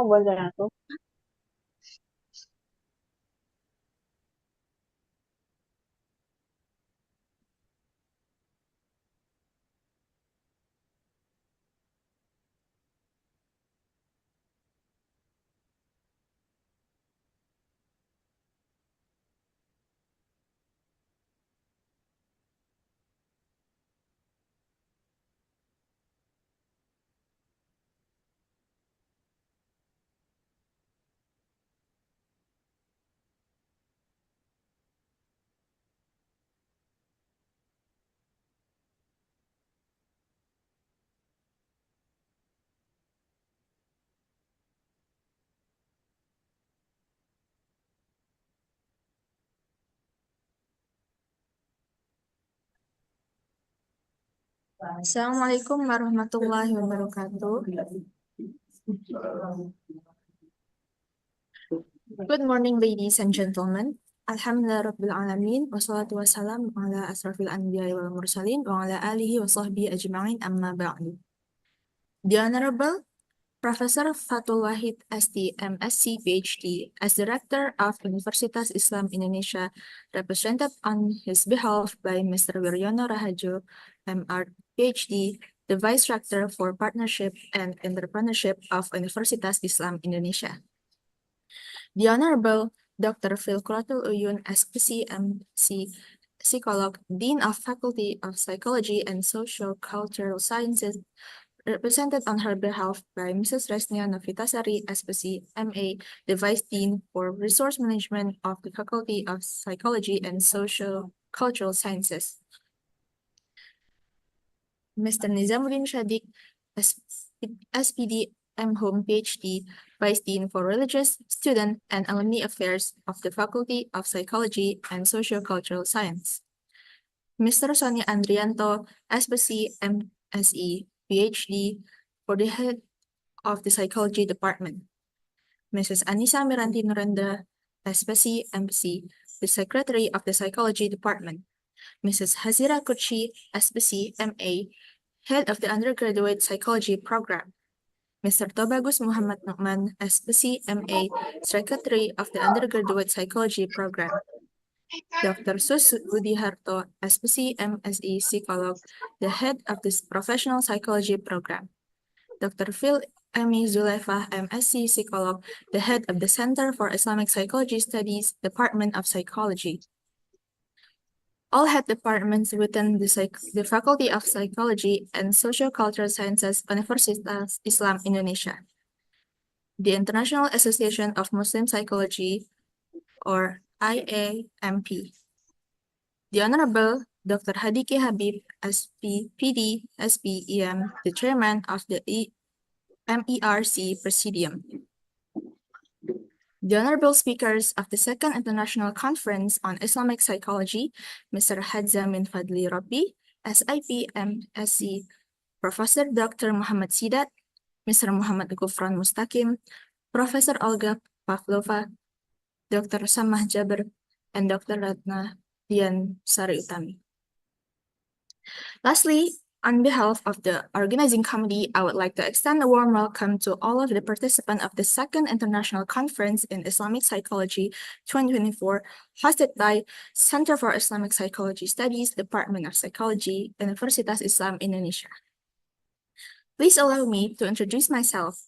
wabarakatuh. Assalamualaikum warahmatullahi wabarakatuh. Good morning, ladies and gentlemen. Alhamdulillah Rabbil Alamin, wassalatu wassalam ala asrafil anbiya wal mursalin, wa ala alihi wa sahbihi ajma'in amma ba'du. The Honorable Professor Fatul Wahid ST, MSc, PhD, as Director of Universitas Islam Indonesia, represented on his behalf by Mr. Wiryono Rahajo, MR, PhD, the Vice Rector for Partnership and Entrepreneurship of Universitas Islam Indonesia. The Honorable Dr. Filkratul Uyun, SPC, MC, Psycholog, Dean of Faculty of Psychology and Social Cultural Sciences, represented on her behalf by Mrs. Resnia Novitasari, SPC, MA, the Vice Dean for Resource Management of the Faculty of Psychology and Social Cultural Sciences. Mr. Nizamuddin Shadik, SPD, M.Hom, PhD, Vice Dean for Religious, Student, and Alumni Affairs of the Faculty of Psychology and Social Cultural Science. Mr. Sonia Andrianto, SPC, MSE, PhD, for the head of the Psychology Department. Mrs. Anissa Miranti Nurenda, SPC, MC, the Secretary of the Psychology Department. Mrs. Hazira Kuchi, SPC, MA, Head of the Undergraduate Psychology Program. Mr. Tobagus Muhammad Nu'man, SPC, MA, Secretary of the Undergraduate Psychology Program. Dr. Sus Budiharto, SPC, MSE, Psycholog, the Head of the Professional Psychology Program. Dr. Phil Emi Zulaifa, MSc, Psycholog, the Head of the Center for Islamic Psychology Studies, Department of Psychology. All head departments within the Faculty of Psychology and Social Cultural Sciences, Universitas Islam Indonesia. The International Association of Muslim Psychology, or IAMP. The Honorable Dr. Hadiki Habib, SpPD, SpEM, the Chairman of the MERC Presidium. The Honorable Speakers of the Second International Conference on Islamic Psychology, Mr. Hadza Min Fadli Rabbi, SIP, MSc, Professor Dr. Muhammad Sidat, Mr. Muhammad Gufran Mustaqim, Professor Olga Pavlova, Dr. Samah Jaber, and Dr. Ratna Dian Sari Utami. Lastly, on behalf of the organizing committee, I would like to extend a warm welcome to all of the participants of the Second International Conference in Islamic Psychology 2024, hosted by Center for Islamic Psychology Studies, Department of Psychology, Universitas Islam Indonesia. Please allow me to introduce myself.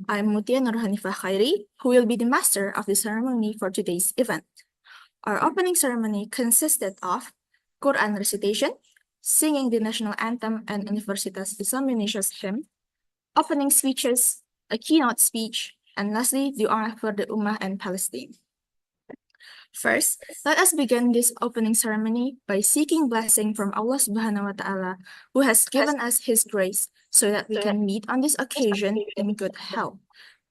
I'm Mutia Nurhanifah Khairi, who will be the master of the ceremony for today's event. Our opening ceremony consisted of Quran recitation, singing the national anthem and Universitas Islam Indonesia's hymn, opening speeches, a keynote speech, and lastly, dua for the Ummah and Palestine. First, let us begin this opening ceremony by seeking blessing from Allah Subhanahu wa Ta'ala, who has given us His grace so that we can meet on this occasion in good health.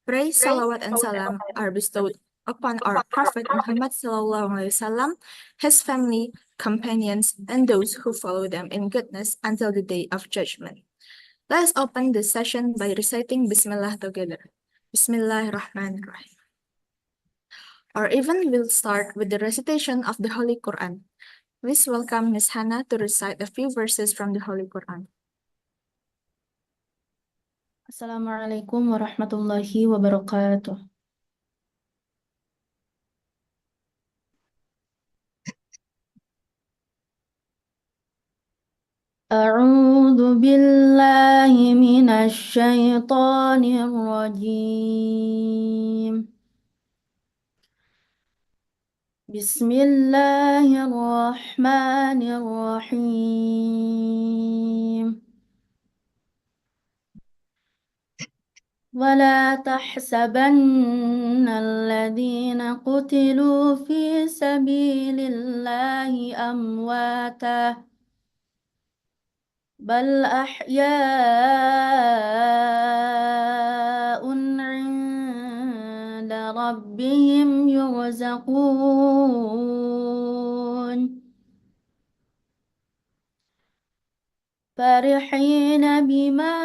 Praise, salawat, and salam are bestowed upon our Prophet Muhammad SAW, his family, companions, and those who follow them in goodness until the day of judgment. Let us open this session by reciting Bismillah together. Bismillahirrahmanirrahim. Our event will start with the recitation of the Holy Quran. Please welcome Ms. Hannah to recite a few verses from the Holy Quran. Assalamualaikum warahmatullahi wabarakatuh. أعوذ بالله من الشيطان الرجيم. بسم الله الرحمن الرحيم. ولا تحسبن الذين قتلوا في سبيل الله أمواتا بل أحياء عند ربهم يرزقون فرحين بما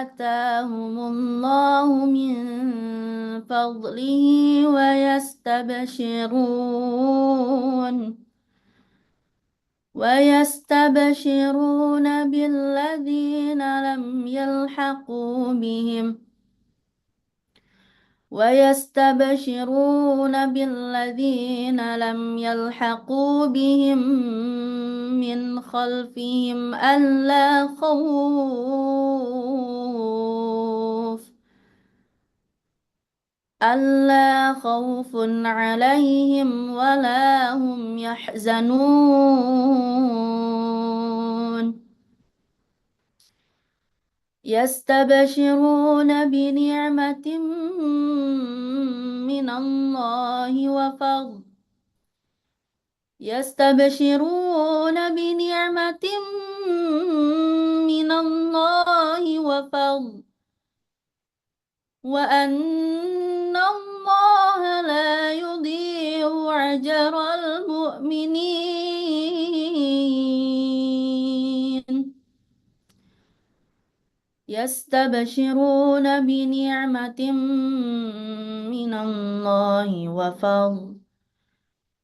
آتاهم الله من فضله ويستبشرون بالذين لم يلحقوا بهم من خلفهم ألا خوف عليهم ولا هم يحزنون يستبشرون بنعمة من الله وفضل وأن الله لا يضيع أجر المؤمنين يستبشرون بنعمة من الله وفضل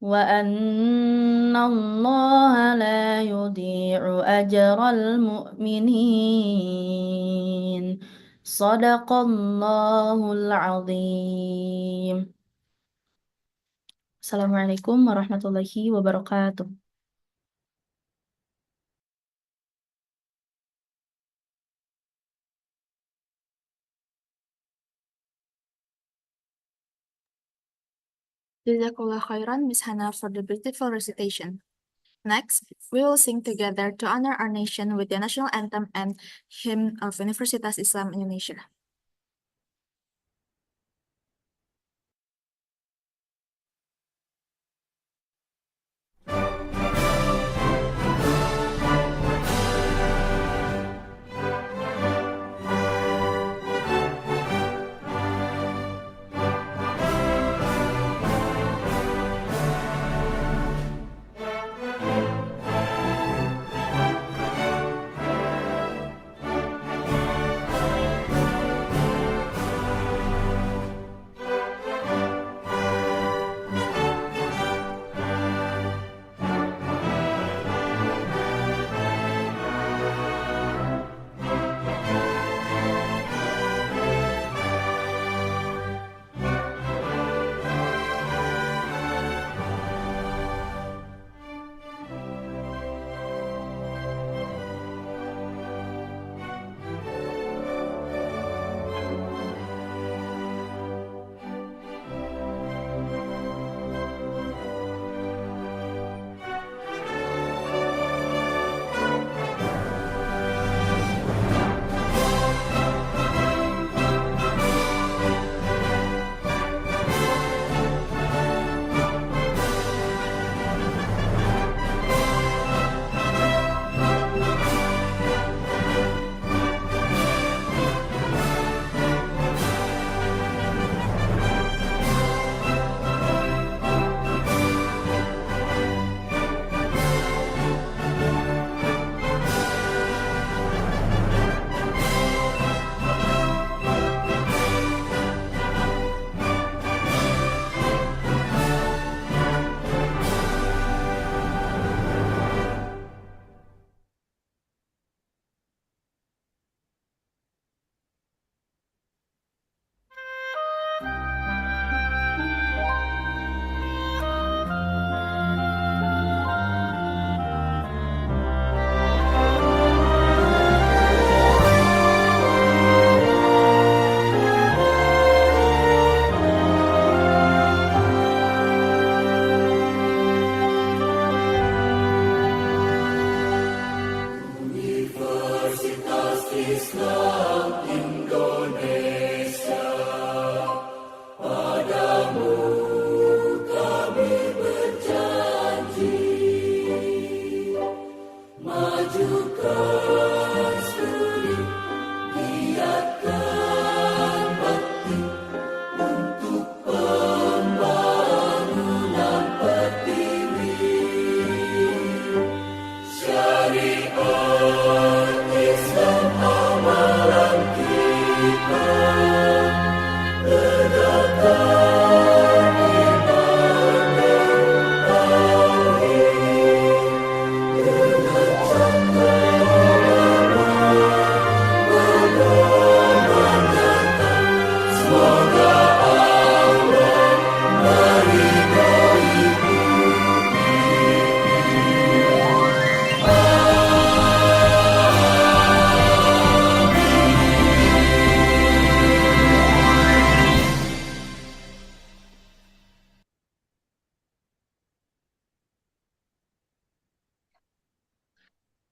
وأن الله لا يضيع أجر المؤمنين صدق الله العظيم. Assalamualaikum warahmatullahi wabarakatuh. Jazakallah khairan, Ms. Hana, for the beautiful recitation. Next, we will sing together to honor our nation with the national anthem and hymn of Universitas Islam Indonesia.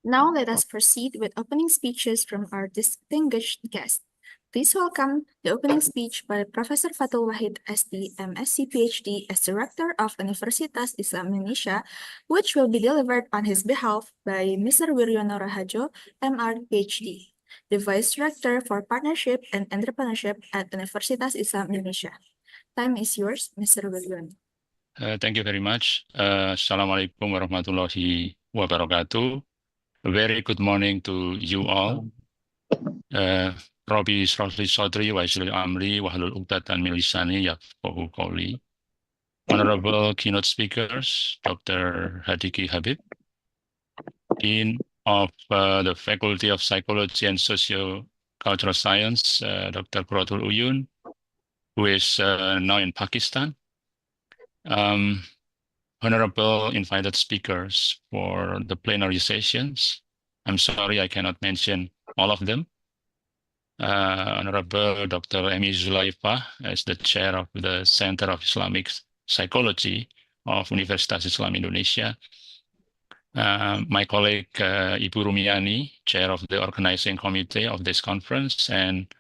Now let us proceed with opening speeches from our distinguished guests. Please welcome the opening speech by Professor Fatul Wahid, SD, MSc, PhD, as Director of Universitas Islam Indonesia, which will be delivered on his behalf by Mr. Wiryono Rahajo, MR, PhD, the Vice Director for Partnership and Entrepreneurship at Universitas Islam Indonesia. Time is yours, Mr. Wiryono. Thank you very much. Assalamualaikum warahmatullahi wabarakatuh. A very good morning to you all. Rabbi Srosli Sodri wa Isli Amri wa Halul Uqdatan min lisani yafqahu qawli. Honorable keynote speakers, Dr. Hadiki Habib, Dean of the Faculty of Psychology and Socio-Cultural Science, Dr. Quratul Uyun, who is now in Pakistan. Honorable invited speakers for the plenary sessions. I'm sorry I cannot mention all of them. Honorable Dr. Emi Zulaifa as the chair of the Center of Islamic Psychology of Universitas Islam Indonesia. My colleague Ibu Rumiani, chair of the organizing committee of this conference, and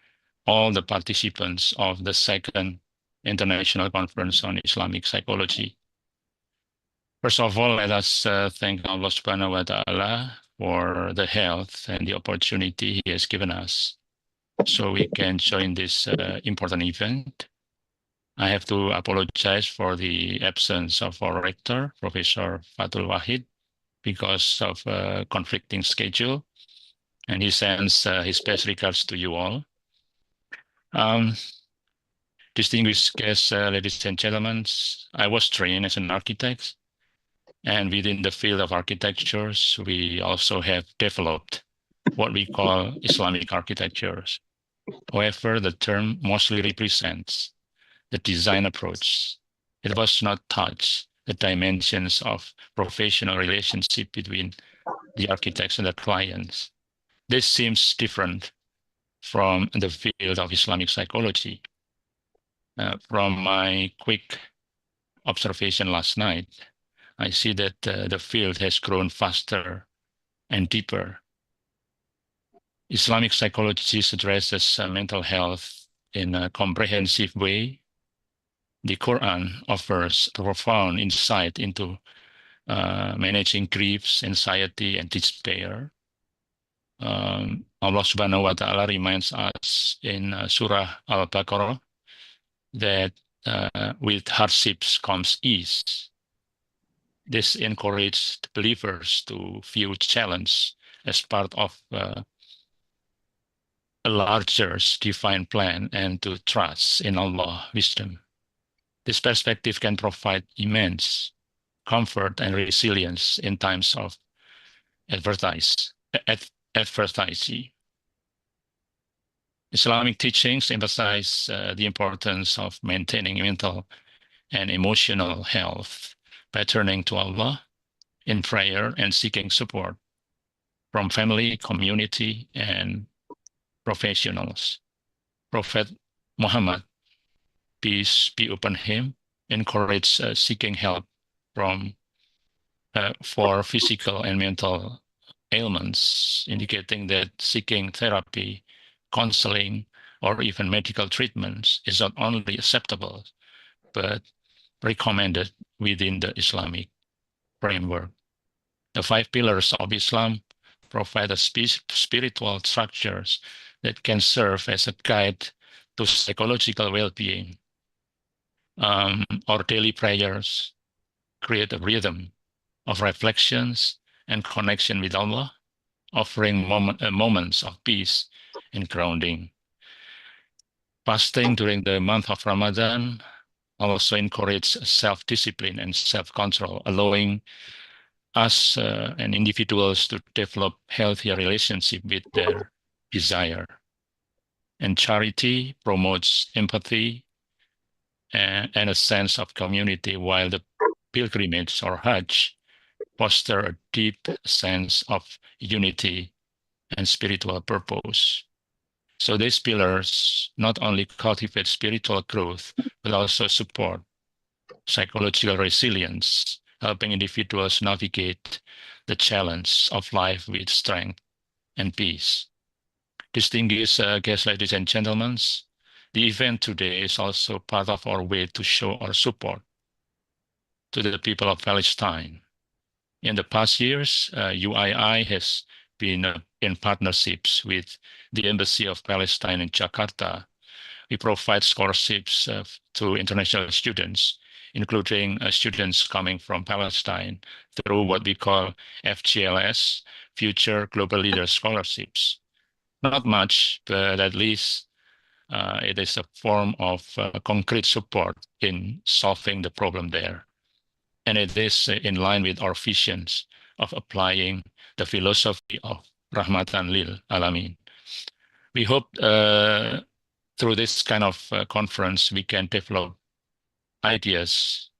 all the participants of the Second International Conference on Islamic Psychology. First of all, let us thank Allah Subhanahu wa Ta'ala for the health and the opportunity He has given us so we can join this important event. I have to apologize for the absence of our rector, Professor Fatul Wahid, because of a conflicting schedule, and he sends his best regards to you all. Distinguished guests, ladies and gentlemen, I was trained as an architect, and within the field of architectures, we also have developed what we call Islamic architectures. However, the term mostly represents the design approach. It was not touch the dimensions of professional relationship between the architects and the clients. This seems different from the field of Islamic psychology. From my quick observation last night, I see that the field has grown faster and deeper. Islamic psychology addresses mental health in a comprehensive way. The Quran offers profound insight into managing griefs, anxiety, and despair. Allah Subhanahu wa Ta'ala reminds us in Surah Al-Baqarah that with hardships comes ease. This encouraged believers to view challenge as part of a larger divine plan and to trust in Allah's wisdom. This perspective can provide immense comfort and resilience in times of adversity. Islamic teachings emphasize the importance of maintaining mental and emotional health by turning to Allah in prayer and seeking support from family, community, and professionals. Prophet Muhammad, peace be upon him, encouraged seeking help for physical and mental ailments, indicating that seeking therapy, counseling, or even medical treatments is not only acceptable, but recommended within the Islamic framework. The 5 pillars of Islam provide a spiritual structures that can serve as a guide to psychological well-being. Our daily prayers create a rhythm of reflections and connection with Allah, offering moments of peace and grounding. Fasting during the month of Ramadan also encourages self-discipline and self-control, allowing us and individuals to develop healthier relationship with their desire. And charity promotes empathy and a sense of community, while the pilgrimage or Hajj foster a deep sense of unity and spiritual purpose. So these pillars not only cultivate spiritual growth, but also support psychological resilience helping individuals navigate the challenge of life with strength and peace. Distinguished guests, ladies and gentlemen, the event today is also part of our way to show our support to the people of Palestine. In the past years, UII has been in partnerships with the Embassy of Palestine in Jakarta. We provide scholarships to international students, including students coming from Palestine, through what we call FGLS, Future Global Leaders Scholarships. Not much, but at least it is a form of concrete support in solving the problem there. And it is in line with our visions of applying the philosophy of Rahmatan lil Alamin. We hope through this kind of conference, we can develop ideas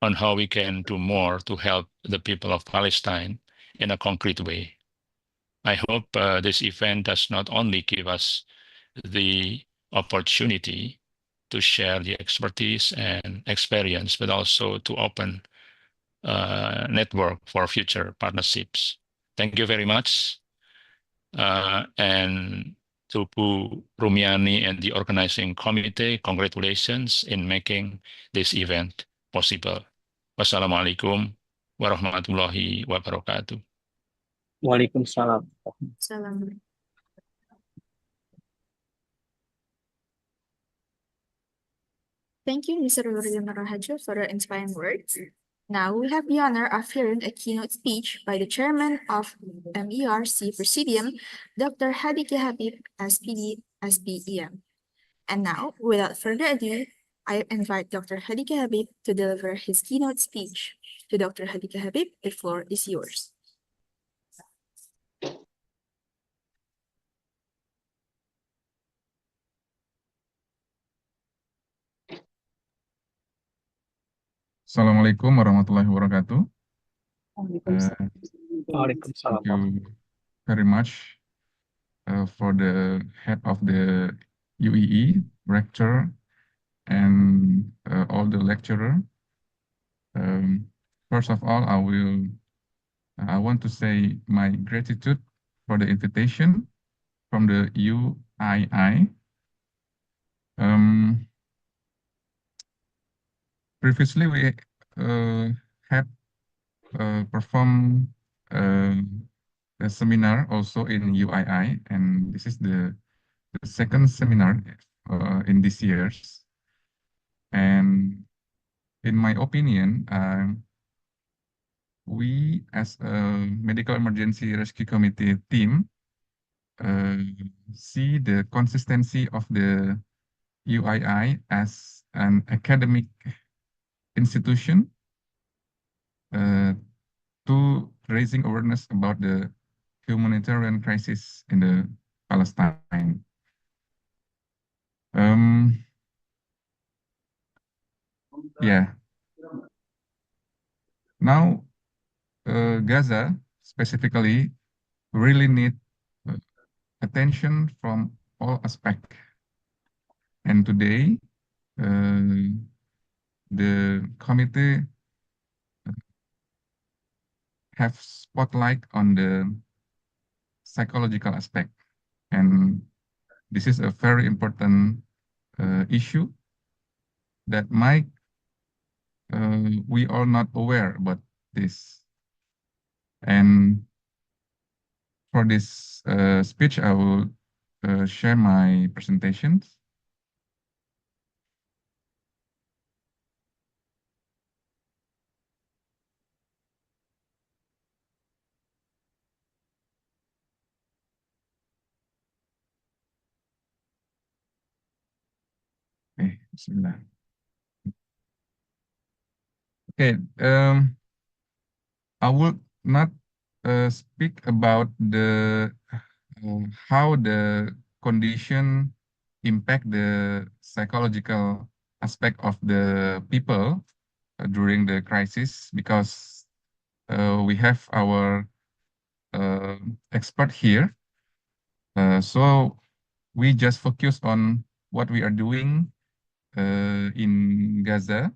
on how we can do more to help the people of Palestine in a concrete way. I hope this event does not only give us the opportunity to share the expertise and experience, but also to open network for future partnerships. Thank you very much. And to Bu Rumiani and the organizing committee, congratulations in making this event possible. Wassalamualaikum warahmatullahi wabarakatuh. Waalaikumsalam. Salam. Thank you, Mr. Nurul Rahajo, for your inspiring words. Now we have the honor of hearing a keynote speech by the chairman of MERC Presidium, Dr. Hadiki Habib, SpPD, SpEM. And now, without further ado, I invite Dr. Hadiki Habib to deliver his keynote speech. To Dr. Hadiki Habib, the floor is yours. Assalamualaikum warahmatullahi wabarakatuh. Waalaikumsalam. Thank you very much for the head of the UEE, rector, and all the lecturer. First of all, I want to say my gratitude for the invitation from the UII. Previously, we had performed a seminar also in UII, and this is the second seminar in this year's. And in my opinion, we as a Medical Emergency Rescue Committee team see the consistency of the UII as an academic institution to raising awareness about the humanitarian crisis in the Palestine. Now, Gaza specifically really need attention from all aspects. And today, the committee have spotlight on the psychological aspect. And this is a very important issue that we are not aware about this. And for this speech, I will share my presentations. Okay, bismillah. Okay, I will not speak about the how the condition impact the psychological aspect of the people during the crisis, because we have our expert here. So we just focus on what we are doing in Gaza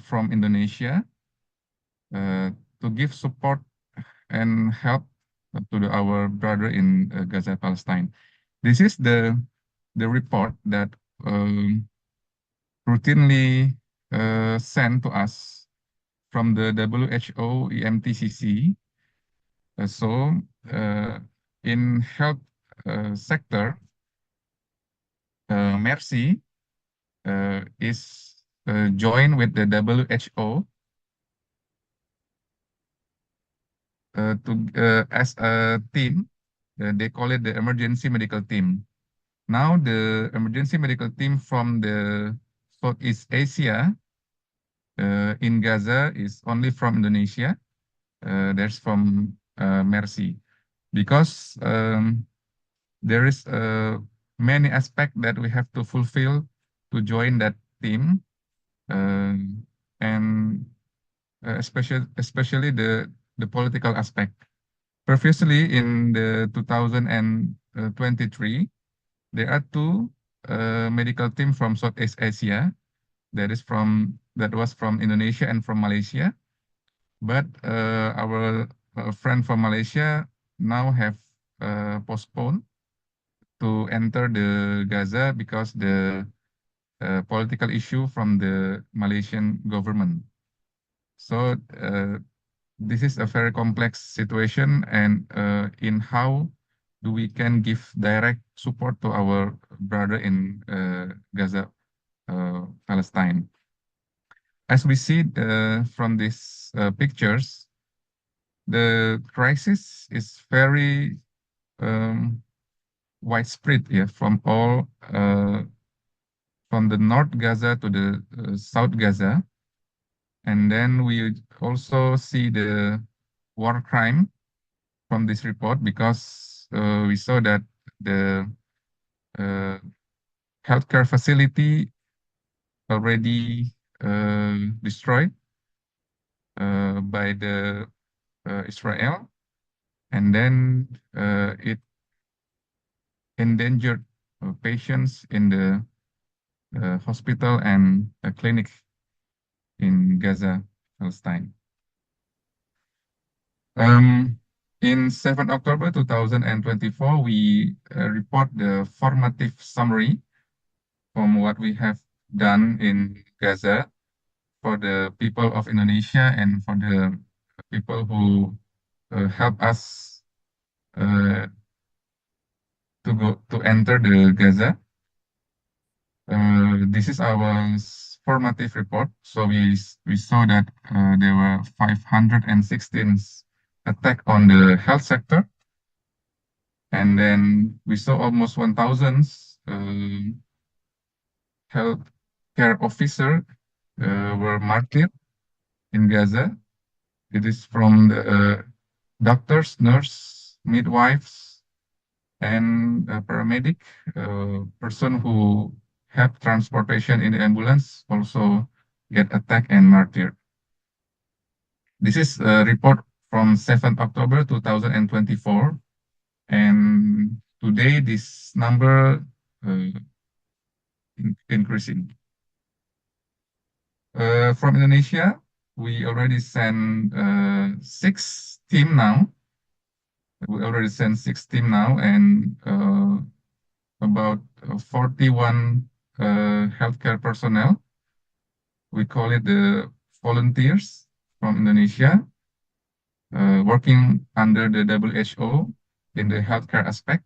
from Indonesia. to give support and help to our brother in Gaza, Palestine. This is the report that routinely sent to us from the WHO EMTCC. So in health sector, Mercy is joined with the WHO as a team. They call it the emergency medical team. Now the emergency medical team from the Southeast Asia in Gaza is only from Indonesia. There's from Mercy, because there is many aspects that we have to fulfill to join that team, and especially the political aspect. Previously, in the 2023, there are two medical teams from Southeast Asia. That was from Indonesia and from Malaysia. But our friend from Malaysia now have postponed to enter the Gaza because the political issue from the Malaysian government. So this is a very complex situation, and in how do we can give direct support to our brother in Gaza, Palestine. As we see from these pictures, the crisis is very widespread, from all from the North Gaza to the South Gaza. And then we also see the war crime from this report, because we saw that the healthcare facility already destroyed by the Israel, and then it endangered patients in the hospital and a clinic in Gaza, Palestine. In 7 October 2024, we report the formative summary from what we have done in Gaza for the people of Indonesia and for the people who help us to enter the Gaza. This is our formative report. So we saw that there were 516 attacks on the health sector, and then we saw almost 1,000 health care officers were martyred in Gaza. It is from the doctors, nurse, midwives, and a paramedic, person who help transportation in the ambulance also get attacked and martyred. This is a report from 7 October 2024, and today this number increasing. From Indonesia, we already sent 6 teams now. We already sent 6 teams now, and about 41 healthcare personnel. We call it the volunteers from Indonesia, working under the WHO in the healthcare aspect,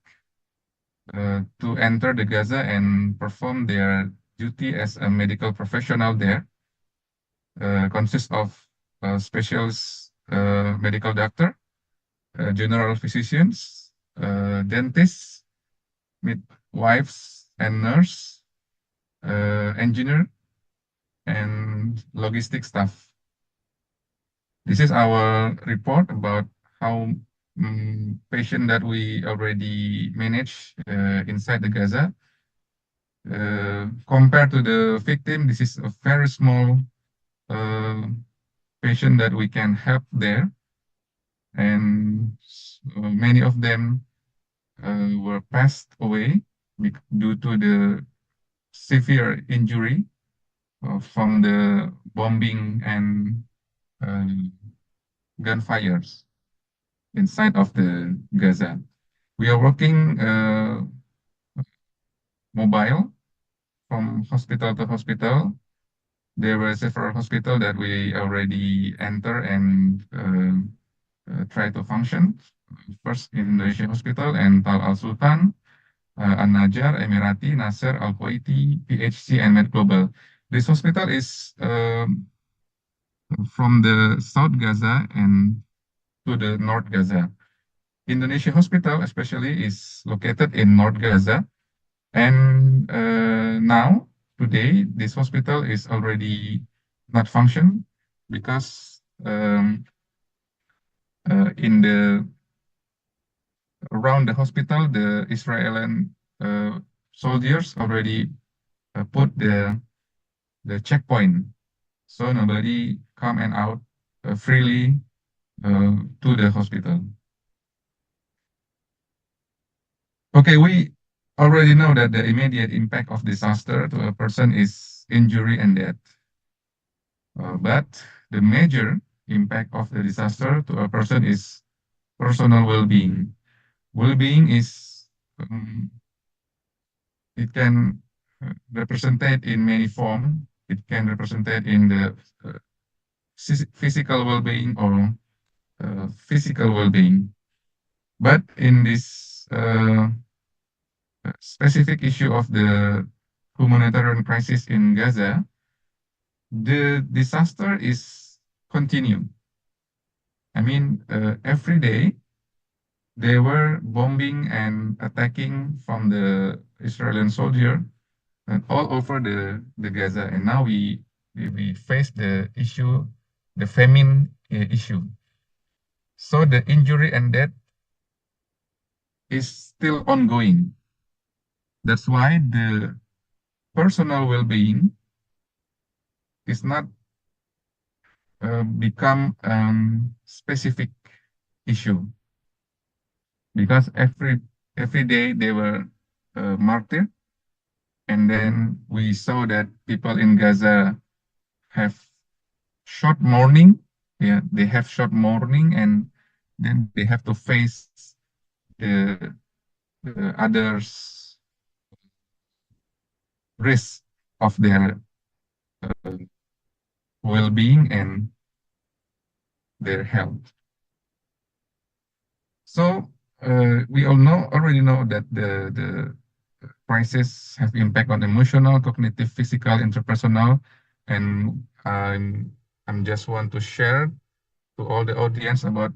to enter the Gaza and perform their duty as a medical professional there. Consists of specialist medical doctor, general physicians, dentists, midwives and nurse, engineer, and logistic staff. This is our report about how patient that we already manage inside the Gaza. Compared to the victim, this is a very small patient that we can help there, and many of them were passed away due to the severe injury from the bombing and gunfires inside of the Gaza. We are working mobile from hospital to hospital. There were several hospitals that we already enter and try to function. First, Indonesia Hospital and Tal Al Sultan, An-Najjar, Emirati, Nasser, Al Kuwaiti, PHC, and Med Global. This hospital is from the South Gaza and to the North Gaza. Indonesia Hospital, especially, is located in North Gaza. And now, today, this hospital is already not function because in the around the hospital, the Israeli soldiers already put the checkpoint, so nobody come and out freely to the hospital. Okay, we already know that the immediate impact of disaster to a person is injury and death. But the major impact of the disaster to a person is personal well-being. Well-being is, it can represented in many forms. It can represented in the physical well-being or physical well-being. But in this specific issue of the humanitarian crisis in Gaza, the disaster is continued. I mean, every day they were bombing and attacking from the Israeli soldier all over the Gaza, and now we face the issue, the famine issue. So the injury and death is still ongoing. That's why the personal well-being is not become specific issue, because every day they were martyred, and then we saw that people in Gaza have short mourning. Yeah, they have short mourning, and then they have to face the others' risk of their well-being and their health. So we already know that the crisis have impact on emotional, cognitive, physical, interpersonal, and I'm just want to share to all the audience about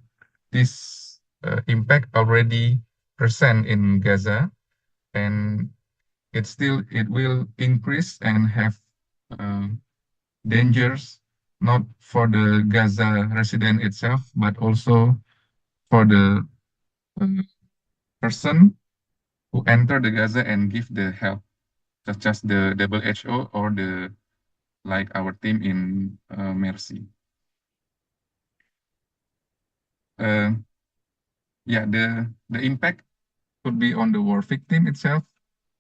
this impact already present in Gaza, and it will increase and have dangers not for the Gaza resident itself, but also for the person who enter the Gaza and give the help, such as the WHO or like our team in Mercy. Yeah, the impact could be on the war victim itself,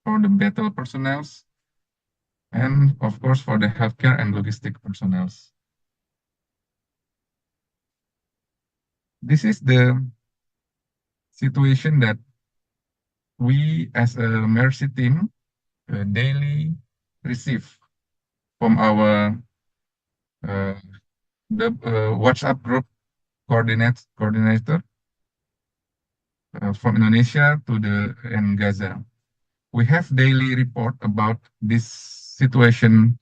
or the battle personnels, and of course for the healthcare and logistic personnels. This is the situation that we as a Mercy team daily receive from our the WhatsApp group coordinator from Indonesia to in Gaza. We have daily report about this situation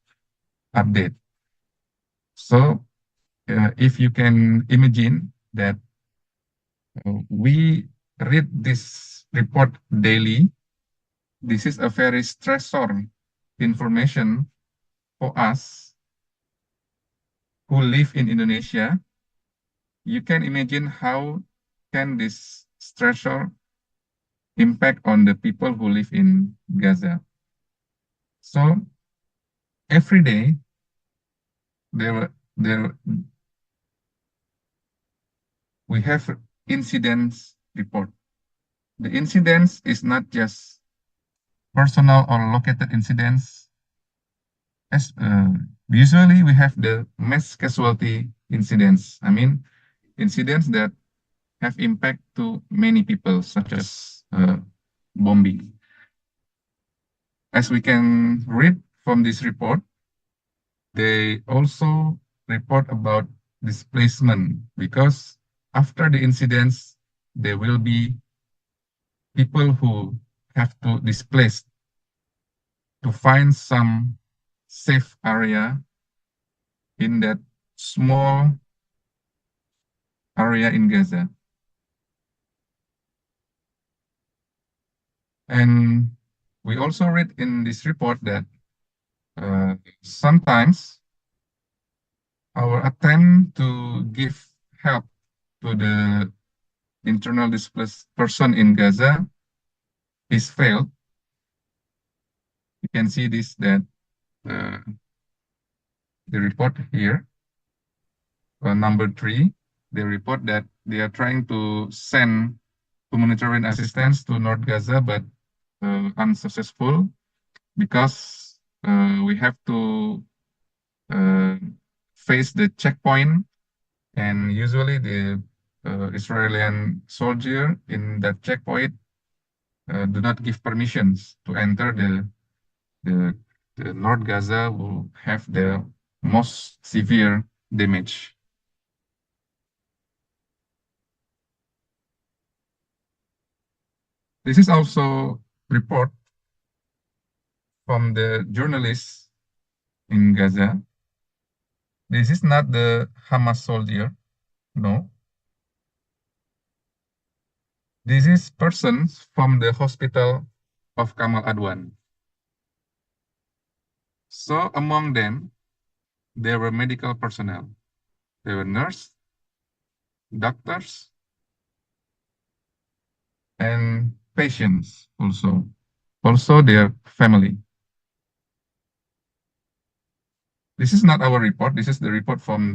update. So if you can imagine that we read this report daily, this is a very stressor information for us who live in Indonesia. You can imagine how can this stressor impact on the people who live in Gaza. So every day we have incidents report. The incidents is not just personal or located incidents. As usually we have the mass casualty incidents. I mean, incidents that have impact to many people, such as bombing. As we can read from this report, they also report about displacement, because after the incidents, there will be people who have to displace to find some safe area in that small area in Gaza. And we also read in this report that sometimes our attempt to give help to the internal displaced person in Gaza is failed. You can see this, that the report here, number 3, they report that they are trying to send humanitarian assistance to North Gaza, but unsuccessful, because we have to face the checkpoint, and usually the Israeli soldier in that checkpoint do not give permissions to enter the North Gaza, will have the most severe damage. This is also report from the journalists in Gaza. This is not the Hamas soldier, no. This is persons from the hospital of Kamal Adwan. So among them, there were medical personnel. There were nurses, doctors, and patients also. Also their family. This is not our report. This is the report from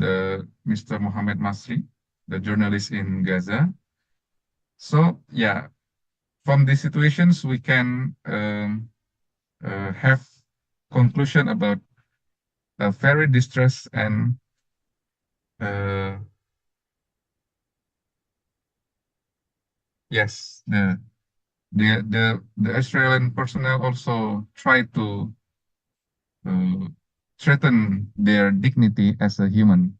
Mr. Mohammed Masri, the journalist in Gaza. So yeah, from these situations, we can have conclusion about very distress and yes, the Australian personnel also try to threaten their dignity as a human.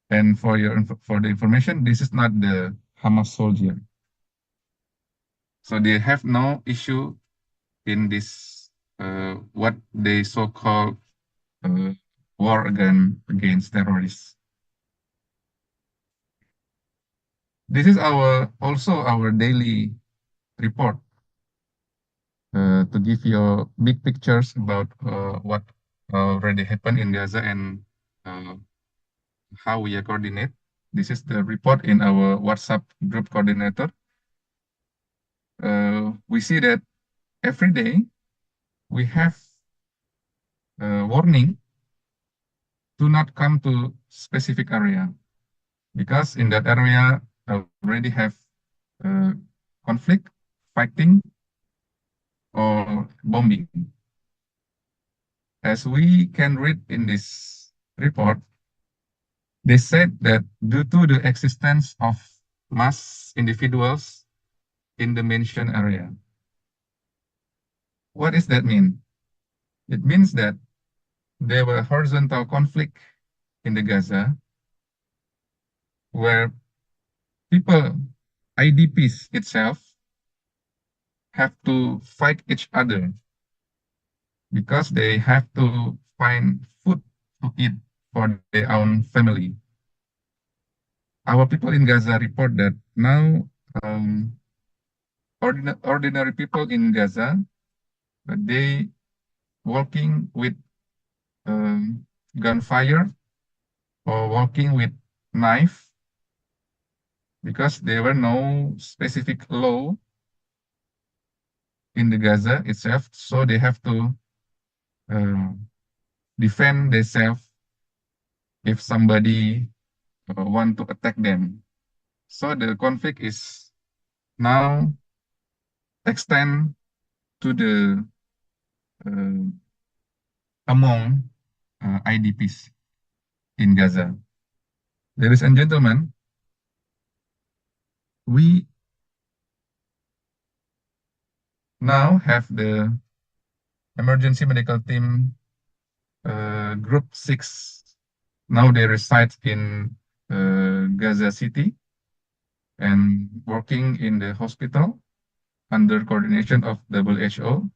And for the information, this is not the Hamas soldier. So they have no issue in this what they so-called war against terrorists. This is also our daily report to give you big pictures about what already happened in Gaza and how we coordinate. This is the report in our WhatsApp group coordinator. We see that every day we have warning to not come to specific area, because in that area already have conflict, fighting, or bombing. As we can read in this report, they said that due to the existence of mass individuals in the mentioned area. What does that mean? It means that there were horizontal conflict in the Gaza, where people, IDPs itself, have to fight each other because they have to find food to eat for their own family. Our people in Gaza report that now ordinary people in Gaza, they walking with gunfire or walking with knife, because there were no specific law in the Gaza itself, so they have to defend themselves if somebody want to attack them. So the conflict is now extend to the among IDPs in Gaza. Ladies and gentlemen, we now have the emergency medical team group 6. Now they reside in Gaza City and working in the hospital under coordination of WHO.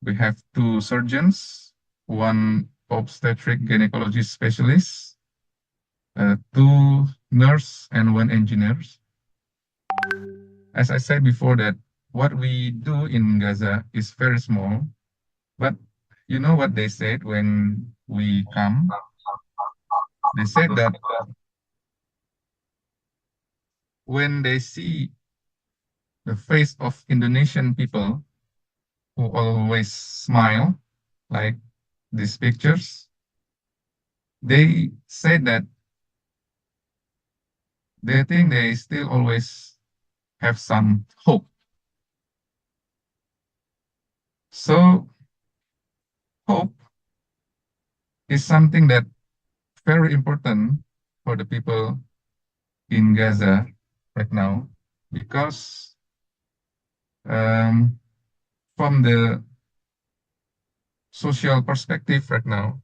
We have 2 surgeons, 1 obstetric gynecology specialist, 2 nurse and 1 engineers. As I said before that what we do in Gaza is very small, but you know what they said when we come? They said that when they see the face of Indonesian people who always smile, like these pictures, they said that they think they still always have some hope. So hope is something that very important for the people in Gaza right now, because from the social perspective right now,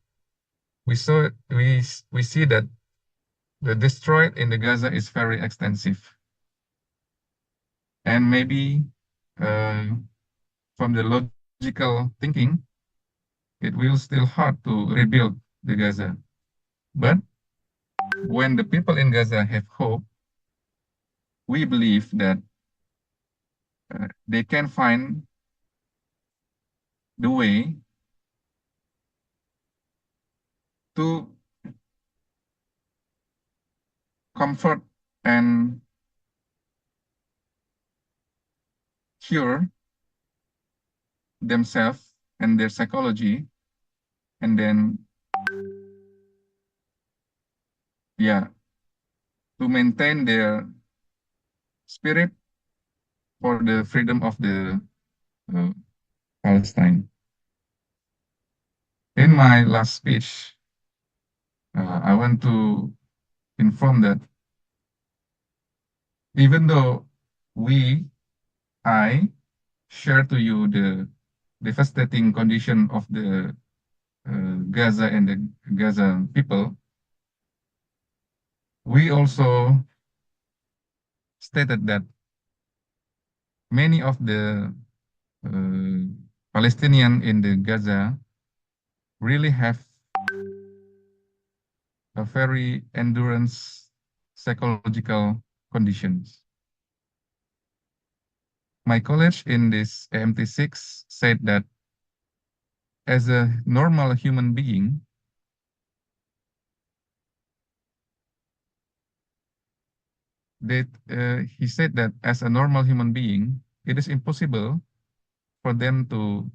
we see that the destroyed in the Gaza is very extensive, and maybe from the logical thinking, it will still hard to rebuild the Gaza. But when the people in Gaza have hope, we believe that they can find the way to comfort and cure themselves and their psychology, and then to maintain their spirit for the freedom of the Palestine. In my last speech, I want to inform that even though I share to you the devastating condition of the Gaza and the Gaza people, we also stated that many of the Palestinians in the Gaza really have a very endurance psychological conditions. My colleague in this AMT6 said that as a normal human being, he said that as a normal human being, it is impossible for them to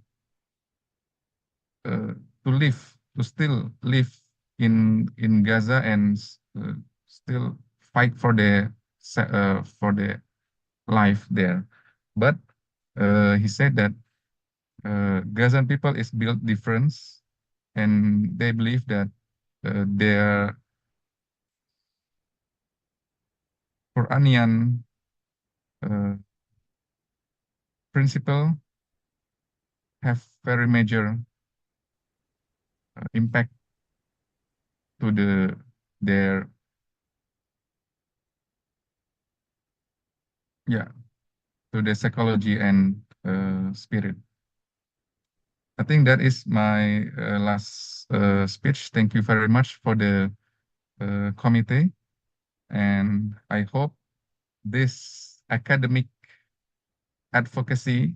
still live in Gaza and still fight for the life there. But he said that Gazan people is built different, and they believe that their Quranian principle have very major impact to their psychology and spirit. I think that is my last speech. Thank you very much for the committee, and I hope this academic advocacy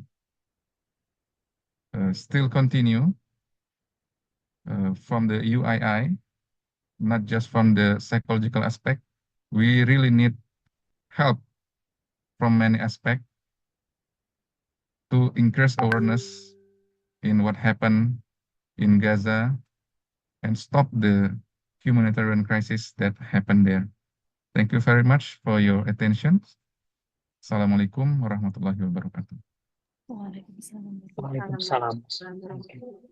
still continue from the UII, not just from the psychological aspect. We really need help from many aspects to increase awareness in what happened in Gaza and stop the humanitarian crisis that happened there. Thank you very much for your attention. Assalamualaikum warahmatullahi wabarakatuh. Waalaikumsalam. Thank you.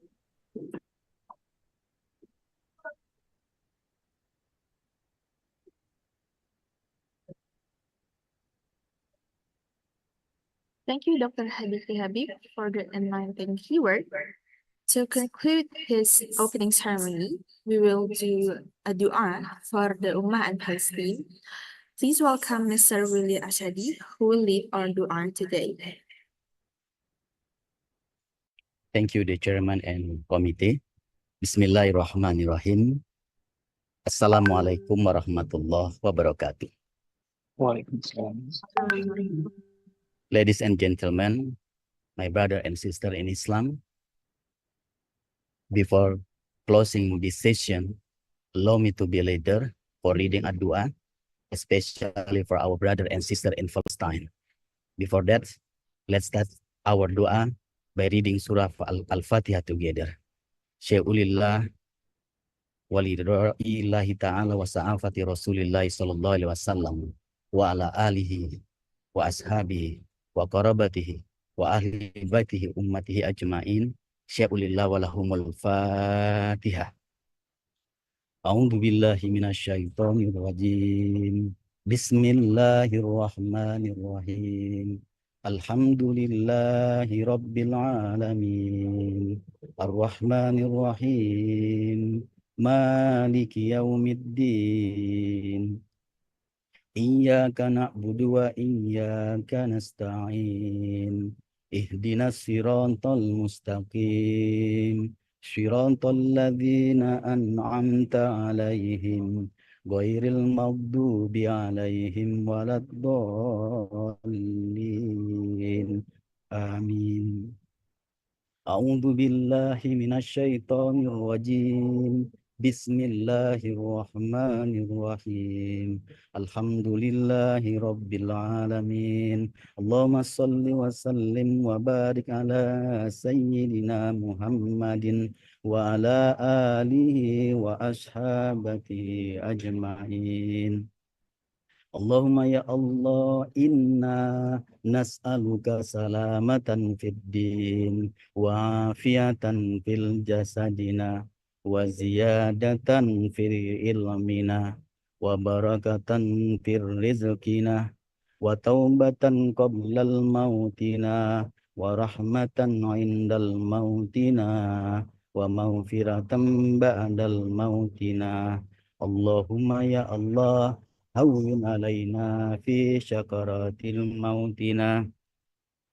Thank you, Dr. Hadiki Habib, for the enlightening keyword. To conclude his opening ceremony, we will do a dua for the Ummah and Palestine. Please welcome Mr. Willie Ashadi, who will lead our dua today. Thank you, the chairman and committee. Bismillahirrahmanirrahim. Assalamualaikum warahmatullahi wabarakatuh. Waalaikumsalam. Ladies and gentlemen, my brother and sister in Islam, before closing this session, allow me to be a leader for reading a dua, especially for our brother and sister in Palestine. Before that, let's start our dua by reading Surah Al-Fatihah together. Syai'ulillah walillahi ta'ala wa sa'afati Rasulillahi sallallahu alaihi wasallam wa ala alihi wa ashabihi wa qarabatihi wa ahli baitihi ummatihi ajma'in. Syai'ulillah wa lahumul Fatihah. A'udzu billahi minasyaitonir rajim. Bismillahirrahmanirrahim. Alhamdulillahi rabbil alamin. Ar-Rahmanir Rahim. Maliki yaumiddin. Iyyaka na'budu wa iyyaka nasta'in. Ihdinas siratal mustaqim. Siratal ladzina an'amta 'alaihim ghairil maghdubi 'alaihim waladdallin. Amin. A'udzu billahi minasyaitonir rajim. Bismillahirrahmanirrahim. Alhamdulillahi rabbil alamin. Allahumma salli wa sallim wa barik ala sayyidina Muhammadin wa ala alihi wa ashabatihi ajma'in. Allahumma ya Allah, inna nas'aluka salamatan fid din wa afiatan fil jasadina wa ziyadatan fil ilmina wa barakatan fil rizqina wa taubatan qablal mautina wa rahmatan indal mautina wa maghfiratan ba'dal mautina. Allahumma ya Allah, hawwin alaina fi syakaratil mautina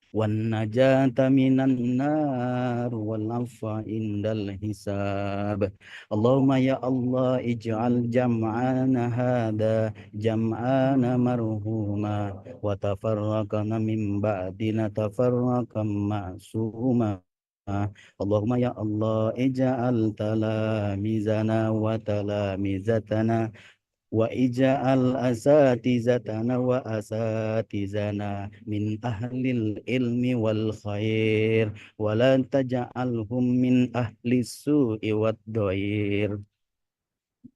wan najata minan nar wal afwa indal hisab. Allahumma ya Allah, ij'al jam'ana hada jam'ana marhuma wa tafarraqana min ba'dina tafarraqan ma'suma. Allahumma ya Allah, ij'al talamizana wa talamizatana wa ija'al asatizatana wa asatizana min ahlil ilmi wal khair wa la taj'alhum min ahlis su'i wad dhair.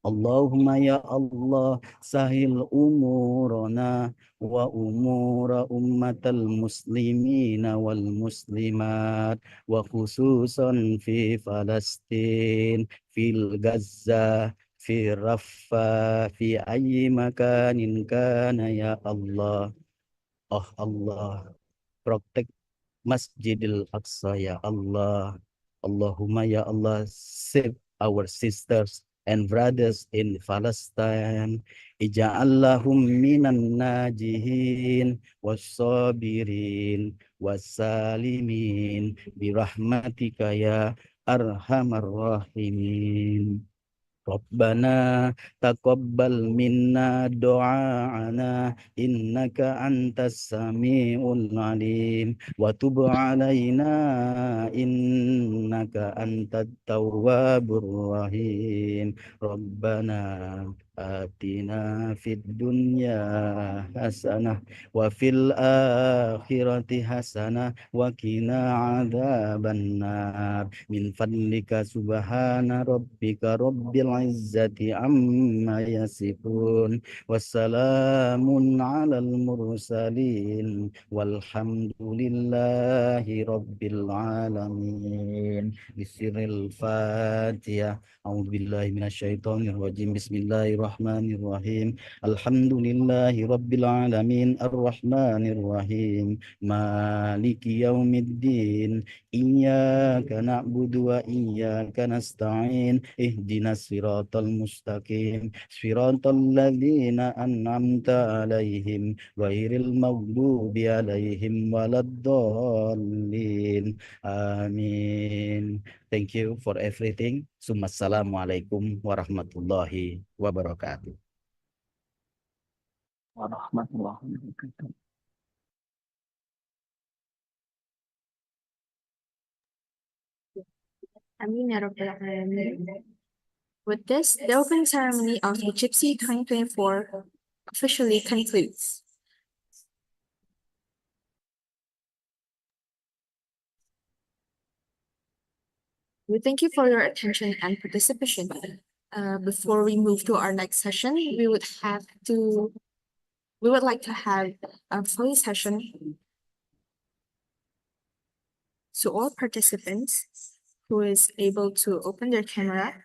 Allahumma ya Allah, sahil umurana wa umura ummatal muslimina wal muslimat wa khususan fi Palestin, fil Gaza, fi Rafah, fi ayyi makanin kana ya Allah. Oh Allah, protect Masjidil Aqsa ya Allah. Allahumma ya Allah, save our sisters and brothers in Palestine. Ija'allahum minan najihin was-sabirin was-salimin birahmatika ya arhamar rahimin. Rabbana taqabbal minna du'a'ana innaka antas sami'ul alim wa tub 'alaina innaka antat tawwabur rahim. Rabbana atina fid dunya hasanah wa fil akhirati hasanah wa qina 'adzabannar. Min fadlika subhana rabbika rabbil izzati amma yasifun wassalamun alal mursalin walhamdulillahi rabbil alamin. Bismillahil Fatihah. A'udzubillahi minasyaitonir rajim. Bismillahirrahmanirrahim. الرحمن الرحيم الحمد لله رب العالمين الرحمن الرحيم مالك يوم الدين إياك نعبد وإياك نستعين اهدنا الصراط المستقيم صراط الذين أنعمت عليهم غير المغضوب عليهم ولا الضالين آمين. Thank you for everything. Assalamualaikum warahmatullahi wabarakatuh. Warahmatullahi wabarakatuh. Amin ya Rabbal Alamin. With this, the opening ceremony of the ICIPSY 2024 officially concludes. We thank you for your attention and participation. Before we move to our next session, we would like to have a fully session. So all participants who is able to open their camera,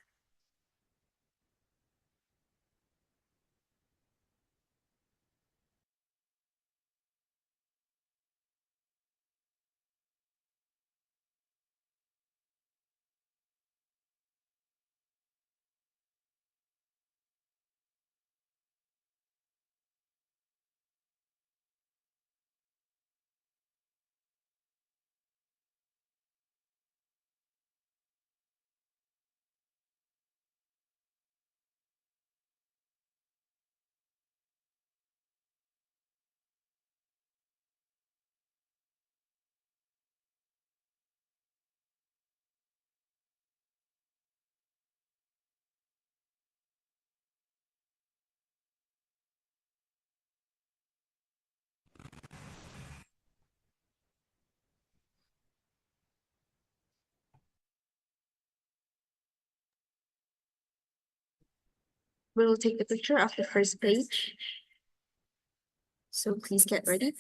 we will take the picture of the first page. So please get ready.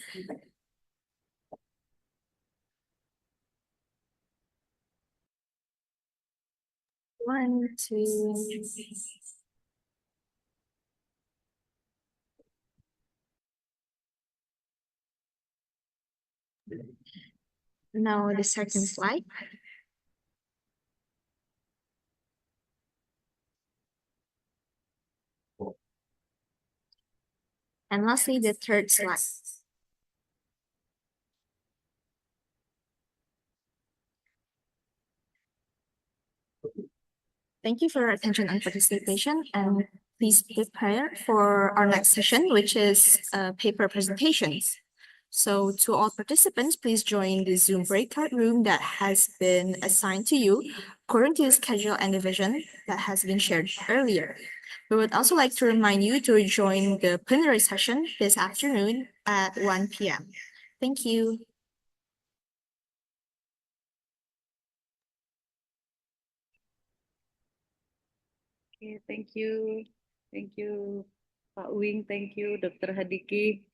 One, two. Now the second slide. And lastly, the third slide. Thank you for your attention and participation, and please prepare for our next session, which is paper presentations. So to all participants, please join the Zoom breakout room that has been assigned to you according to the schedule and division that has been shared earlier. We would also like to remind you to join the plenary session this afternoon at 1 p.m. Thank you. Okay, thank you. Thank you, Pak Wing. Thank you, Dr. Hadiki.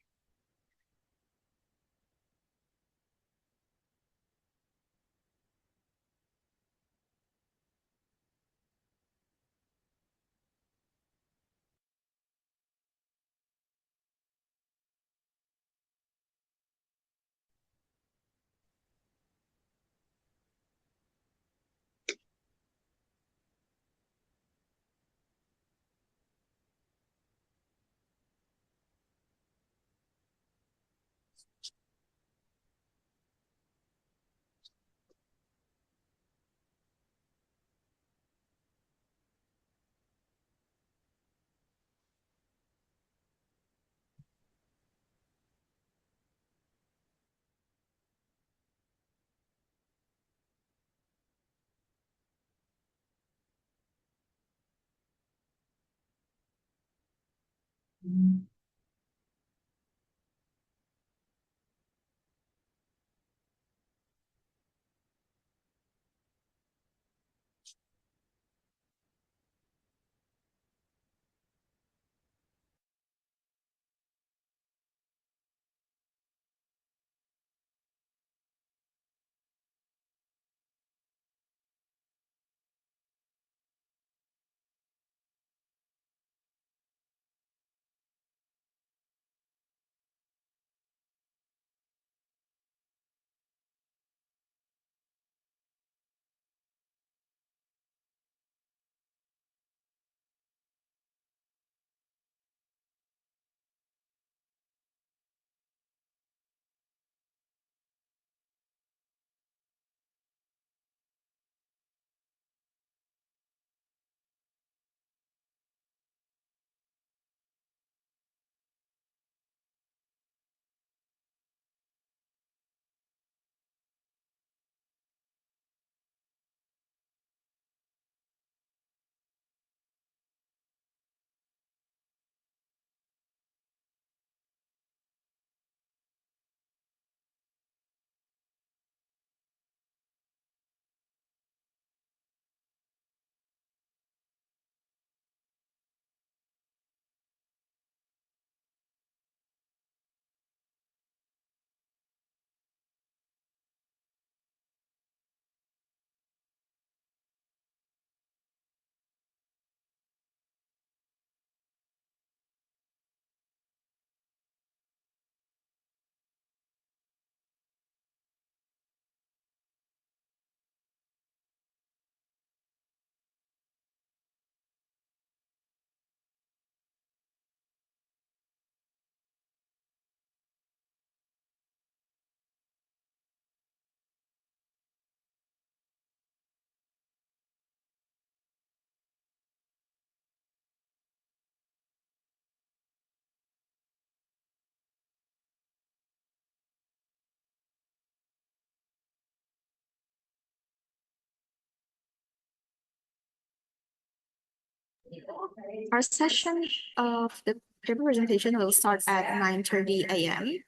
Our session of the paper presentation will start at 9:30 a.m.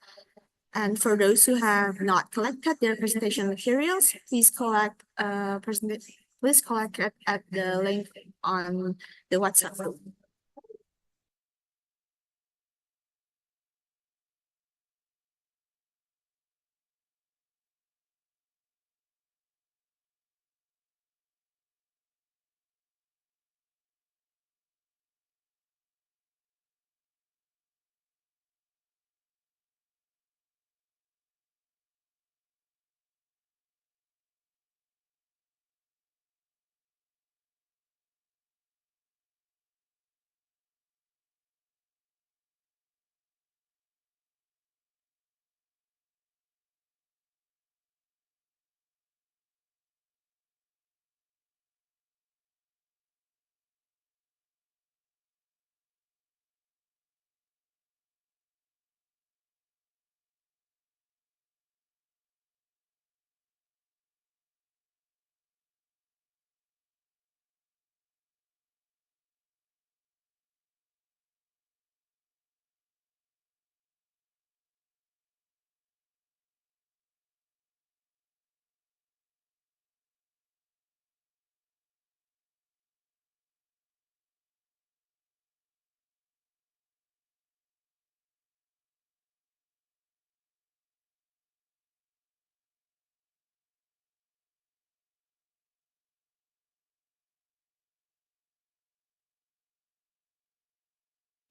And for those who have not collected their presentation materials, please collect it at the link on the WhatsApp group.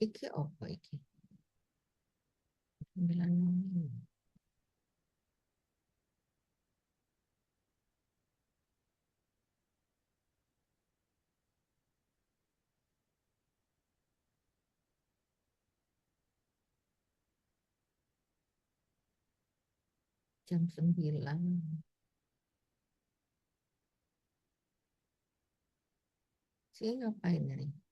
Iki apa iki? 9. Jam 9. Saya ngapain ini?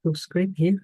To screen here.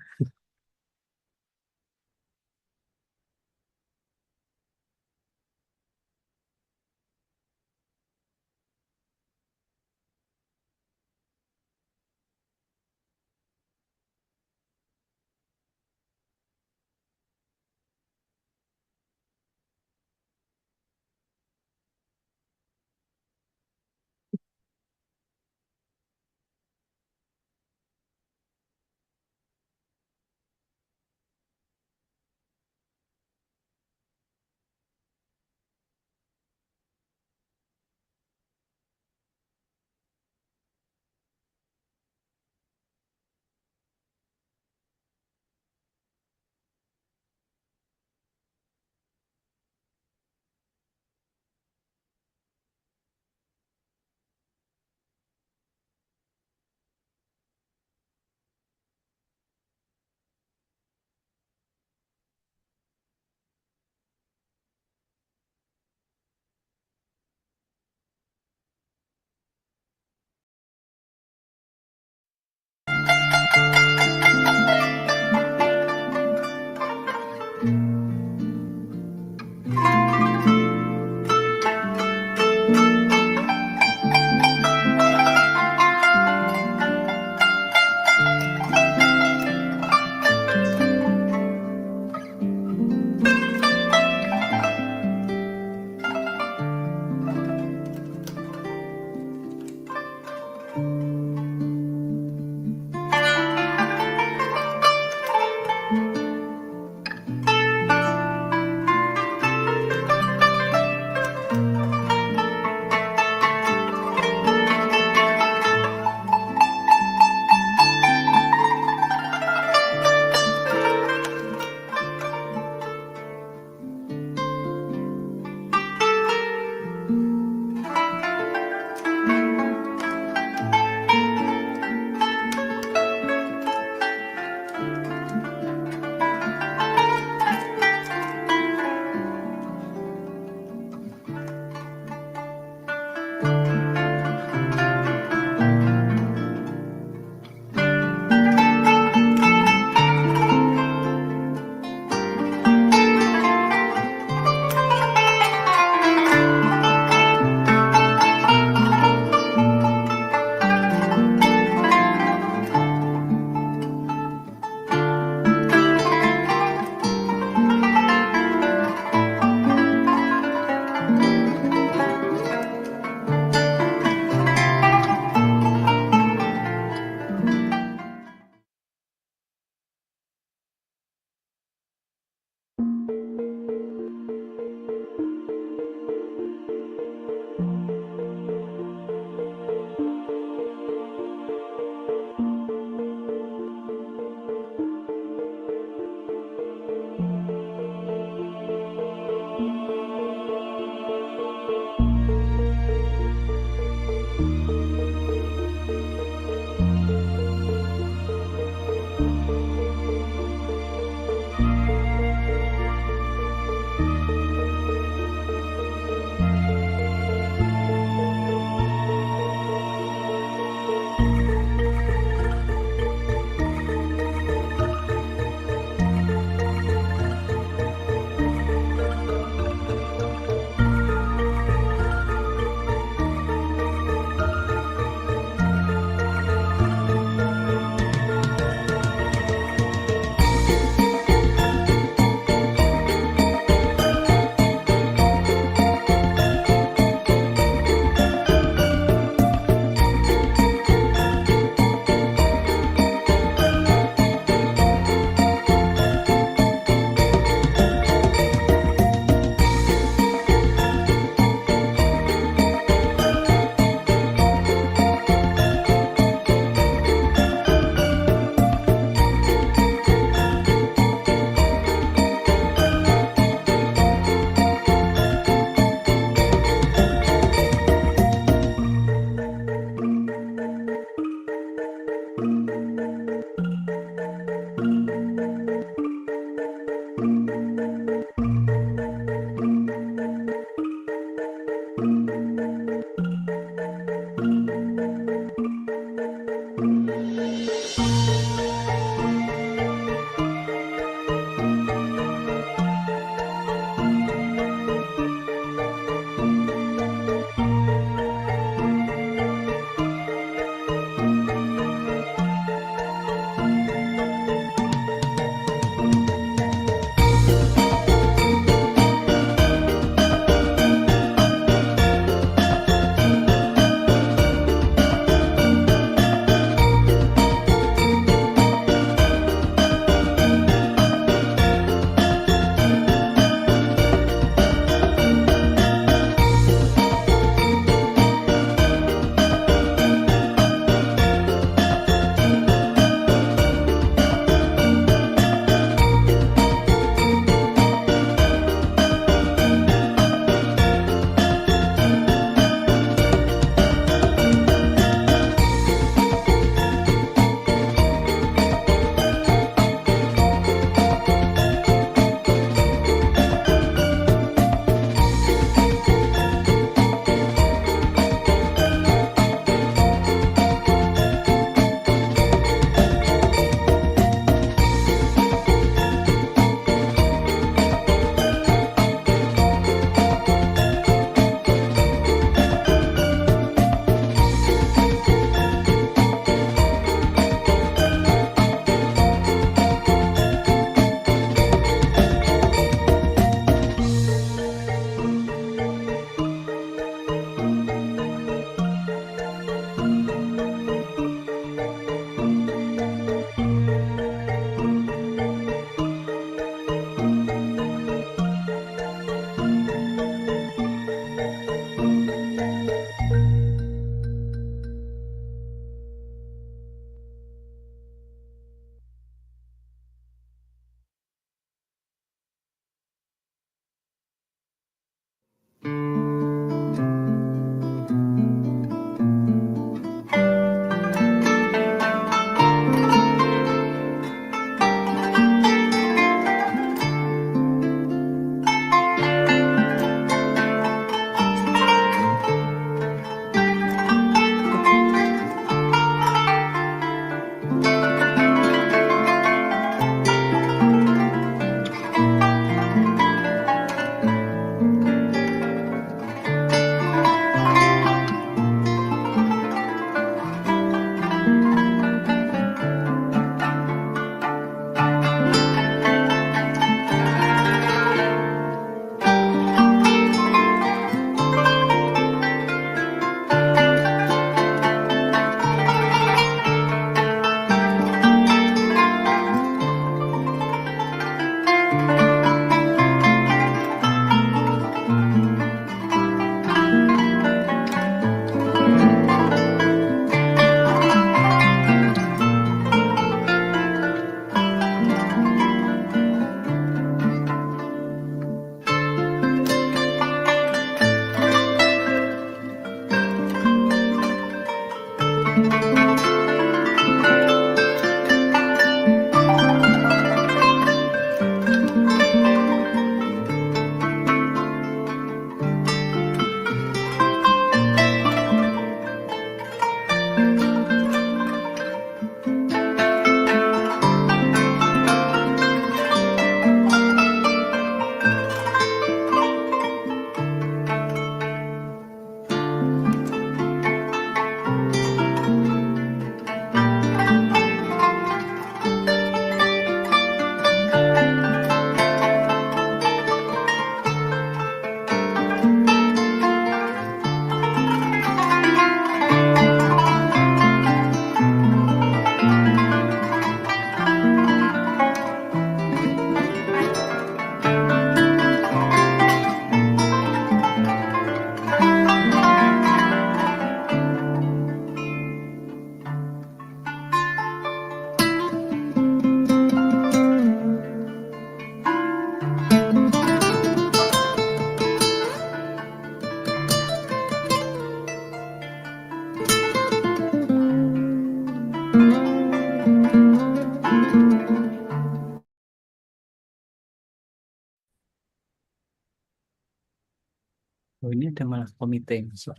Oh, ini ada malah komite yang masuk.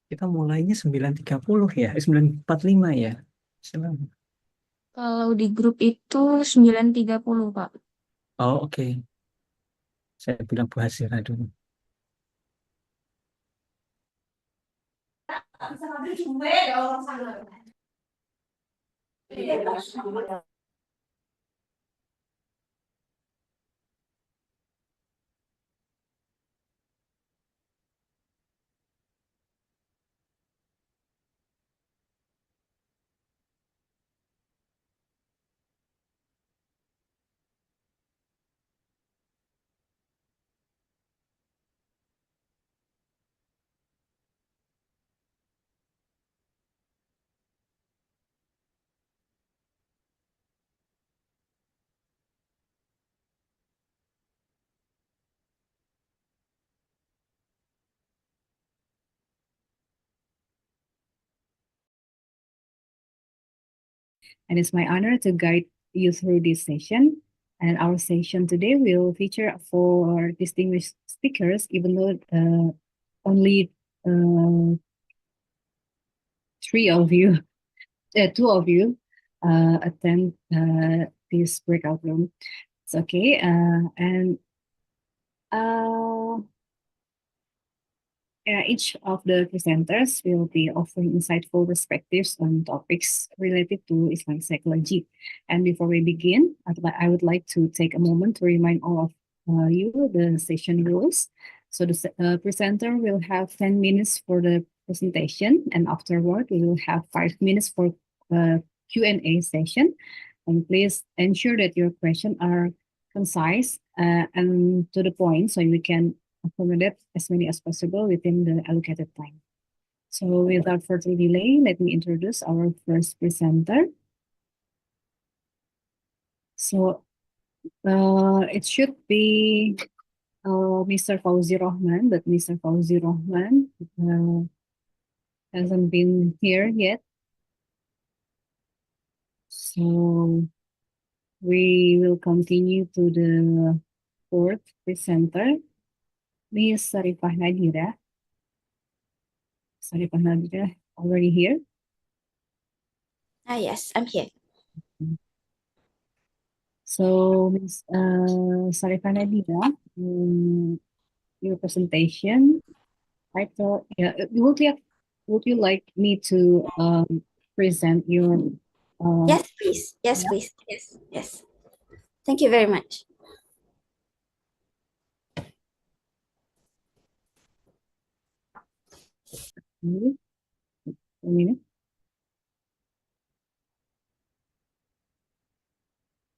Kita mulainya 9.30 ya, 9.45 ya. Silakan. Kalau di grup itu 9.30, Pak. Oh, oke. Saya bilang Bu Hasira dulu. And it's my honor to guide you through this session. And our session today will feature 4 distinguished speakers, even though only 2 of you attend this breakout room. It's okay. Each of the presenters will be offering insightful perspectives on topics related to Islamic psychology. And before we begin, I would like to take a moment to remind all of you the session rules. So the presenter will have 10 minutes for the presentation, and afterward we will have 5 minutes for Q&A session. And please ensure that your questions are concise and to the point, so we can accommodate as many as possible within the allocated time. So without further delay, let me introduce our first presenter. So it should be Mr. Fauzi Rahman, but Mr. Fauzi Rahman hasn't been here yet. So we will continue to the 4th presenter, Ms. Sarifah Nadira. Sarifah Nadira, already here? Yes, I'm here. So, Ms. Sarifah Nadira, your presentation, I thought, yeah, would you like me to present your? Yes, please. Yes, yeah. please. Yes. Thank you very much. A minute.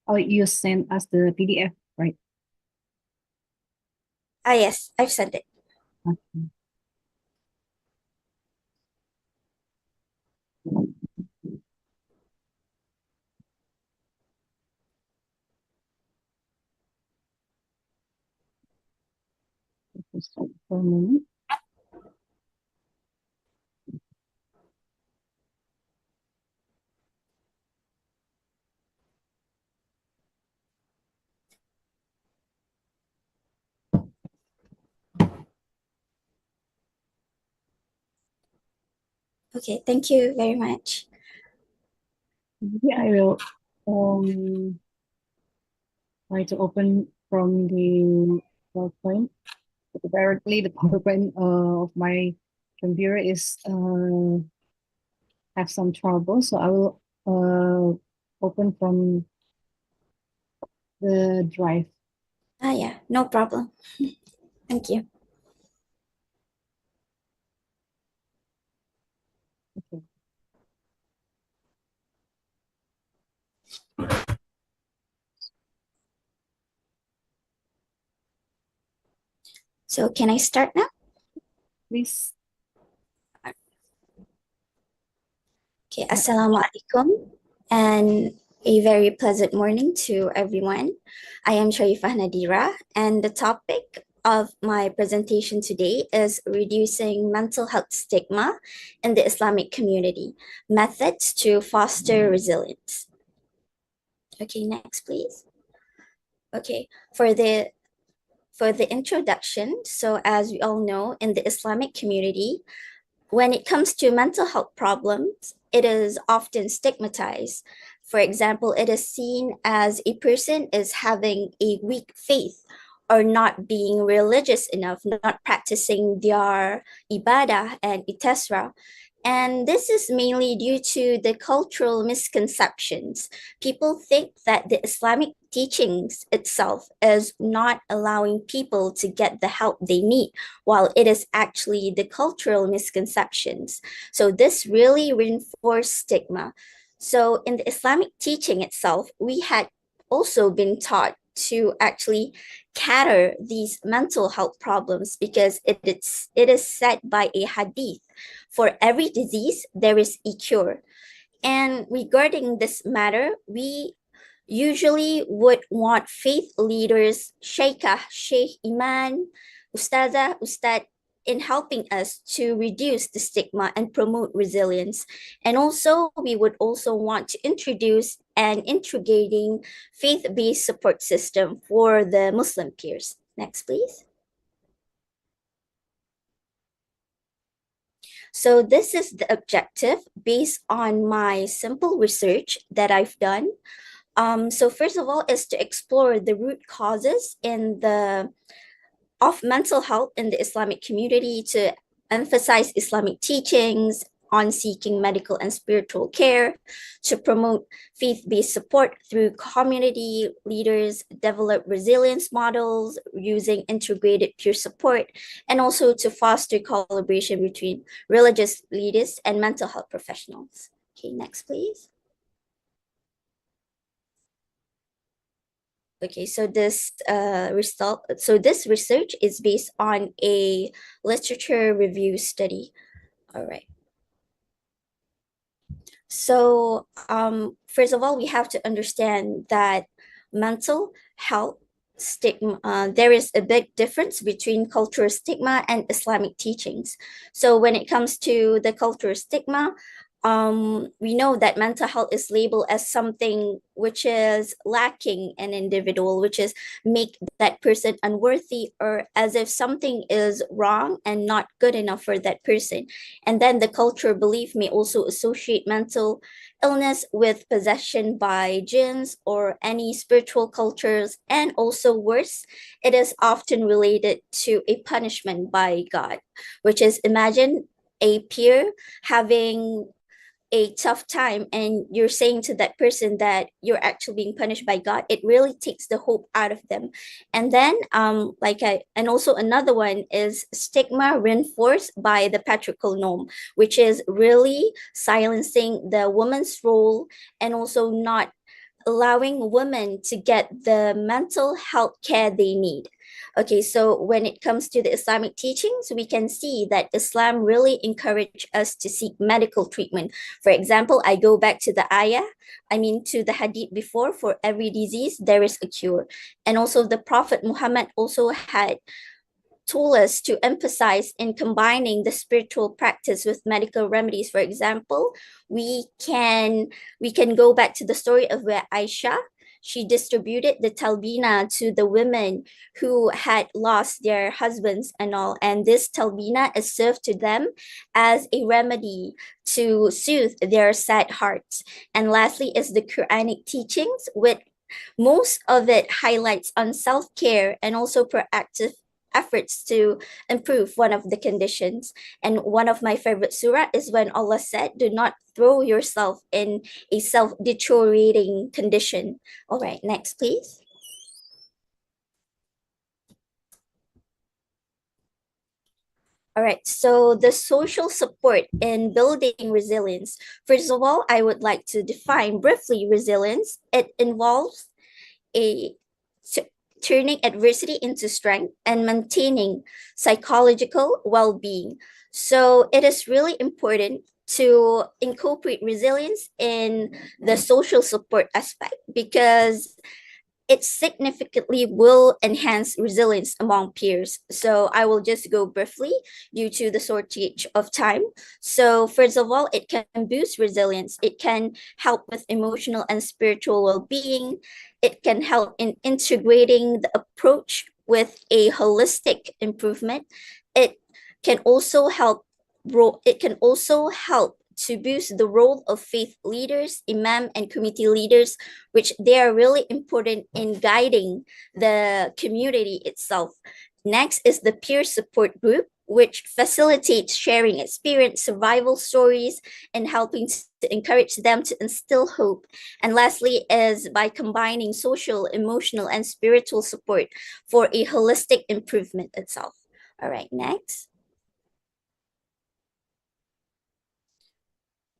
Oh, you sent us the PDF, right? Yes, I've sent it. Okay. Just for a moment. Okay, thank you very much. Yeah, I will try to open from the PowerPoint. But apparently, the PowerPoint of my computer is have some trouble, so I will open from the drive. Yeah, no problem. Thank you. Okay. So can I start now? Please. Okay, Assalamualaikum, and a very pleasant morning to everyone. I am Sharifah Nadira, and the topic of my presentation today is reducing mental health stigma in the Islamic community, methods to foster resilience. Okay, next please. Okay, for the for the introduction. So as we all know, in the Islamic community, when it comes to mental health problems, it is often stigmatized. For example, it is seen as a person is having a weak faith or not being religious enough, not practicing their ibadah and etc. And this is mainly due to the cultural misconceptions. People think that the Islamic teachings itself is not allowing people to get the help they need, while it is actually the cultural misconceptions. So this really reinforced stigma. So in the Islamic teaching itself, we had also been taught to actually cater these mental health problems because it is said by a hadith, for every disease there is a cure. And regarding this matter, we usually would want faith leaders, sheikh, iman, ustad, in helping us to reduce the stigma and promote resilience. And also, we would also want to introduce an integrating faith-based support system for the Muslim peers. Next, please. So this is the objective based on my simple research that I've done. So first of all is to explore the root causes of mental health in the Islamic community, to emphasize Islamic teachings on seeking medical and spiritual care, to promote faith-based support through community leaders, develop resilience models using integrated peer support, and also to foster collaboration between religious leaders and mental health professionals. Okay, next, please. Okay, so this research is based on a literature review study. All right. So first of all, we have to understand that mental health stigma, there is a big difference between cultural stigma and Islamic teachings. So when it comes to the cultural stigma, we know that mental health is labeled as something which is lacking an individual, which is make that person unworthy, or as if something is wrong and not good enough for that person. And then the cultural belief may also associate mental illness with possession by jinns or any spiritual cultures. And also worse, it is often related to a punishment by God, which is, imagine a peer having a tough time and you're saying to that person that you're actually being punished by God. It really takes the hope out of them. And then and also another one is stigma reinforced by the patriarchal norm, which is really silencing the woman's role and also not allowing women to get the mental health care they need. Okay, so when it comes to the Islamic teachings, we can see that Islam really encouraged us to seek medical treatment. For example, I go back to the to the hadith before, for every disease, there is a cure. And also the Prophet Muhammad also had told us to emphasize in combining the spiritual practice with medical remedies. For example, we can go back to the story of where Aisha, she distributed the talbina to the women who had lost their husbands and all. And this talbina is served to them as a remedy to soothe their sad hearts. And lastly is the Quranic teachings, with most of it highlights on self-care and also proactive efforts to improve one of the conditions. And one of my favorite surah is when Allah said, do not throw yourself in a self-deteriorating condition. All right, next, please. All right, so the social support in building resilience. First of all, I would like to define briefly resilience. It involves turning adversity into strength and maintaining psychological well-being. So it is really important to incorporate resilience in the social support aspect, because it significantly will enhance resilience among peers. So I will just go briefly due to the shortage of time. So first of all, it can boost resilience. It can help with emotional and spiritual well-being. It can help in integrating the approach with a holistic improvement, it can also help to boost the role of faith leaders, imam, and community leaders, which they are really important in guiding the community itself. Next is the peer support group, which facilitates sharing experience, survival stories, and helping to encourage them to instill hope. And lastly is by combining social, emotional, and spiritual support for a holistic improvement itself. All right, next.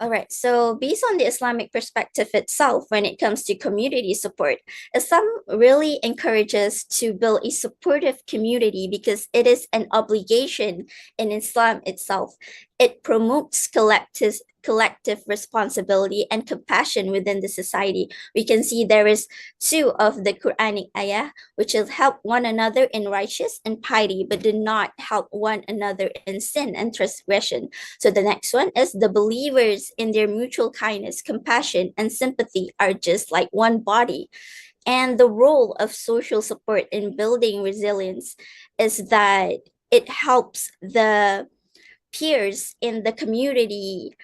All right, so based on the Islamic perspective itself, when it comes to community support, Islam really encourages to build a supportive community because it is an obligation in Islam itself. It promotes collective responsibility and compassion within the society. We can see there is 2 of the Quranic ayah, which is help one another in righteous and piety, but do not help one another in sin and transgression. So the next one is the believers in their mutual kindness, compassion, and sympathy are just like one body. And the role of social support in building resilience is that it helps the peers in the community,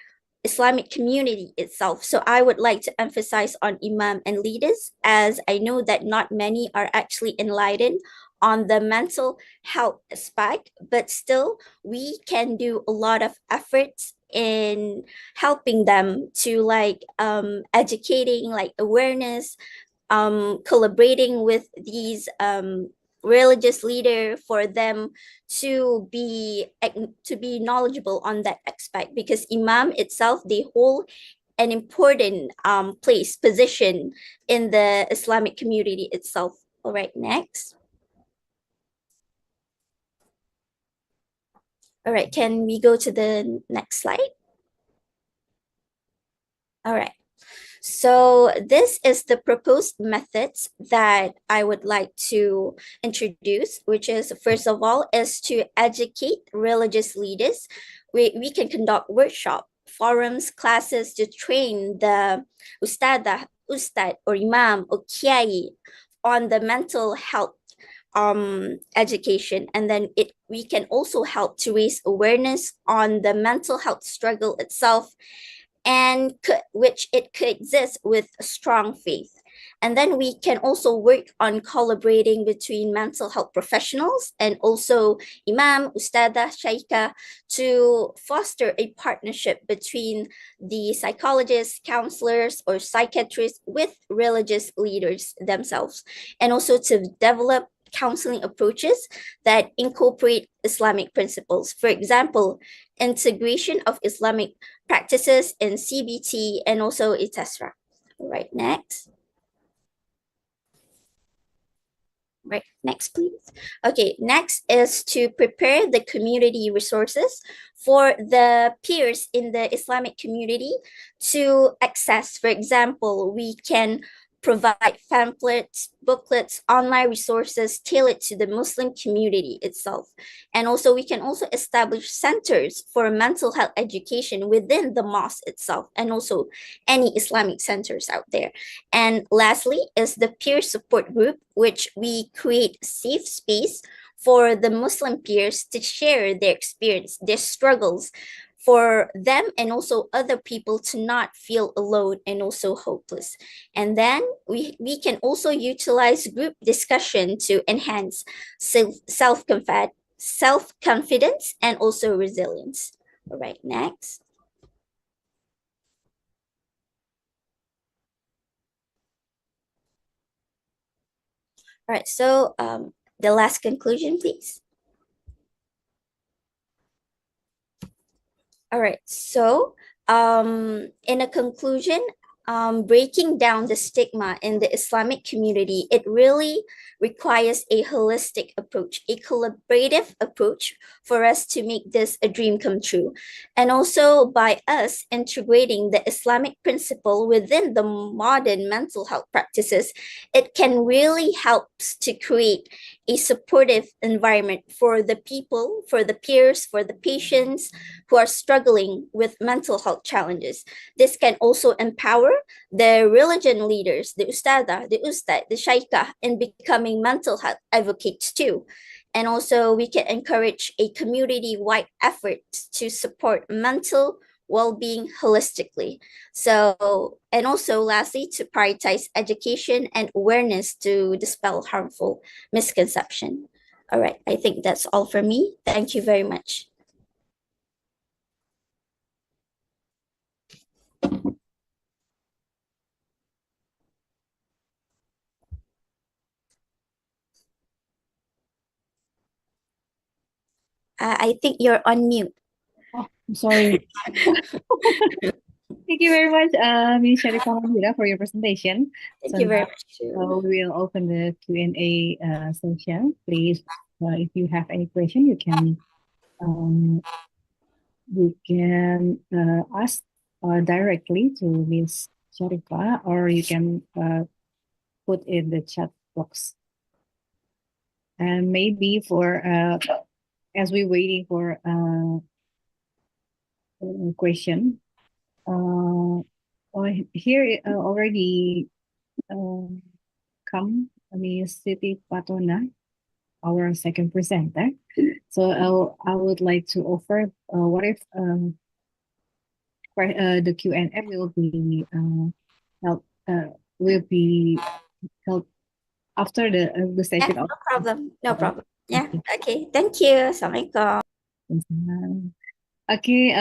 Islamic community itself. So I would like to emphasize on imam and leaders, as I know that not many are actually enlightened on the mental health aspect, but still we can do a lot of efforts in helping them to educating, awareness, collaborating with these religious leader for them to be knowledgeable on that aspect, because imam itself, they hold an important position in the Islamic community itself. All right, next. All right, can we go to the next slide? All right. So this is the proposed methods that I would like to introduce, which is, first of all, is to educate religious leaders. We can conduct workshop, forums, classes to train the ustad or imam or kiai on the mental health education. And then we can also help to raise awareness on the mental health struggle itself, and which it coexists with strong faith. And then we can also work on collaborating between mental health professionals and also imam, ustada, shaika, to foster a partnership between the psychologists, counselors, or psychiatrists with religious leaders themselves, and also to develop counseling approaches that incorporate Islamic principles. For example, integration of Islamic practices in CBT and also etc. Right, next. Right, next, please. Okay, next is to prepare the community resources for the peers in the Islamic community to access. For example, we can provide pamphlets, booklets, online resources tailored to the Muslim community itself. And also we can also establish centers for mental health education within the mosque itself, and also any Islamic centers out there. And lastly is the peer support group, which we create safe space for the Muslim peers to share their experience, their struggles, for them and also other people to not feel alone and also hopeless. And then we can also utilize group discussion to enhance self-confidence and also resilience. All right, next. All right, so the last conclusion, please. All right, so in a conclusion, breaking down the stigma in the Islamic community, it really requires a holistic approach, a collaborative approach for us to make this a dream come true. And also by us integrating the Islamic principle within the modern mental health practices, it can really help to create a supportive environment for the people, for the peers, for the patients who are struggling with mental health challenges. This can also empower the religion leaders, the ustada, the ustad, the shaikha, in becoming mental health advocates too. And also we can encourage a community-wide effort to support mental well-being holistically. So, and also lastly, to prioritize education and awareness to dispel harmful misconception. All right, I think that's all for me. Thank you very much. I think you're on mute. Oh, I'm sorry. Thank you very much, Ms. Sharifah Mahira, for your presentation. Thank you very much. So we will open the Q&A session. Please, if you have any question, you can ask directly to Ms. Sharifah, or you can put in the chat box. And maybe for as we're waiting for a question, here already come Ms. Siti Patona, our second presenter. So I would like to offer what if the Q&A will be held after the session. Yeah, no problem. No problem. Yeah. Okay. Thank you. Assalamualaikum. Okay.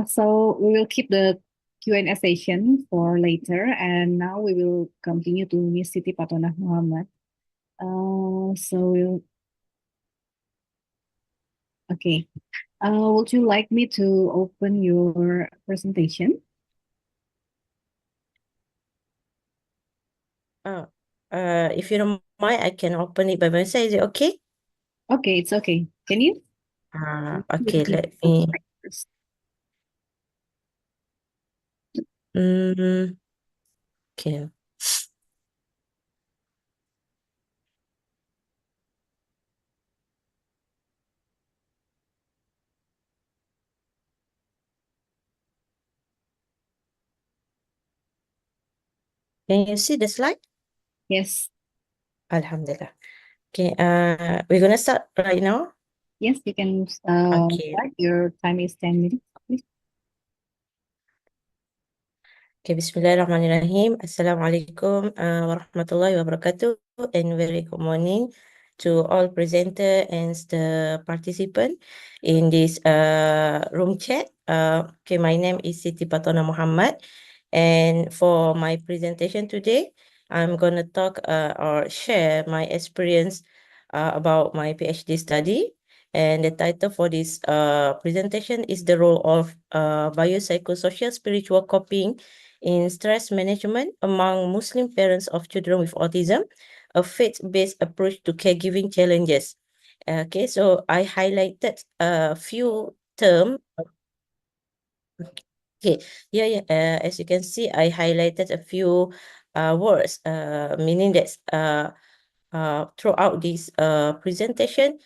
So we will keep the Q&A session for later, and now we will continue to Ms. Siti Patona Muhammad. Okay. Would you like me to open your presentation? If you don't mind, I can open it by myself. Is it okay? Okay, it's okay. Can you? Okay, let me. Okay. Can you see the slide? Yes. Alhamdulillah. Okay, we're gonna start right now. Yes, you can Okay. start. Your time is 10 minutes, please. Okay, Bismillahirrahmanirrahim. Assalamualaikum warahmatullahi wabarakatuh, and very good morning to all presenter and the participant in this room chat. Okay, my name is Siti Patona Muhammad, and for my presentation today, I'm gonna talk or share my experience about my PhD study. And the title for this presentation is the role of biopsychosocial spiritual coping in stress management among Muslim parents of children with autism, a faith-based approach to caregiving challenges. Okay, so I highlighted a few terms. Okay, as you can see, I highlighted a few words, meaning that throughout this presentation,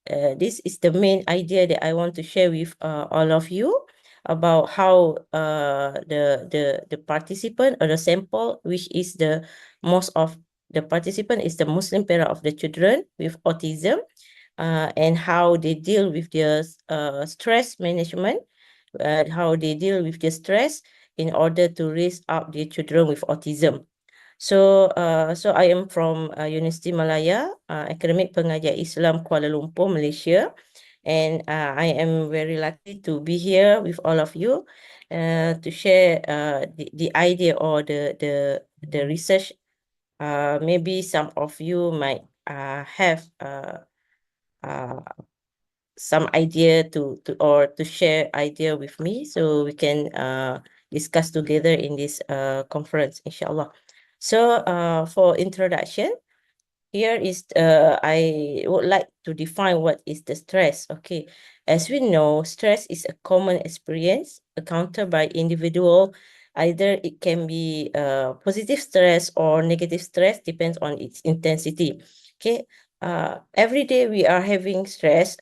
this is the main idea that I want to share with all of you about how the participant or the sample, which is the most of the participant is the Muslim parent of the children with autism, and how they deal with their stress management, how they deal with their stress in order to raise up their children with autism. So I am from Universiti Malaya, Academic Pengajar Islam Kuala Lumpur, Malaysia, and I am very lucky to be here with all of you to share the idea or the research. Maybe some of you might have some idea to share idea with me, so we can discuss together in this conference, inshallah. So for introduction, here is I would like to define what is the stress. Okay, as we know, stress is a common experience encountered by individual. Either it can be positive stress or negative stress, depends on its intensity. Okay, every day we are having stress.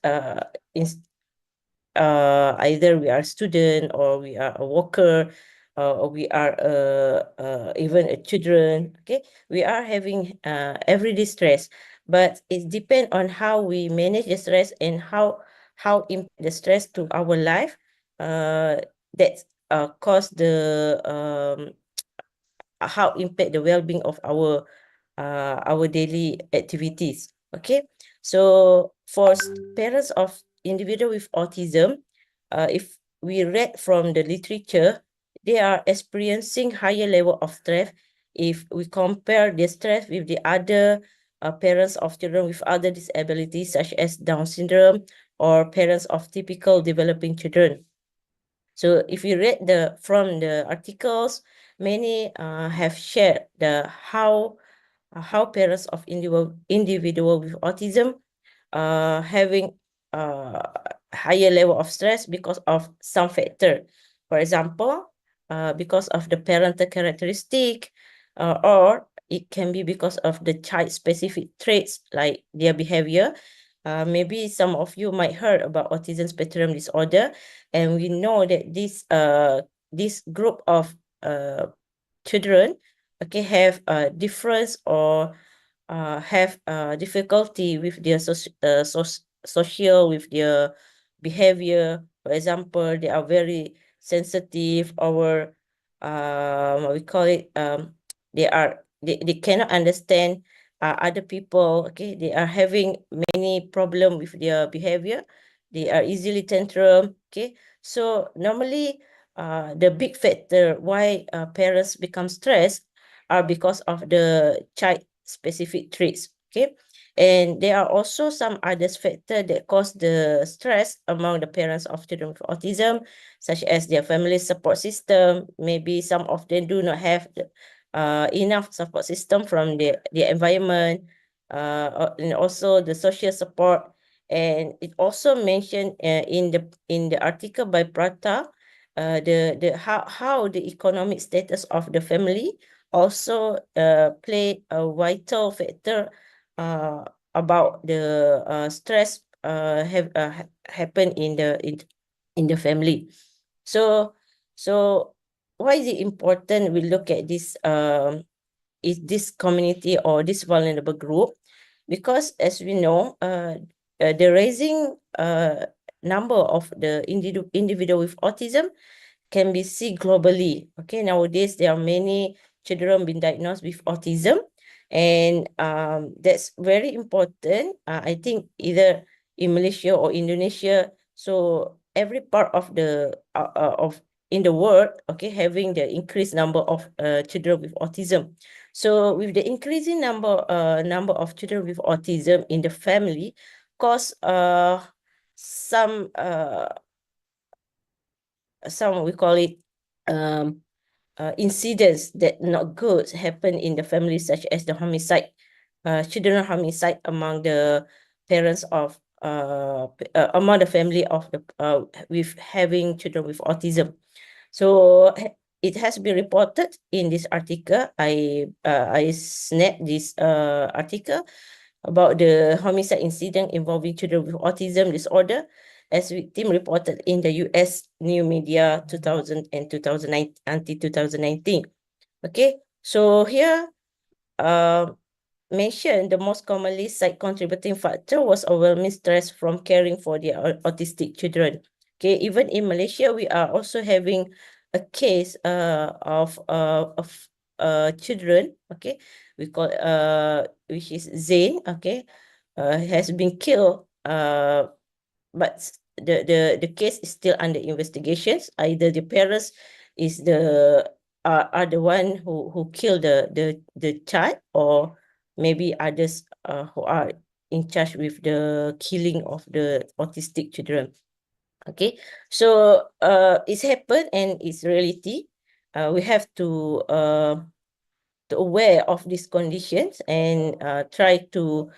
Either we are a student or we are a worker we are even a children, okay, we are having everyday stress, but it depends on how we manage the stress and how impact the stress to our life that cause the how impact the well-being of our daily activities. Okay, so for parents of individual with autism, if we read from the literature, they are experiencing higher level of stress if we compare the stress with the other parents of children with other disabilities such as Down syndrome or parents of typical developing children. So if you read from the articles, many have shared how parents of individual with autism having higher level of stress because of some factor. For example, because of the parental characteristic, or it can be because of the child-specific traits like their behavior. Maybe some of you might heard about autism spectrum disorder, and we know that this group of children, okay, have a difference or have difficulty with their social, with their behavior. For example, they are very sensitive, or what we call it, they cannot understand other people. Okay, they are having many problem with their behavior. They are easily tantrum. Okay, so normally the big factor why parents become stressed are because of the child specific traits. Okay, and there are also some other factors that cause the stress among the parents of children with autism, such as their family support system. Maybe some of them do not have enough support system from the environment, and also the social support. And it also mentioned in the article by Prata, how the economic status of the family also play a vital factor about the stress happen in the family. So why is it important we look at this is this community or this vulnerable group? Because as we know, the raising number of the individual with autism can be seen globally. Okay, nowadays there are many children being diagnosed with autism, and that's very important. I think either in Malaysia or Indonesia, so every part of in the world, okay, having the increased number of children with autism. So with the increasing number of children with autism in the family, cause some we call it incidents that not good happen in the family, such as the homicide, children homicide among the parents of among the family of the with having children with autism. So it has been reported in this article. I snapped this article about the homicide incident involving children with autism disorder, as victim reported in the US new media 2000 and 2009 until 2019. Okay, so here mentioned the most commonly side contributing factor was overwhelming stress from caring for the autistic children. Okay, even in Malaysia, we are also having a case of children. Okay, we call which is Zain. Okay, has been killed. But the case is still under investigations. Either the parents is are the one who killed the child, or maybe others who are in charge with the killing of the autistic children. Okay, so it's happened and it's reality. We have to aware of these conditions and try to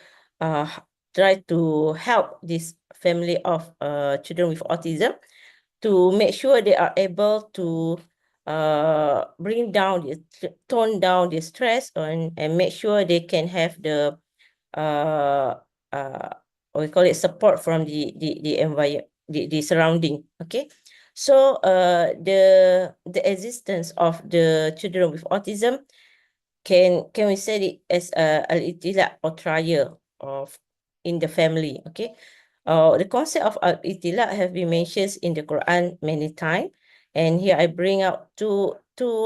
help this family of children with autism to make sure they are able to tone down the stress and make sure they can have the we call it support from the environment, the surrounding. Okay, So the existence of the children with autism can we say it as al-itila or trial of in the family. Okay, the concept of al-itila have been mentioned in the Quran many times, and here I bring out two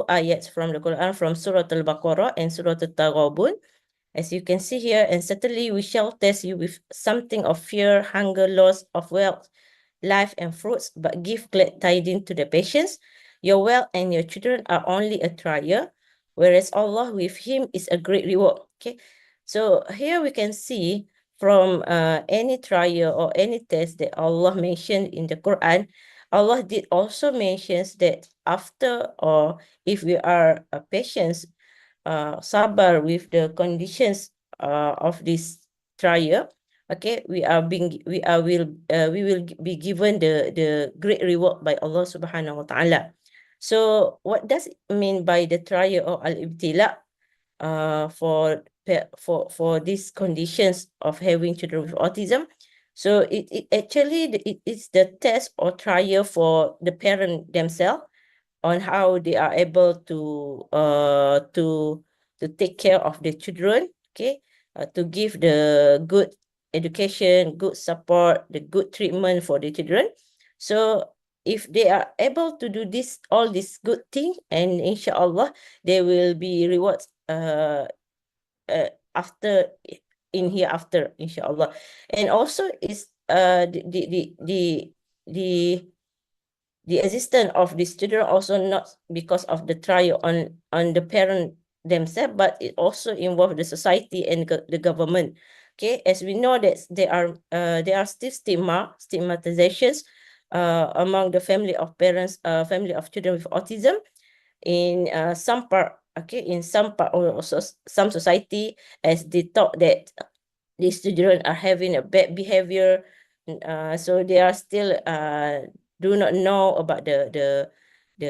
ayats from the Quran, from Surah Al-Baqarah and Surah Al-Taghabun. As you can see here, and certainly we shall test you with something of fear, hunger, loss of wealth, life, and fruits, but give glad tidings to the patients. Your wealth and your children are only a trial, whereas Allah with him is a great reward. Okay, so here we can see from any trial or any test that Allah mentioned in the Quran, Allah did also mentions that after, or if we are patient, sabar with the conditions of this trial, okay, we will be given the great reward by Allah Subhanahu wa Ta'ala. So what does it mean by the trial or al-ibtila for these conditions of having children with autism? So it actually it is the test or trial for the parent themselves on how they are able to take care of the children, okay, to give the good education, good support, the good treatment for the children. So if they are able to do this, all these good things, and inshallah they will be rewards after, in hereafter, inshallah. And also is the existence of these children also not because of the trial on the parent themselves, but it also involves the society and the government. Okay, as we know that there are still stigmatizations among the family of parents, family of children with autism in some part. Okay, in some part, or also some society, as they thought that these children are having a bad behavior, so they are still do not know about the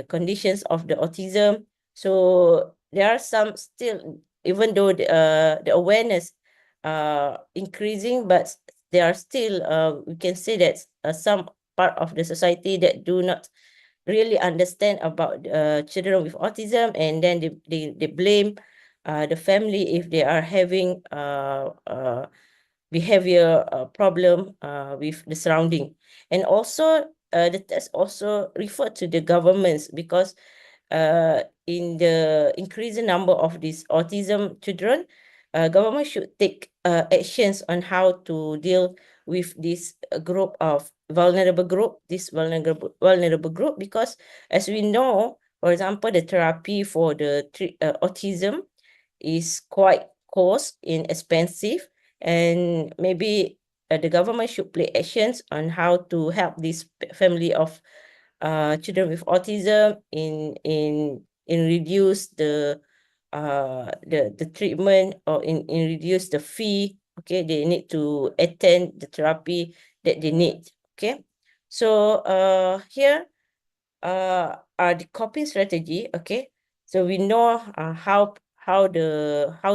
conditions of the autism. So there are some still, even though the awareness increasing, but there are still we can say that some part of the society that do not really understand about children with autism, and then they blame the family if they are having behavior problem with the surrounding. And also the test also refer to the governments, because in the increasing number of these autism children, government should take actions on how to deal with this group of vulnerable group, because as we know, for example, the therapy for the autism is quite cost and expensive, and maybe the government should play actions on how to help this family of children with autism in reduce the treatment, or in reduce the fee. Okay, they need to attend the therapy that they need. Okay, so here are the coping strategy. Okay, so we know how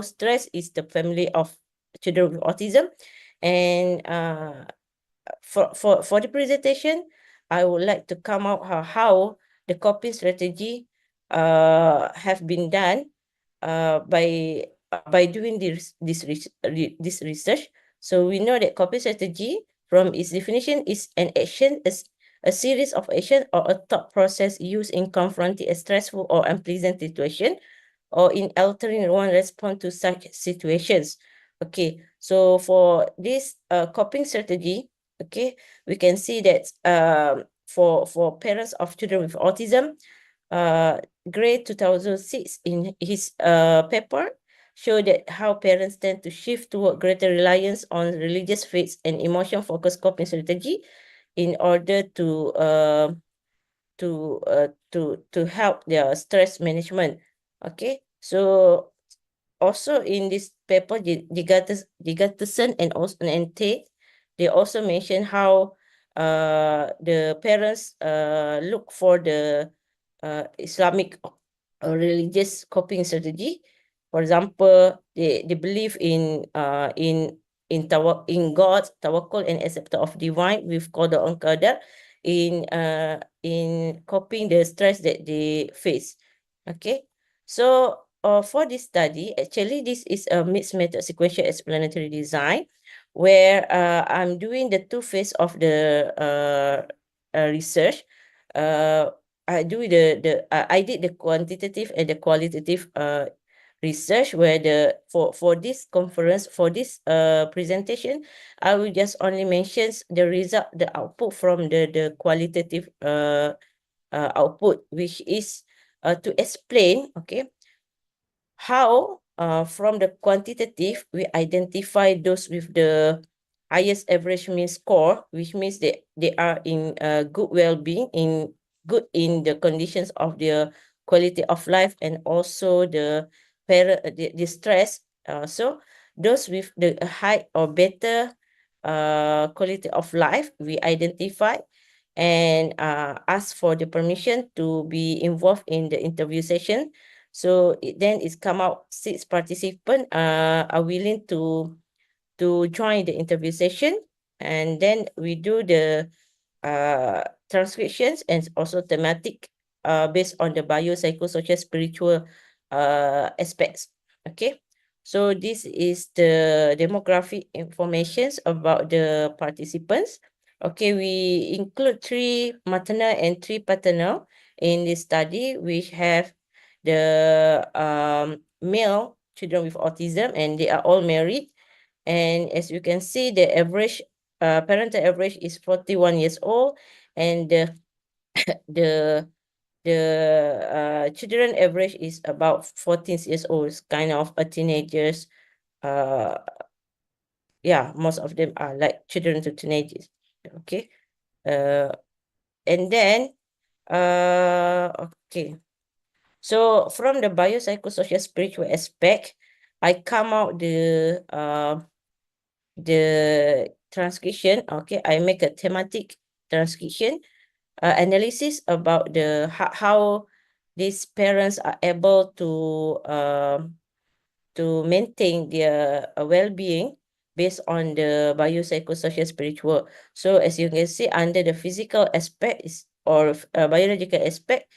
stress is the family of children with autism, and for the presentation, I would like to come out how the coping strategy have been done by doing this research. So we know that coping strategy, from its definition, is an action, a series of actions or a thought process used in confronting a stressful or unpleasant situation, or in altering one response to such situations. Okay, so for this coping strategy, okay, we can see that for parents of children with autism, Gray 2006 in his paper show that how parents tend to shift toward greater reliance on religious faiths and emotion-focused coping strategy in order to help their stress management. Okay, so also in this paper, Gigatterson and also Tate, they also mention how the parents look for the Islamic or religious coping strategy. For example, they believe in God, tawakkul, and acceptance of divine with qada and qadar, in coping the stress that they face. Okay, so for this study, actually this is a mixed method sequential explanatory design, where I'm doing the two phase of the research. I did the quantitative and the qualitative research, where for this conference, for this presentation, I will just only mention the result, the output from the qualitative output, which is to explain, okay, how from the quantitative we identify those with the highest average mean score, which means that they are in good well-being, in the conditions of their quality of life, and also the stress. So those with the high or better quality of life, we identify and ask for the permission to be involved in the interview session. So then it's come out 6 participants are willing to join the interview session, and then we do the transcriptions and also thematic based on the biopsychosocial spiritual aspects. Okay, so this is the demographic informations about the participants. Okay, we include 3 maternal and 3 paternal in this study, which have the male children with autism, and they are all married. And as you can see, the average parental average is 41 years old, and the children average is about 14 years old. It's kind of a teenagers. Yeah, most of them are like children to teenagers. Okay, and then okay. So from the biopsychosocial spiritual aspect, I come out the transcription. Okay, I make a thematic transcription analysis about the how these parents are able to maintain their well-being based on the biopsychosocial spiritual. So as you can see, under the physical aspect or biological aspect,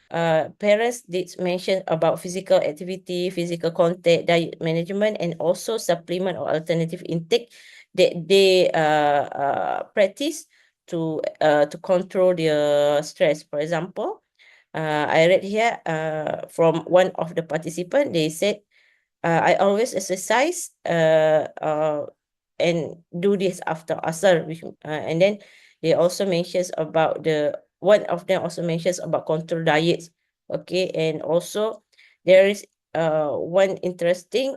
parents did mention about physical activity, physical contact, diet management, and also supplement or alternative intake that they practice to control their stress. For example, I read here from one of the participants, they said, I always exercise and do this after asar, which and then they also mentions about one of them also mentions about control diets. Okay, and also there is one interesting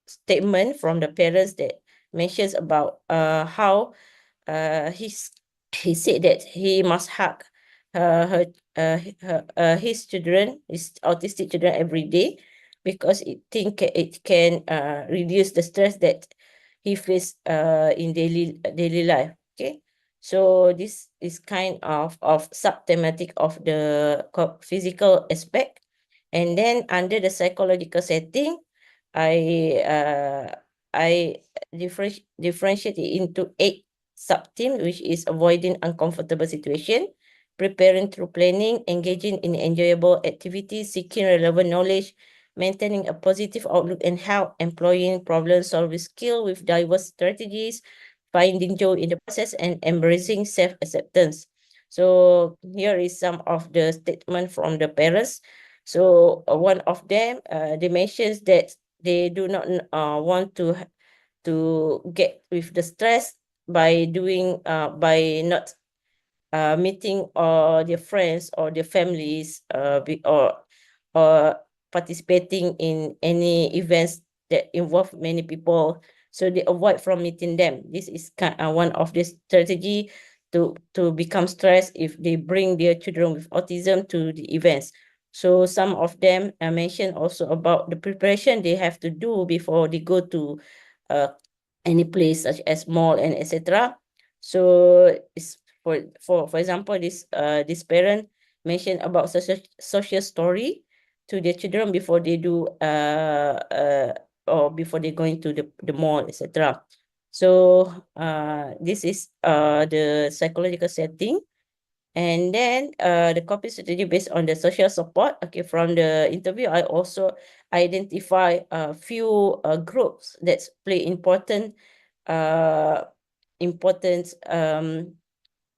statement from the parents that mentions about how he said that he must hug his children, his autistic children, every day, because it can reduce the stress that he faces in daily life. Okay, so this is kind of sub-thematic of the physical aspect. And then under the psychological setting, I differentiate it into 8 sub-theme, which is avoiding uncomfortable situation, preparing through planning, engaging in enjoyable activities, seeking relevant knowledge, maintaining a positive outlook and health, employing problem-solving skill with diverse strategies, finding joy in the process, and embracing self-acceptance. So here is some of the statement from the parents. So one of them, they mentions that they do not want to get with the stress by doing by not meeting their friends or their families or participating in any events that involve many people, so they avoid from meeting them. This is one of the strategy to become stressed if they bring their children with autism to the events. So some of them mentioned also about the preparation they have to do before they go to any place such as mall and etc. So it's for example, this parent mentioned about social story to their children before they do or before they going to the mall, etc. So this is the psychological setting. And then the coping strategy based on the social support. Okay, from the interview, I also identify a few groups that play important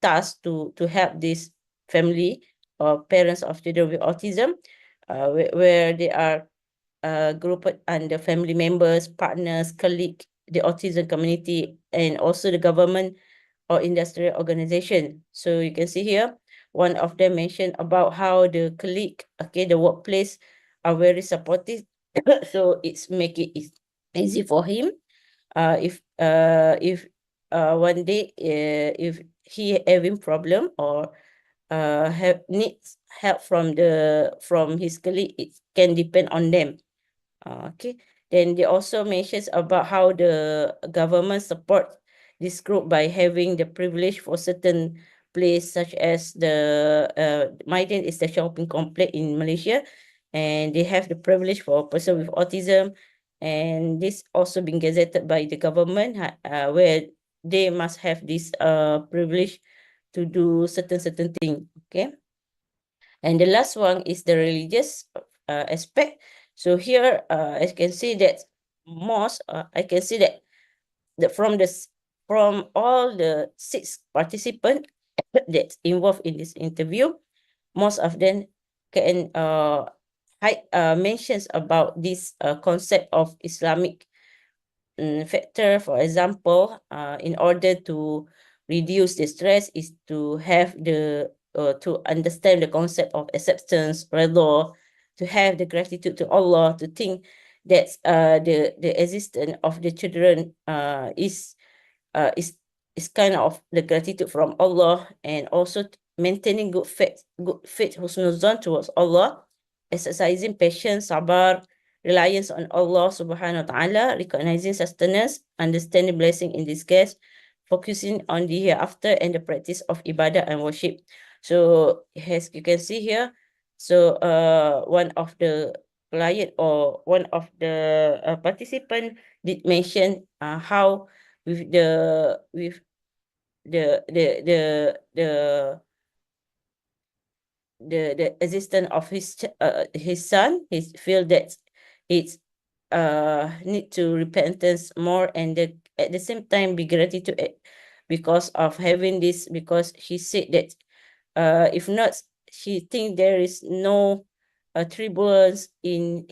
task to help this family or parents of children with autism, where they are grouped under family members, partners, colleagues, the autism community, and also the government or industrial organization. So you can see here, one of them mentioned about how the colleague, okay, the workplace are very supportive. So it's make it easy for him. If one day if he having problem or needs help from his colleague, it can depend on them. Okay. Then they also mentions about how the government support this group by having the privilege for certain place, such as the Maiden is the shopping complex in Malaysia, and they have the privilege for a person with autism, and this also been gazetted by the government, where they must have this privilege to do certain thing. Okay. And the last one is the religious aspect. So here, I can see that I can see that from all the 6 participants that's involved in this interview, most of them can mentions about this concept of Islamic factor. For example, in order to reduce the stress is to have to understand the concept of acceptance, redha, to have the gratitude to Allah, to think that the existence of the children is kind of the gratitude from Allah, and also maintaining good faith, husnul zan towards Allah, exercising patience, sabar, reliance on Allah subhanahu wa ta'ala, recognizing sustenance, understanding blessing in disguise, focusing on the hereafter, and the practice of ibadah and worship. So as you can see here, so one of the client or one of the participant did mention how with the existence of his son, he feel that it's need to repentance more, and at the same time be gratitude because of having this, because she said that if not, she think there is no tribulations in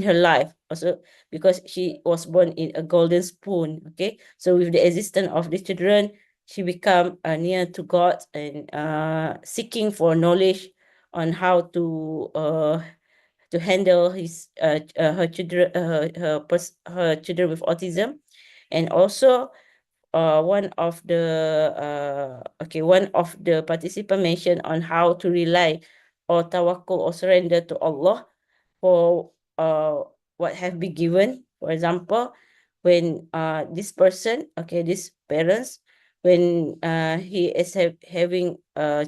her life also, because she was born in a golden spoon. Okay, so with the existence of the children, she become near to God, and seeking for knowledge on how to handle her children, her children with autism. And also one of the participant mentioned on how to rely or tawakkul or surrender to Allah for what have been given. For example, when this person, this parents, when he is having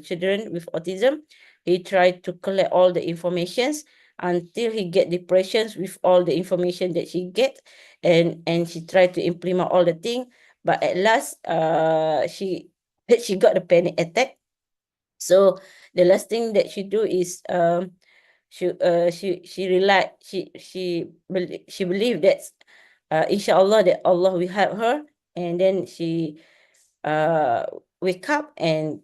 children with autism, he tried to collect all the informations until he get depressions with all the information that she get, and she tried to implement all the thing, but at last she got a panic attack. So the last thing that she do is she believed that inshallah that Allah will help her, and then she wake up and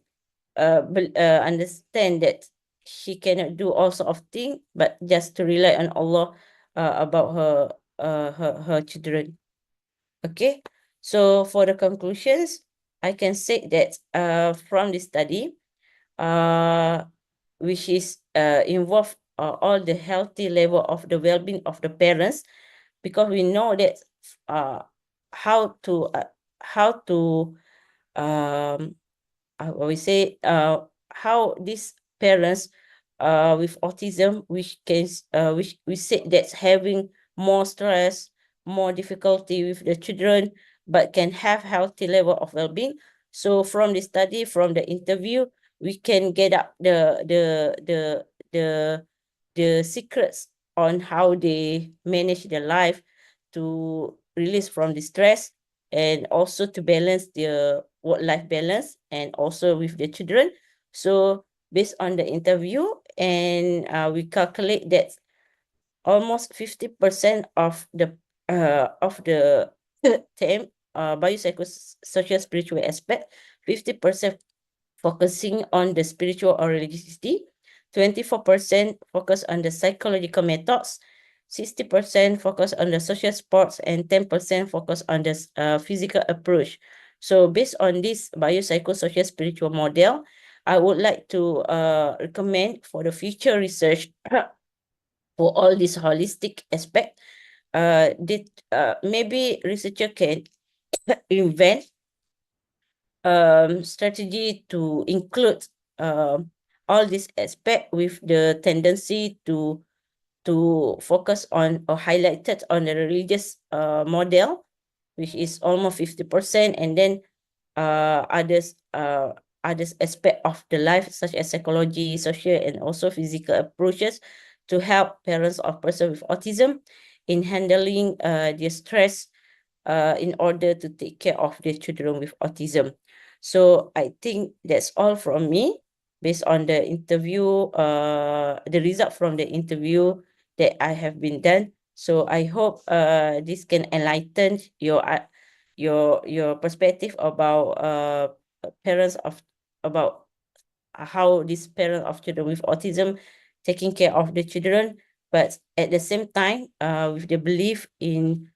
understand that she cannot do all sort of thing, but just to rely on Allah about her children. Okay, so for the conclusions, I can say that from the study, which is involved all the healthy level of the well-being of the parents, because we know that how to we say how these parents with autism, which we said that's having more stress, more difficulty with the children, but can have healthy level of well-being. So from the study, from the interview, we can get up the secrets on how they manage their life to release from the stress, and also to balance the work-life balance and also with the children. So based on the interview, and we calculate that almost 50% of the term biopsychosocial spiritual aspect, 50% focusing on the spiritual or religiosity, 24% focus on the psychological methods, 60% focus on the social sports, and 10% focus on the physical approach. So based on this biopsychosocial spiritual model, I would like to recommend for the future research for all this holistic aspect. Maybe researcher can invent strategy to include all this aspect with the tendency to focus on or highlighted on the religious model, which is almost 50%, and then others aspect of the life such as psychology, social, and also physical approaches to help parents of person with autism in handling their stress in order to take care of their children with autism. So I think that's all from me based on the interview, the result from the interview that I have been done. So I hope this can enlighten your perspective about parents of about how this parent of children with autism taking care of the children, but at the same time with the belief in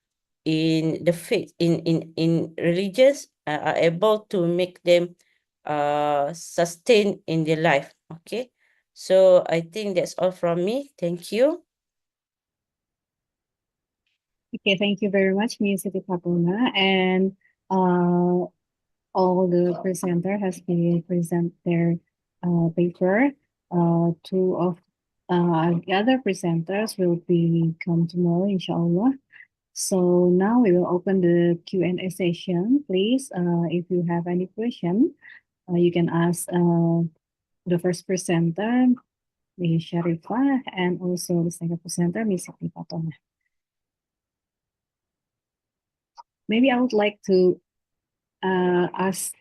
the faith in religious are able to make them sustain in their life. Okay, so I think that's all from me. Thank you. Okay, thank you very much, Ms. Siti Fatuna. And all the presenter has been present their paper. Two of the other presenters will be come tomorrow, inshallah. So now we will open the Q&A session. Please, if you have any question, you can ask the first presenter, Ms. Sharifah, and also the second presenter, Ms. Siti Fatuna. Maybe I would like to ask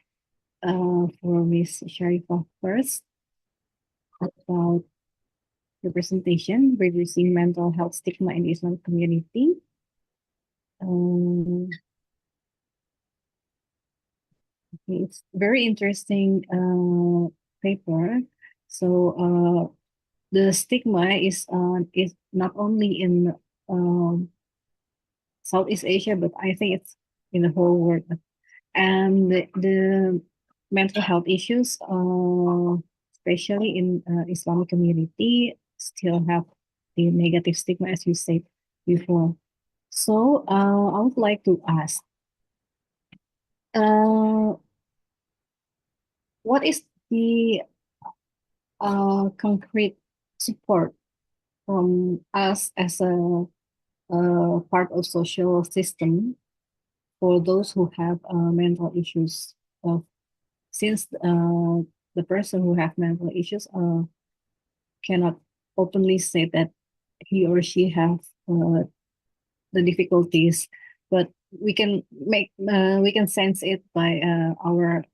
for Ms. Sharifah first about the presentation, reducing mental health stigma in the Islamic community. It's very interesting paper. So the stigma is not only in Southeast Asia, but I think it's in the whole world. And the mental health issues, especially in Islamic community, still have the negative stigma, as you said before. So I would like to ask, what is the concrete support from us as a part of social system for those who have mental issues? Since the person who have mental issues cannot openly say that he or she have the difficulties, but we can sense it by our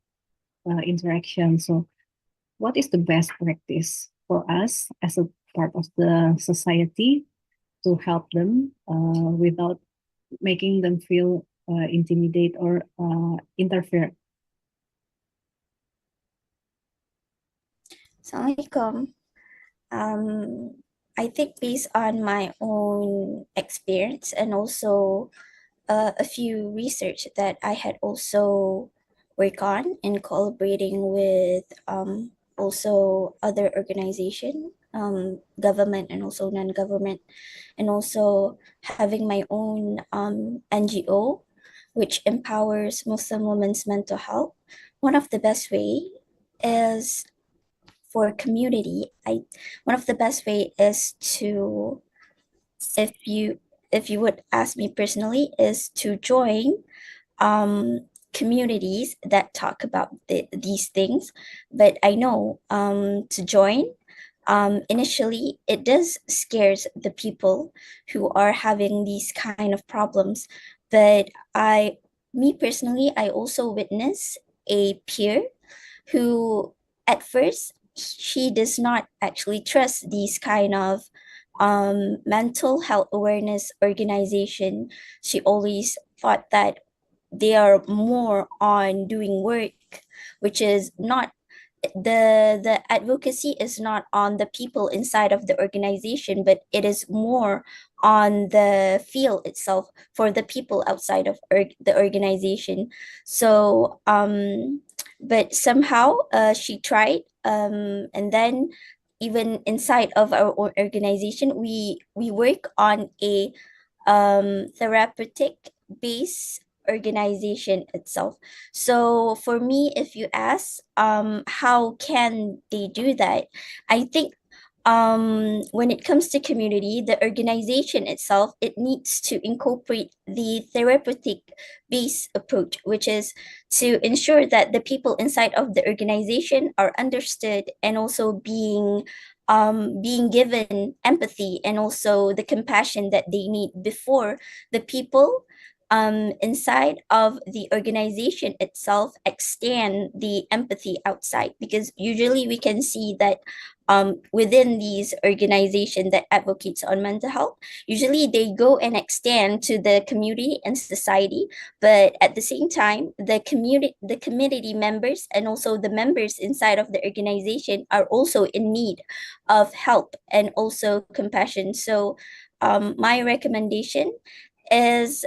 interaction. So what is the best practice for us as a part of the society to help them without making them feel intimidate or interfere? Assalamualaikum. I think based on my own experience and also a few research that I had also worked on in collaborating with also other organization, government and also non-government, and also having my own NGO, which empowers Muslim women's mental health. One of the best way is for community. One of the best way is to, if you would ask me personally, is to join communities that talk about these things. But I know to join, initially it does scares the people who are having these kind of problems, but I me personally, I also witnessed a peer who at first she does not actually trust these kind of mental health awareness organization. She always thought that they are more on doing work, which is not the advocacy is not on the people inside of the organization, but it is more on the field itself for the people outside of the organization. So but somehow she tried, and then even inside of our organization we work on a therapeutic base organization itself. So for me, if you ask how can they do that, I think when it comes to community, the organization itself, it needs to incorporate the therapeutic based approach, which is to ensure that the people inside of the organization are understood and also being given empathy and also the compassion that they need before the people inside of the organization itself extend the empathy outside, because usually we can see that within these organizations that advocates on mental health, usually they go and extend to the community and society, but at the same time the community members and also the members inside of the organization are also in need of help and also compassion. So my recommendation is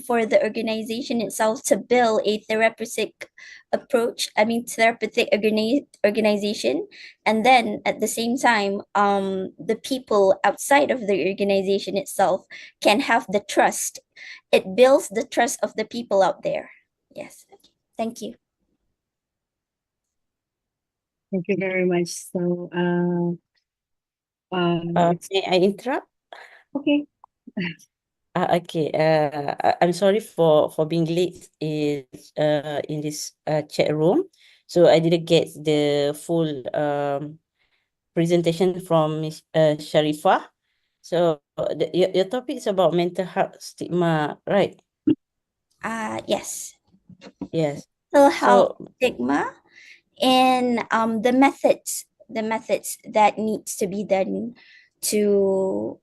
for the organization itself to build a therapeutic approach, therapeutic organization, and then at the same time the people outside of the organization itself can have the trust. It builds the trust of the people out there. Yes, thank you. Thank you very much. So May I interrupt? okay. Okay. I'm sorry for being late in this chat room. So I didn't get the full presentation from Ms. Sharifah. So your topic is about mental health stigma, right? Yes. Yes. Mental health stigma and the methods that needs to be done to,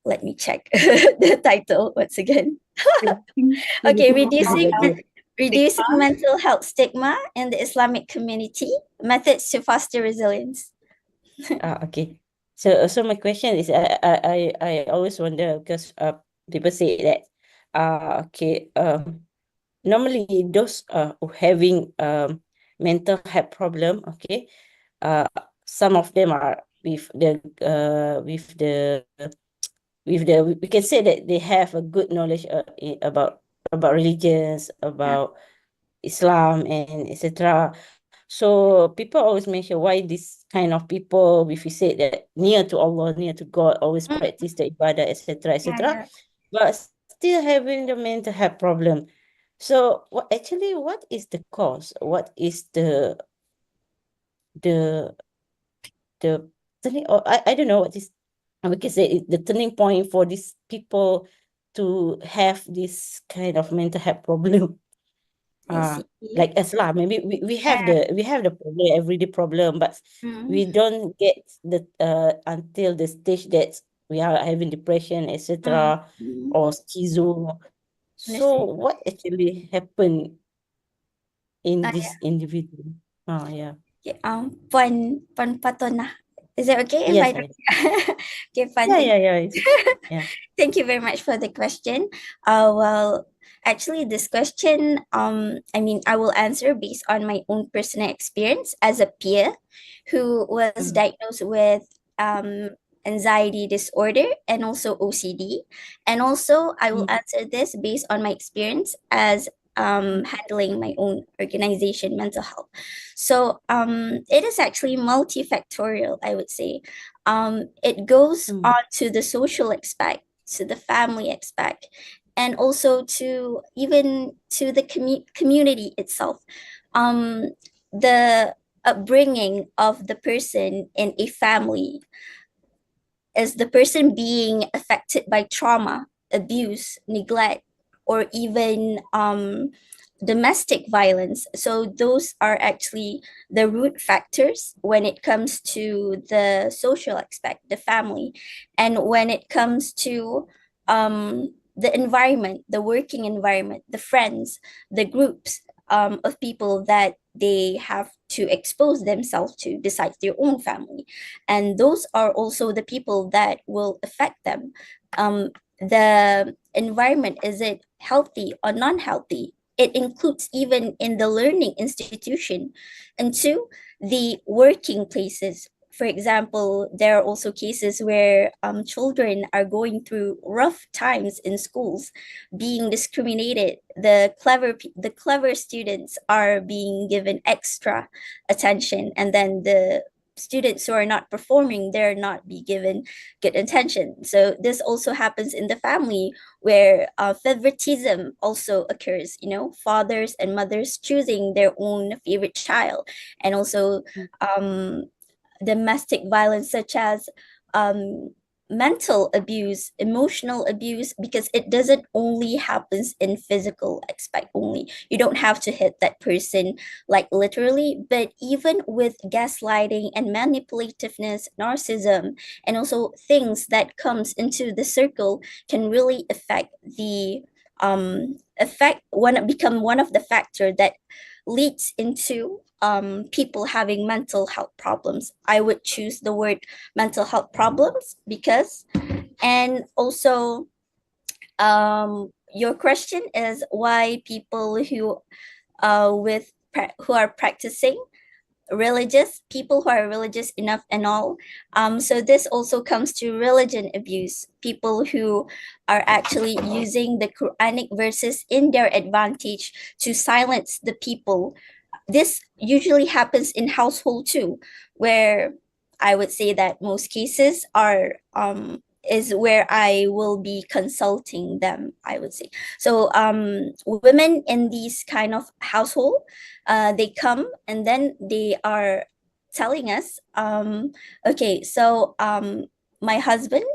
let me check the title once again. Okay, reducing mental health stigma in the Islamic community, methods to foster resilience. Okay. So my question is, I always wonder because people say that normally those who having mental health problem, okay, some of them are with the we can say that they have a good knowledge about religions, about Islam and etc. So people always mention why this kind of people, if we say that near to Allah, near to God, always practice the ibadah, etc., etc., but still having the mental health problem. So what is the cause? What is the turning, or I don't know what is, we can say the turning point for these people to have this kind of mental health problem. Like us lah, maybe we have the problem, everyday problem, but we don't get the until the stage that we are having depression, etc., or schizo. So what actually happened in this individual? Yeah. Puan Patona, is it okay if Yes, I okay, fun. Yeah. Thank you very much for the question. Well, actually, this question, I will answer based on my own personal experience as a peer who was diagnosed with anxiety disorder and also OCD. And also, I will answer this based on my experience as handling my own organization, mental health. So it is actually multifactorial, I would say. It goes on to the social aspect, to the family aspect, and also to even to the community itself. The upbringing of the person in a family, is the person being affected by trauma, abuse, neglect, or even domestic violence. So those are actually the root factors when it comes to the social aspect, the family. And when it comes to the environment, the working environment, the friends, the groups of people that they have to expose themselves to besides their own family. And those are also the people that will affect them. The environment, is it healthy or non-healthy? It includes even in the learning institution. And two, the working places. For example, there are also cases where children are going through rough times in schools, being discriminated. The clever students are being given extra attention, and then the students who are not performing, they're not be given good attention. So this also happens in the family, where favoritism also occurs, you know, fathers and mothers choosing their own favorite child. And also domestic violence, such as mental abuse, emotional abuse, because it doesn't only happens in physical aspect only. You don't have to hit that person like literally, but even with gaslighting and manipulativeness, narcissism, and also things that comes into the circle can really affect become one of the factor that leads into people having mental health problems. I would choose the word mental health problems because, and also your question is why people who who are practicing religious, people who are religious enough and all. So this also comes to religion abuse, people who are actually using the Quranic verses in their advantage to silence the people. This usually happens in household too, where I would say that most cases are is where I will be consulting them, I would say. So women in these kind of household, they come and then they are telling us, okay, so my husband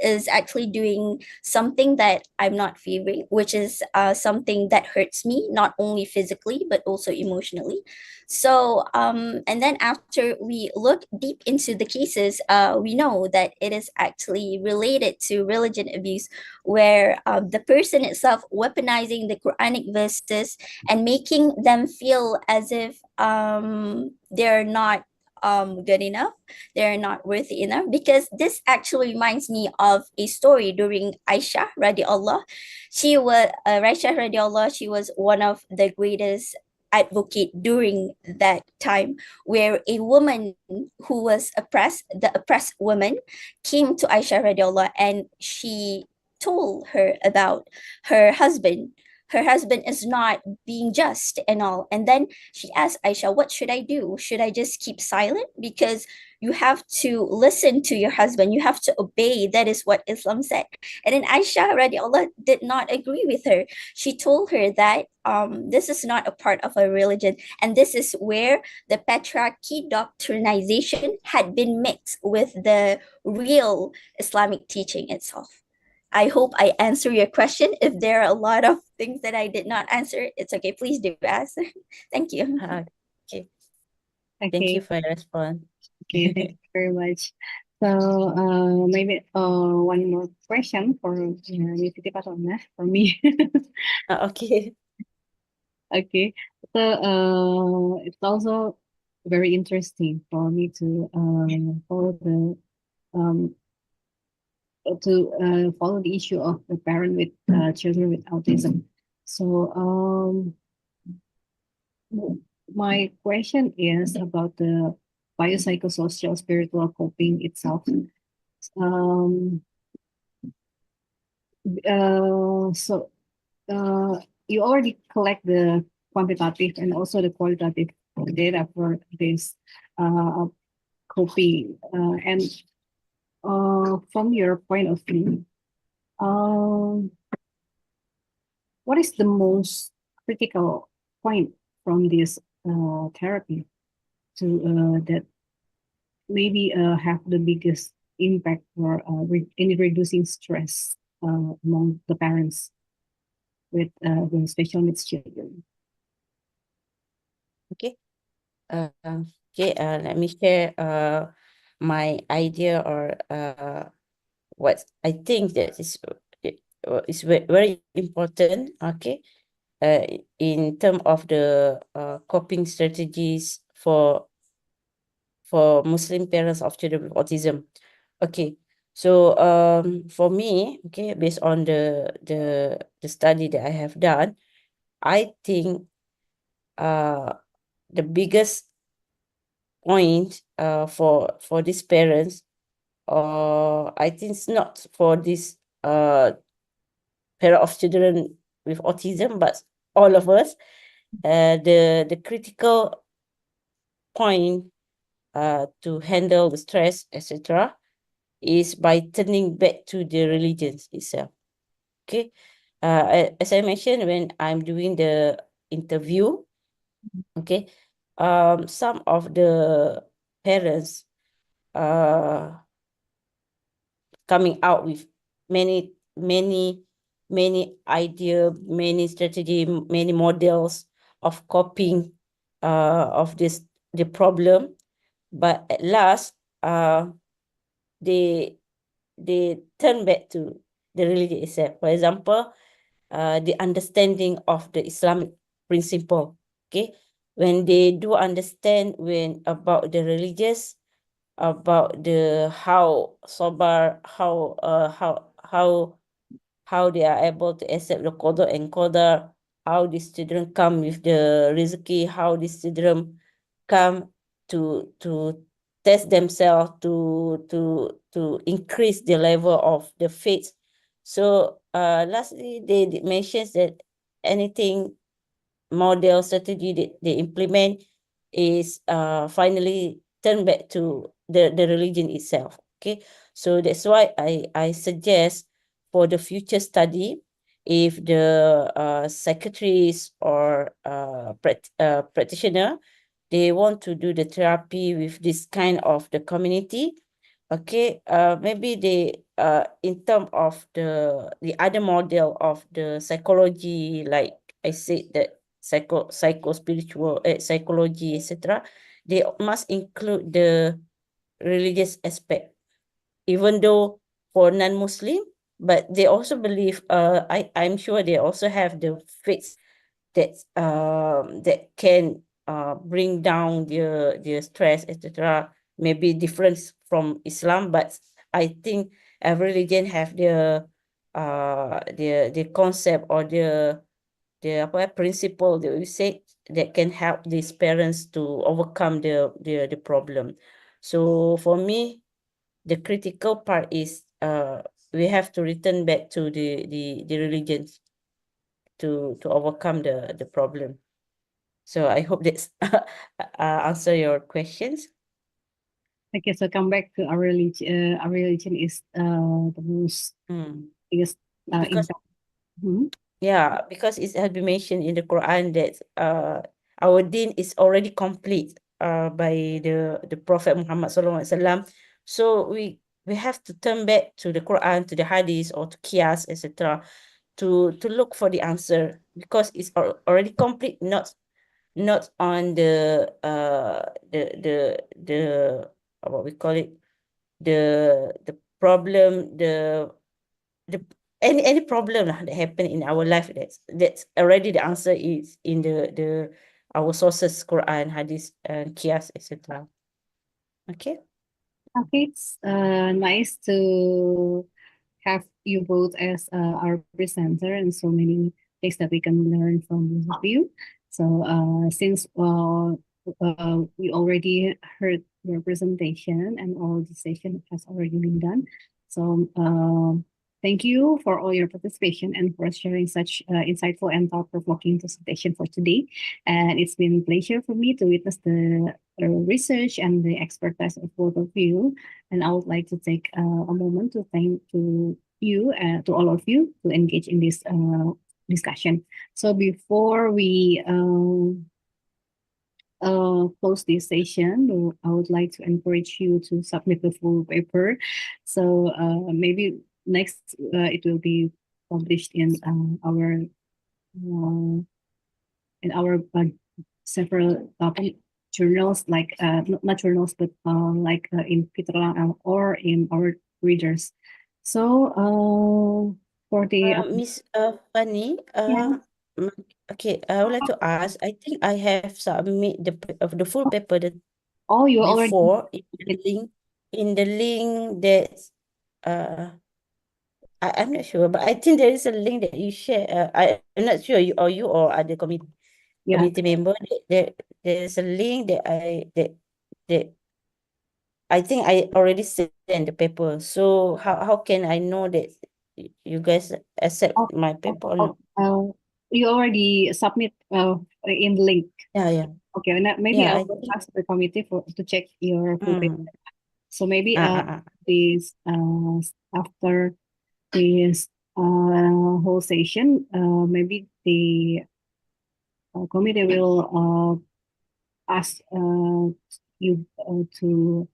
is actually doing something that I'm not favoring, which is something that hurts me, not only physically, but also emotionally. So, and then after we look deep into the cases, we know that it is actually related to religion abuse, where the person itself weaponizing the Quranic verses and making them feel as if they're not good enough, they're not worthy enough. Because this actually reminds me of a story during Aisha radiallah. She was Aisha radiallah, she was one of the greatest advocate during that time, where a woman who was oppressed, the oppressed woman, came to Aisha radiallah and she told her about her husband. Her husband is not being just and all. And then she asked Aisha, what should I do? Should I just keep silent? Because you have to listen to your husband. You have to obey. That is what Islam said. And then Aisha radiallah did not agree with her. She told her that this is not a part of a religion. And this is where the patriarchy doctrinization had been mixed with the real Islamic teaching itself. I hope I answer your question. If there are a lot of things that I did not answer, it's okay. Please do ask. Thank you. Okay. Okay. Thank you for your response. Okay, thank you very much. So maybe one more question for Nifty Patona for me. Okay. Okay. So it's also very interesting for me to follow the follow the issue of the parent with children with autism. So my question is about the biopsychosocial spiritual coping itself. So you already collect the quantitative and also the qualitative data for this coping, and from your point of view, what is the most critical point from this therapy to that maybe have the biggest impact for in reducing stress among the parents? with the special needs children. Okay. Let me share my idea or what I think that is very important. Okay. In terms of the coping strategies for Muslim parents of children with autism. Okay. So for me, okay, based on the study that I have done, I think the biggest point for these parents, I think it's not for this parent of children with autism, but all of us, the critical point to handle the stress, etc., is by turning back to the religion itself. Okay. As I mentioned, when I'm doing the interview, okay, some of the parents coming out with many idea, many strategy, many models of coping of the problem, but at last they turn back to the religion itself. For example, the understanding of the Islamic principle. Okay, when they do understand about the religious, about the how sabar, how they are able to accept the qada and qadar, how these children come with the rizki, how these children come to test themselves to increase the level of the faith. So lastly, they mentions that anything model strategy that they implement is finally turn back to the religion itself. Okay, so that's why I suggest for the future study, if the secretaries or practitioner, they want to do the therapy with this kind of the community, okay, maybe they in terms of the other model of the psychology, like I said, that spiritual psychology, etc., they must include the religious aspect, even though for non-Muslim, but they also believe, I'm sure they also have the faith that can bring down their stress, etc., maybe different from Islam, but I think every religion have the concept or the principle that we say that can help these parents to overcome the problem. So for me, the critical part is we have to return back to the religions to overcome the problem. So I hope that's answer your questions. Okay, so come back to our religion. Our religion is the most biggest Because impact. Mhm. yeah, because it has been mentioned in the Quran that our deen is already complete by the Prophet Muhammad SAW. So we have to turn back to the Quran, to the Hadith, or to Qiyas, etc., to look for the answer, because it's already complete, not on the what we call it, the problem, the any problem that happen in our life, that's already the answer is in the our sources, Quran, Hadith, and Qiyas, etc. Okay. Okay, it's nice to have you both as our presenter, and so many things that we can learn from both of you. So since we already heard your presentation and all the session has already been done, so thank you for all your participation and for sharing such insightful and thought-provoking presentation for today. And it's been a pleasure for me to witness the research and the expertise of both of you. And I would like to take a moment to thank to you, to all of you, to engage in this discussion. So before we close this session, I would like to encourage you to submit the full paper. So maybe next it will be published in our in our several journals, like not journals, but like in Fitra or in our readers. So for the Miss Fanny, yeah. okay, I would like to ask. I think I have submit the full paper Oh, you already before in the link that I'm not sure, but I think there is a link that you share. I'm not sure you or other committee member. There's a link that I think I already sent the paper. So how can I know that you guys accept my paper or not? You already submit in link. Yeah. Okay, maybe Yeah, I I will think. ask the committee to check your full paper. So maybe this after this whole session, maybe the committee will ask you to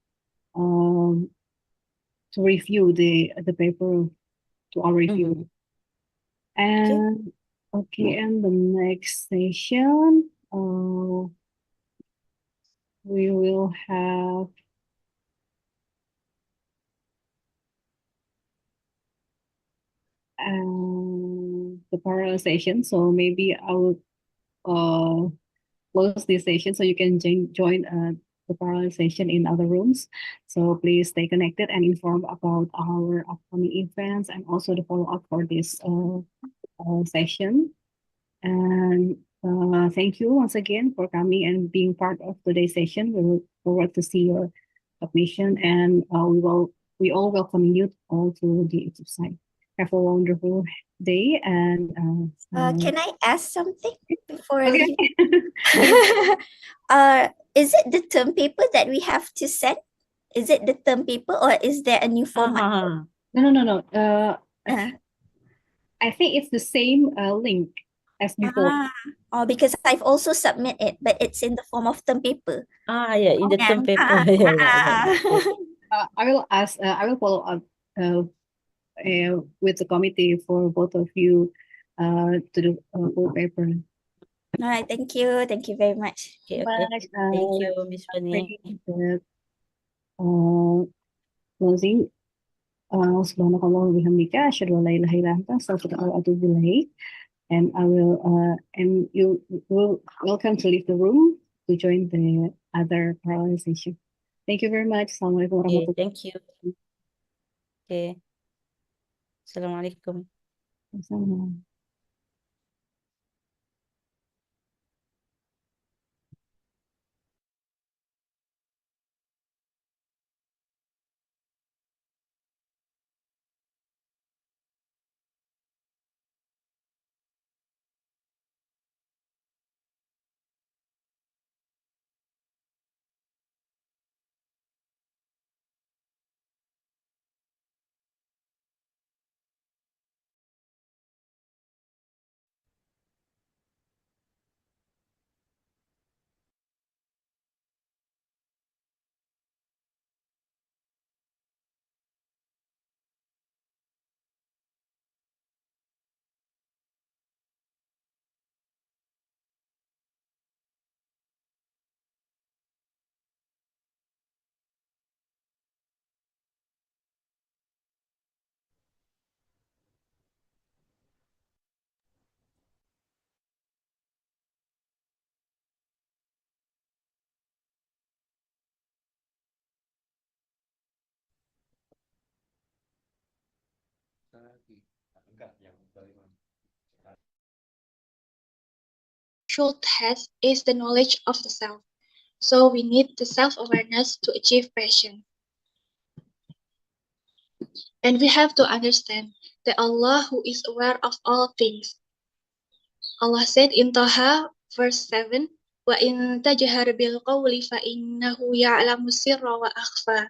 review the paper to our review. And okay, and the next session, we will have the parallel session. So maybe I will close this session so you can join the parallel session in other rooms. So please stay connected and informed about our upcoming events and also the follow-up for this session. And thank you once again for coming and being part of today's session. We look forward to see your submission, and we all welcome you all to the ICIPSY. Have a wonderful day, and Can I ask something before Okay. Is it the term paper that we have to send? Is it the term paper or is there a new format? No. I think it's the same link as before. Because I've also submitted it, but it's in the form of term paper. Yeah, in the term paper. Yeah. I will ask. I will follow up with the committee for both of you to do full paper. All right, thank you. Thank you very much. Okay. Thank you, Miss Fanny. Closing. Subhanakallah wa bihamdika asyhadu an la ilaha illa anta astaghfiruka wa atubu ilaik. And I will and you will welcome to leave the room to join the other parallel session. Thank you very much. Assalamualaikum warahmatullahi Thank you. Okay. Assalamualaikum. wabarakatuh. Truth has is the knowledge of the self. So we need the self-awareness to achieve passion. And we have to understand that Allah who is aware of all things. Allah said in Taha verse 7, وَإِن تَجْهَرْ بِالْقَوْلِ فَإِنَّهُ يَعْلَمُ السِّرَّ وَأَخْفَى.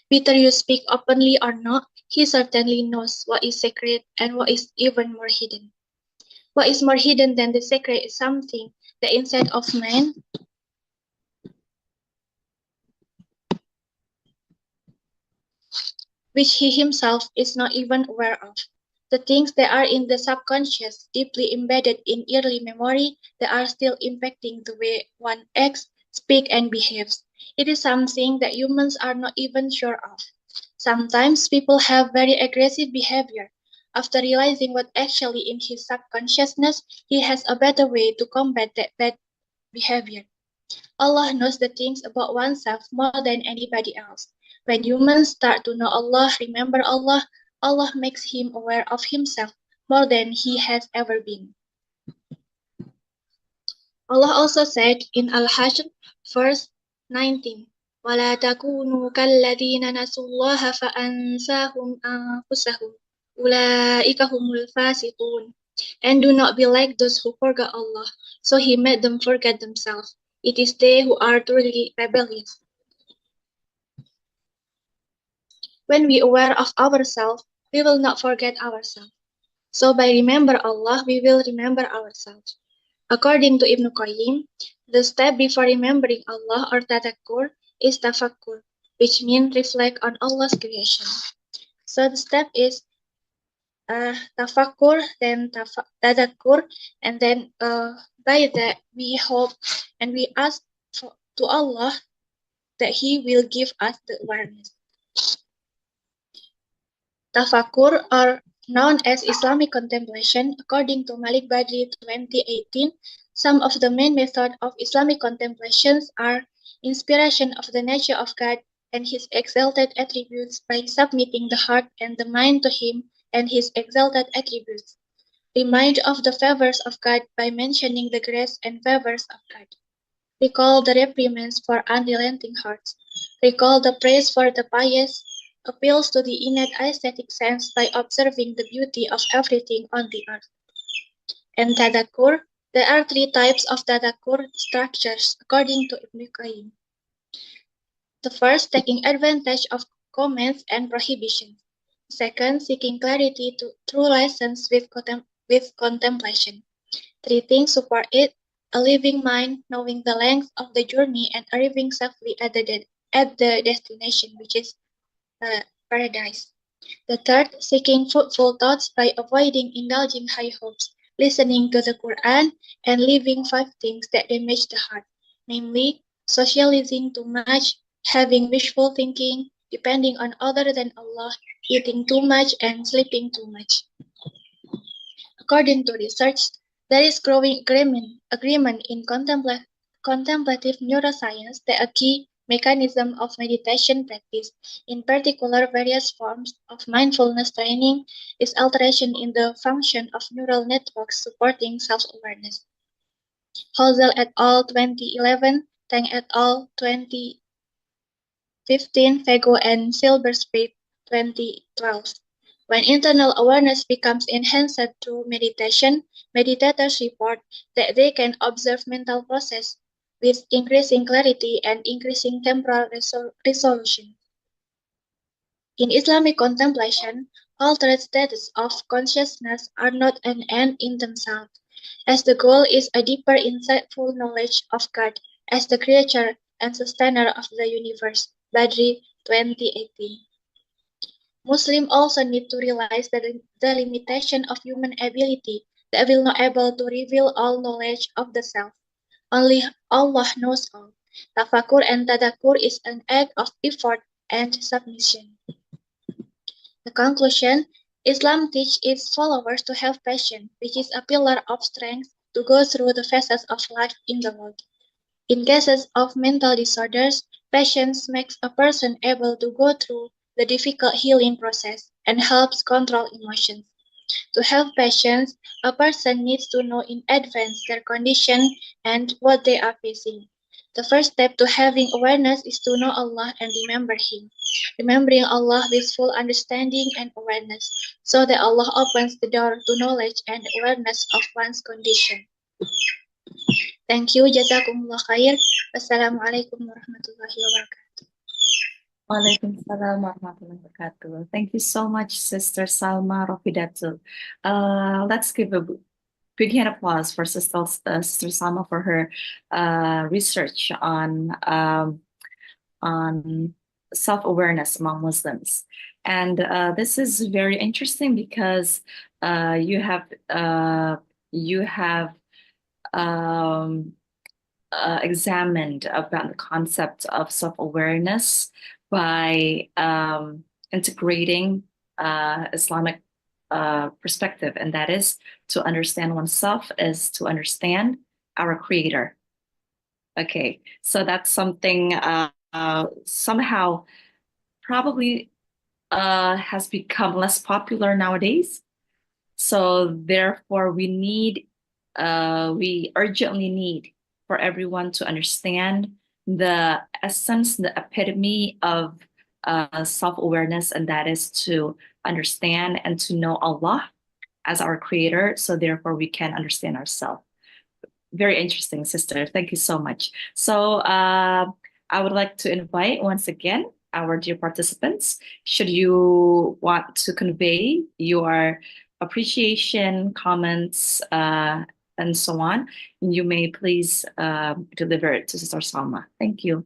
Whether you speak openly or not, He certainly knows what is secret and what is even more hidden. What is more hidden than the secret is something that inside of man which he himself is not even aware of. The things that are in the subconscious, deeply embedded in early memory, that are still impacting the way one acts, speaks, and behaves. It is something that humans are not even sure of. Sometimes people have very aggressive behavior. After realizing what actually in his subconsciousness, he has a better way to combat that bad behavior. Allah knows the things about oneself more than anybody else. When humans start to know Allah, remember Allah, Allah makes him aware of himself more than he has ever been. Allah also said in Al-Hashr, verse 19, وَلَا تَكُونُوا كَالَّذِينَ نَسُوا اللَّهَ فَأَنْسَاهُمْ أَنفُسَهُمْ أُولَئِكَ هُمُ الْفَاسِقُونَ. And do not be like those who forgot Allah, so He made them forget themselves. It is they who are truly rebellious. When we are aware of ourselves, we will not forget ourselves. So by remember Allah, we will remember ourselves. According to Ibn Qayyim, the step before remembering Allah or tadakkur is tafakkur, which means reflect on Allah's creation. So the step is tafakkur, then tadakkur, and then by that we hope and we ask to Allah that He will give us the awareness. Tafakkur, or known as Islamic contemplation, according to Malik Badri 2018, some of the main methods of Islamic contemplations are inspiration of the nature of God and His exalted attributes by submitting the heart and the mind to Him and His exalted attributes. Remind of the favors of God by mentioning the grace and favors of God. Recall the reprimands for unrelenting hearts. Recall the praise for the pious. Appeals to the innate aesthetic sense by observing the beauty of everything on the earth. And tadakkur, there are three types of tadakkur structures according to Ibn Qayyim. The first, taking advantage of comments and prohibitions. Second, seeking clarity through lessons with contemplation. Three things support it: a living mind, knowing the length of the journey and arriving safely at the destination, which is paradise. The third, seeking fruitful thoughts by avoiding indulging high hopes, listening to the Quran, and leaving 5 things that damage the heart, namely, socializing too much, having wishful thinking, depending on other than Allah, eating too much, and sleeping too much. According to research, there is growing agreement in contemplative neuroscience that a key mechanism of meditation practice, in particular various forms of mindfulness training, is alteration in the function of neural networks supporting self-awareness. Hosel et al. 2011, Tang et al. 2015, Fego and Silberspeed 2012. When internal awareness becomes enhanced through meditation, meditators report that they can observe mental process with increasing clarity and increasing temporal resolution. In Islamic contemplation, altered states of consciousness are not an end in themselves, as the goal is a deeper, insightful knowledge of God as the creator and sustainer of the universe. Badri 2018. Muslims also need to realize the limitation of human ability that will not able to reveal all knowledge of the self. Only Allah knows all. Tafakkur and tadakkur is an act of effort and submission. The conclusion, Islam teaches its followers to have patience, which is a pillar of strength to go through the phases of life in the world. In cases of mental disorders, patience makes a person able to go through the difficult healing process and helps control emotions. To have patience, a person needs to know in advance their condition and what they are facing. The first step to having awareness is to know Allah and remember Him. Remembering Allah with full understanding and awareness, so that Allah opens the door to knowledge and awareness of one's condition. Thank you. Jazakumullah khair. Wassalamualaikum warahmatullahi wabarakatuh. Waalaikumsalam warahmatullahi wabarakatuh. Thank you so much, Sister Salma Rafidatu. Let's give a big hand applause for Sister Salma for her research on self-awareness among Muslims. And this is very interesting because you have examined about the concept of self-awareness by integrating Islamic perspective, and that is to understand oneself is to understand our Creator. Okay, so that's something somehow probably has become less popular nowadays. So therefore, we urgently need for everyone to understand the essence, the epitome of self-awareness, and that is to understand and to know Allah as our Creator. So therefore, we can understand ourselves. Very interesting, sister. Thank you so much. So I would like to invite once again our dear participants. Should you want to convey your appreciation, comments, and so on, you may please deliver it to Sister Salma. Thank you.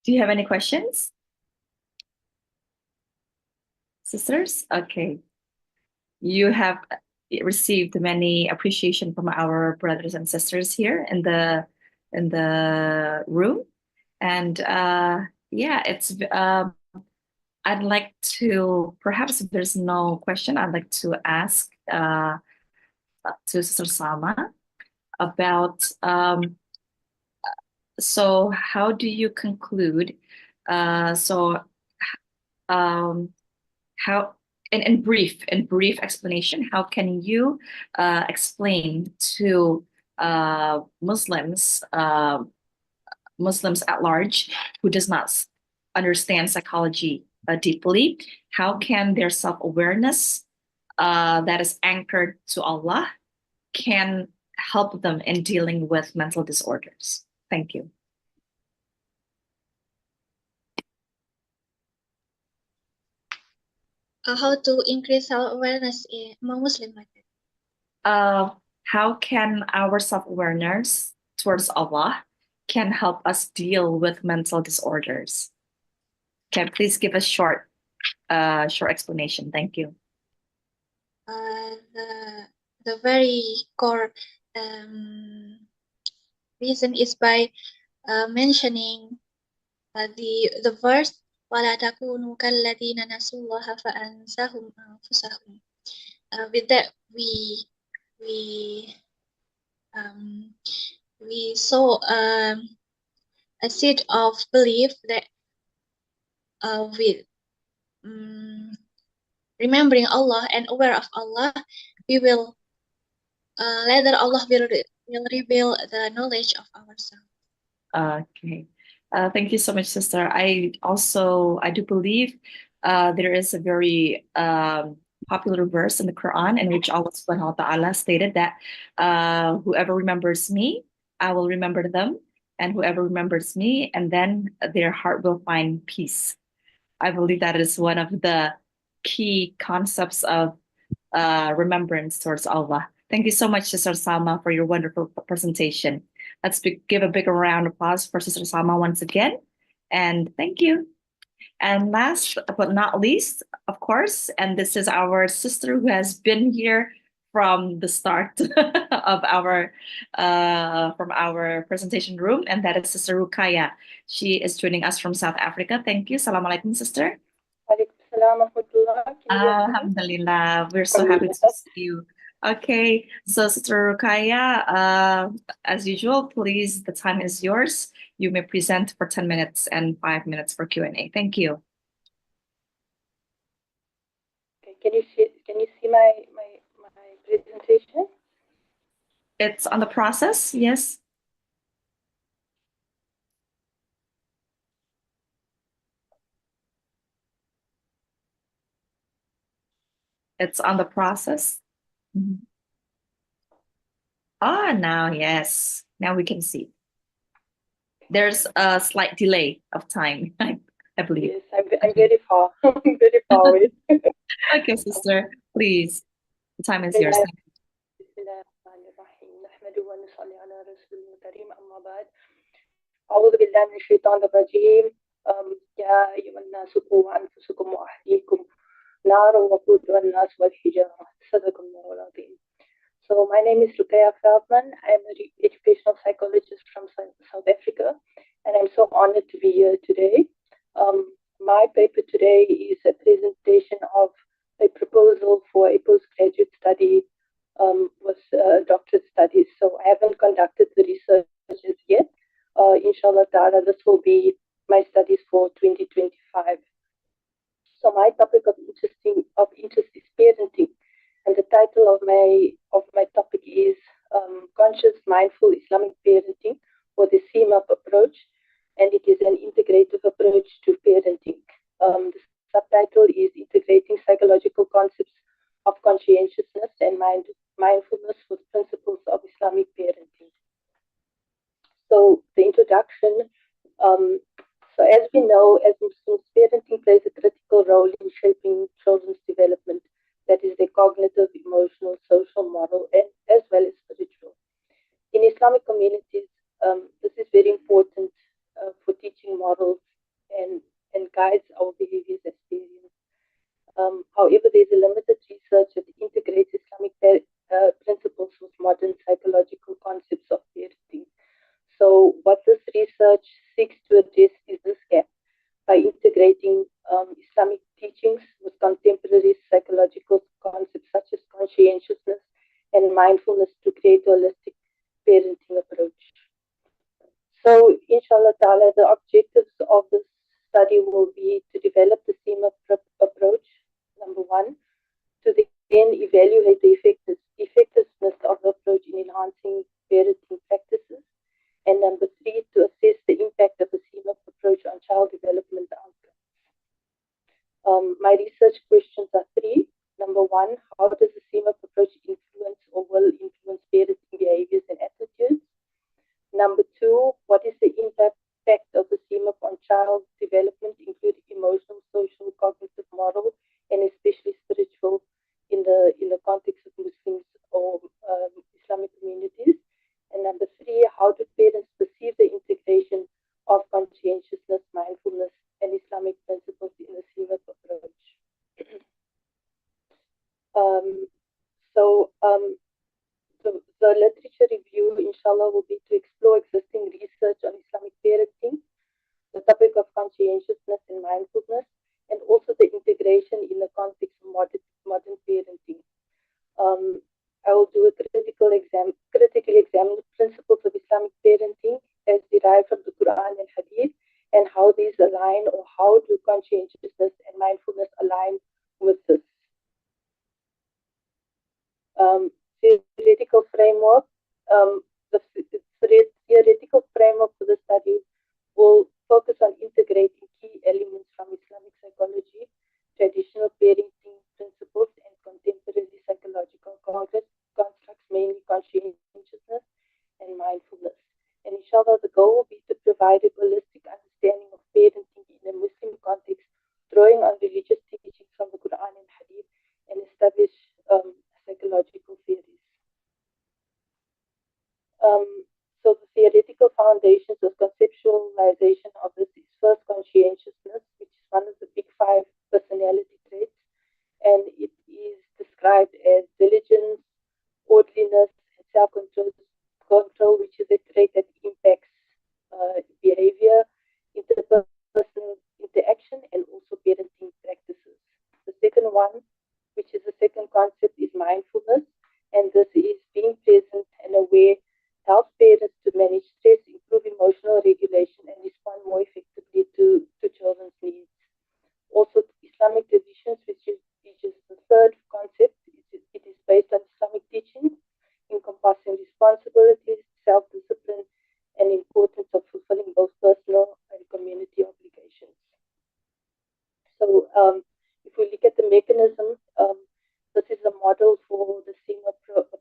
Do you have any questions? Sisters? Okay. You have received many appreciation from our brothers and sisters here in the room. And yeah, it's I'd like to, perhaps if there's no question, I'd like to ask to Sister Salma about so how do you conclude how in brief explanation, how can you explain to Muslims at large who does not understand psychology deeply, how can their self-awareness that is anchored to Allah can help them in dealing with mental disorders? Thank you. How to increase self-awareness among Muslims? How can our self-awareness towards Allah can help us deal with mental disorders? Can please give a short explanation? Thank you. The very core reason is by mentioning the verse وَلَا تَكُونُوا كَالَّذِينَ نَسُوا اللَّهَ فَأَنْسَاهُمْ أَنفُسَهُمْ. With that, we saw a seed of belief that with remembering Allah and aware of Allah, we will later Allah will reveal the knowledge of ourselves. Okay. Thank you so much, sister. I do believe there is a very popular verse in the Quran in which Allah subhanahu wa ta'ala stated that whoever remembers me, I will remember them, and whoever remembers me, and then their heart will find peace. I believe that is one of the key concepts of remembrance towards Allah. Thank you so much, Sister Salma, for your wonderful presentation. Let's give a big round of applause for Sister Salma once again. And thank you. And last but not least, of course, and this is our sister who has been here from the start of our from our presentation room, and that is Sister Rukaya. She is joining us from South Africa. Thank you. Assalamu alaikum, sister. Alhamdulillah, we're so happy to see you. Okay, so Sister Rukaya, as usual, please, the time is yours. You may present for 10 minutes and 5 minutes for Q&A. Thank you. Okay, can you see my presentation? It's on the process, yes. It's on the process. Mm-hmm. Ah, now, yes. Now we can see. There's a slight delay of time, I believe. Yes, I'm very far. I'm very far away. Okay, sister, please. The time is yours. بسم الله الرحمن الرحيم نحمده ونصلي على رسوله الكريم أما بعد أعوذ بالله من الشيطان الرجيم يا أيها الناس قوا أنفسكم وأهليكم نارا وقودها الناس والحجارة صدق الله العظيم. So my name is Rukaya Feldman. I'm an educational psychologist from South Africa, and I'm so honored to be here today. My paper today is a presentation of a proposal for a postgraduate study with doctorate studies. So I haven't conducted the research yet. Inshallah ta'ala, this will be my studies for 2025. So my topic of interest is parenting, and the title of my topic is Conscious Mindful Islamic Parenting, or the SpEM approach, and it is an integrative approach to parenting. The subtitle is Integrating Psychological Concepts of Conscientiousness and Mindfulness with Principles of Islamic Parenting. So the introduction. So as we know, as Muslims, parenting plays a critical role in shaping children's development, that is their cognitive, emotional, social, moral, and as well as spiritual. In Islamic communities, this is very important for teaching morals and guides our behaviors as parents. However, there's a limited research that integrates Islamic principles with modern psychological concepts of parenting. So what this research seeks to address is this gap by integrating Islamic teachings with contemporary psychological concepts such as conscientiousness and mindfulness to create a holistic parenting approach. So, inshallah ta'ala, the objectives of this study will be to develop the SpEM approach, number one, to then evaluate the effectiveness of the approach in enhancing parenting practices, and number three, to assess the impact of the SpEM approach on child development outcomes. My research questions are three. Number one, how does the SpEM approach influence or will influence parenting behaviors and attitudes? Number two, what is the impact of the SpEM on child development, including emotional, social, cognitive, moral, and especially spiritual in the context of Muslims or Islamic communities? And number three, how do parents perceive the integration of conscientiousness, mindfulness, and Islamic principles in the SpEM approach? The literature review, inshallah, will be to explore existing research on Islamic parenting, the topic of conscientiousness and mindfulness, and also the integration in the context of modern parenting. I will do a critically examine the principles of Islamic parenting as derived from the Quran and Hadith, and how these align, or how do conscientiousness and mindfulness align with this. Theoretical framework. The theoretical framework for the study will focus on integrating key elements from Islamic psychology, traditional parenting principles, and contemporary psychological constructs, mainly conscientiousness and mindfulness. And inshallah, the goal will be to provide a holistic understanding of parenting in a Muslim context, drawing on religious teachings from the Quran and Hadith, and establish psychological theories. So the theoretical foundations of conceptualization of this is first conscientiousness, which is one of the big 5 personality traits, and it is described as diligence, orderliness, and self-control, which is a trait that impacts behavior, interpersonal interaction, and also parenting practices. The second one, which is the second concept, is mindfulness, and this is being present and aware, helps parents to manage stress, improve emotional regulation, and respond more effectively to children's needs. Also, Islamic traditions, which is the third concept, it is based on Islamic teachings, encompassing responsibilities, self-discipline, and importance of fulfilling both personal and community obligations. So, if we look at the mechanism, this is a model for the SpEM approach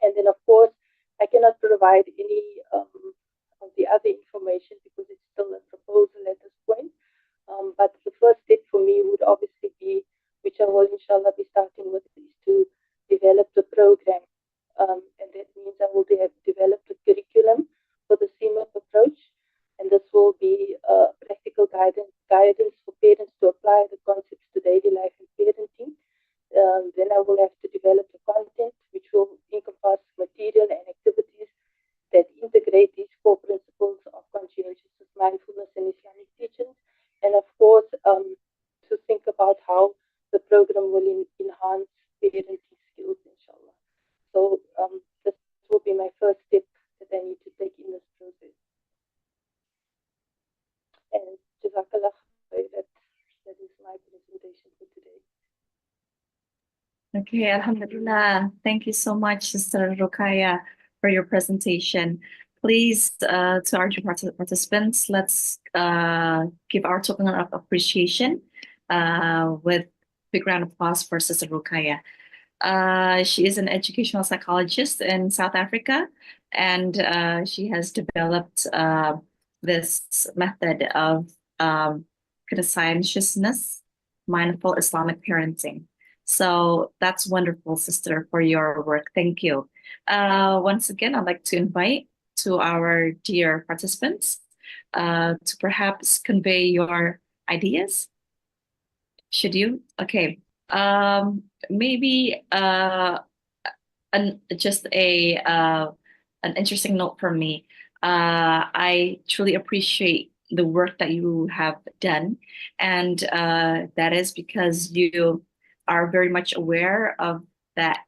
And then, of course, I cannot provide any of the other information because it's still a proposal at this point. But the first step for me would obviously be, which I will inshallah be starting with, is to develop the program. And that means I will have developed a curriculum for the SpEM approach. And this will be practical guidance for parents to apply the concepts to daily life and parenting. Then I will have to develop the content, which will encompass material and activities that integrate these core principles of conscientiousness, mindfulness, and Islamic teachings. And of course, to think about how the program will enhance parenting skills, inshallah. So this will be my first step that I need to take in this process. And Jazakallah, that is my presentation for today. Okay, Alhamdulillah. Thank you so much, Sister Rukaya, for your presentation. Please, to our participants, let's give our token of appreciation with big round of applause for Sister Rukaya. She is an educational psychologist in South Africa, and she has developed this method of conscientiousness, mindful Islamic parenting. So that's wonderful, sister, for your work. Thank you. Once again, I'd like to invite to our dear participants to perhaps convey your ideas. Should you? Okay. Maybe just an interesting note for me. I truly appreciate the work that you have done, and that is because you are very much aware of that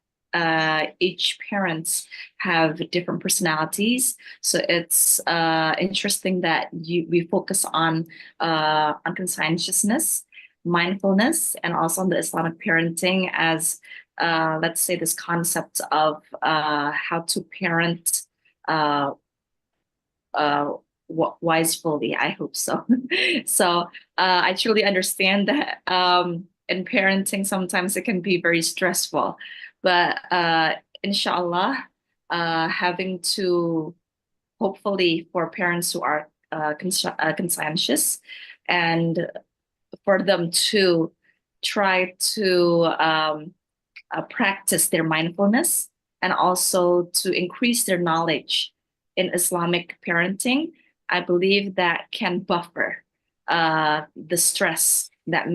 each parents have different personalities. So it's interesting that we focus on conscientiousness, mindfulness, and also on the Islamic parenting as let's say this concept of how to parent wisely. I hope so. So I truly understand that in parenting sometimes it can be very stressful, but inshallah, having to hopefully for parents who are conscientious and for them to try to practice their mindfulness and also to increase their knowledge in Islamic parenting, I believe that can buffer the stress that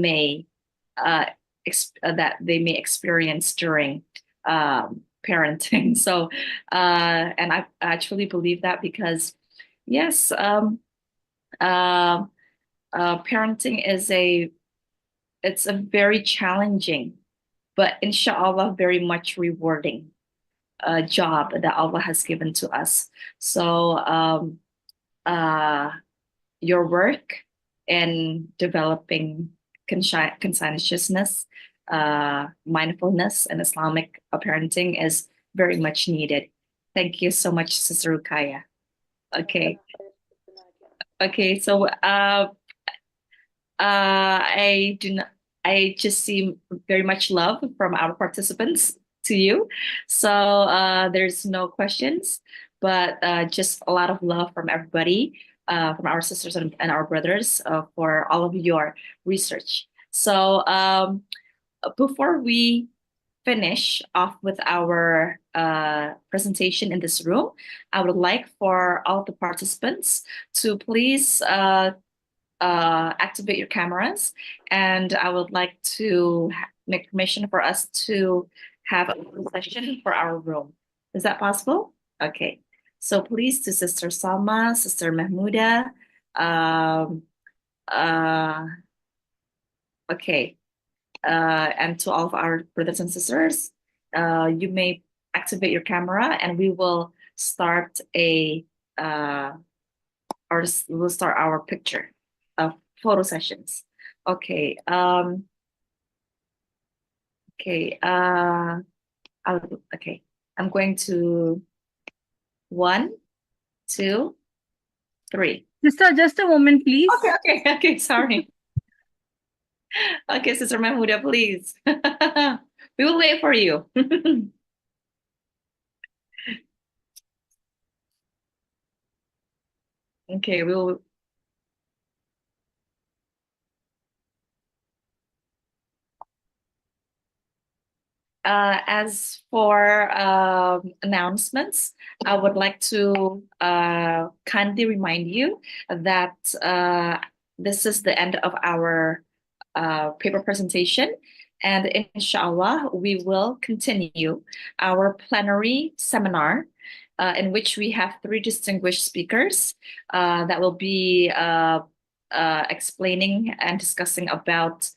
that they may experience during parenting. So, and I actually believe that because, yes, parenting is it's a very challenging, but inshallah, very much rewarding job that Allah has given to us. So your work in developing conscientiousness, mindfulness, and Islamic parenting is very much needed. Thank you so much, Sister Rukaya. Okay. Okay, so I just see very much love from our participants to you. So there's no questions, but just a lot of love from everybody, from our sisters and our brothers for all of your research. So before we finish off with our presentation in this room, I would like for all of the participants to please activate your cameras, and I would like to make permission for us to have a session for our room. Is that possible? Okay. So please, to Sister Salma, Sister Mahmuda, okay, and to all of our brothers and sisters, you may activate your camera, and we will start we'll start our picture of photo sessions. Okay. Okay. Okay. I'm going to 1, 2, 3. Sister, just a moment, please. Okay. Sorry. Okay, Sister Mahmuda, please. We will wait for you. Okay, we'll as for announcements, I would like to kindly remind you that this is the end of our paper presentation. And inshallah, we will continue our plenary seminar in which we have three distinguished speakers that will be explaining and discussing about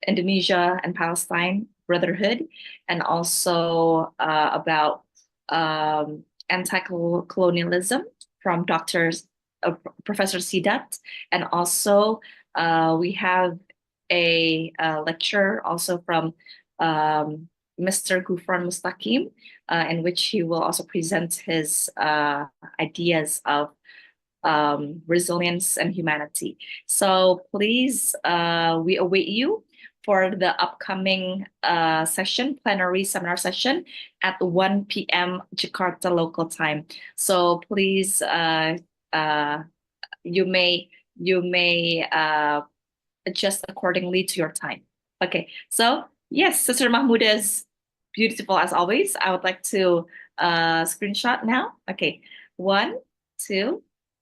Indonesia and Palestine brotherhood, and also about anti-colonialism from Professor Sidat, and also we have a lecture also from Mr. Gufran Mustaqim, in which he will also present his ideas of resilience and humanity. So please, we await you for the upcoming plenary seminar session at 1 p.m. Jakarta local time. So please, you may adjust accordingly to your time. Okay, so yes, Sister Mahmouda is beautiful as always. I would like to screenshot now. Okay, 1, 2,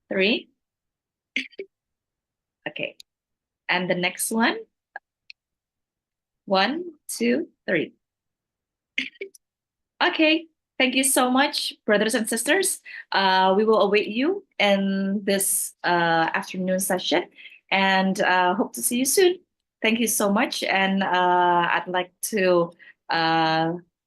3. Okay, and the next one. 1, 2, 3. Okay, thank you so much, brothers and sisters. We will await you in this afternoon session, and hope to see you soon. Thank you so much, and I'd like to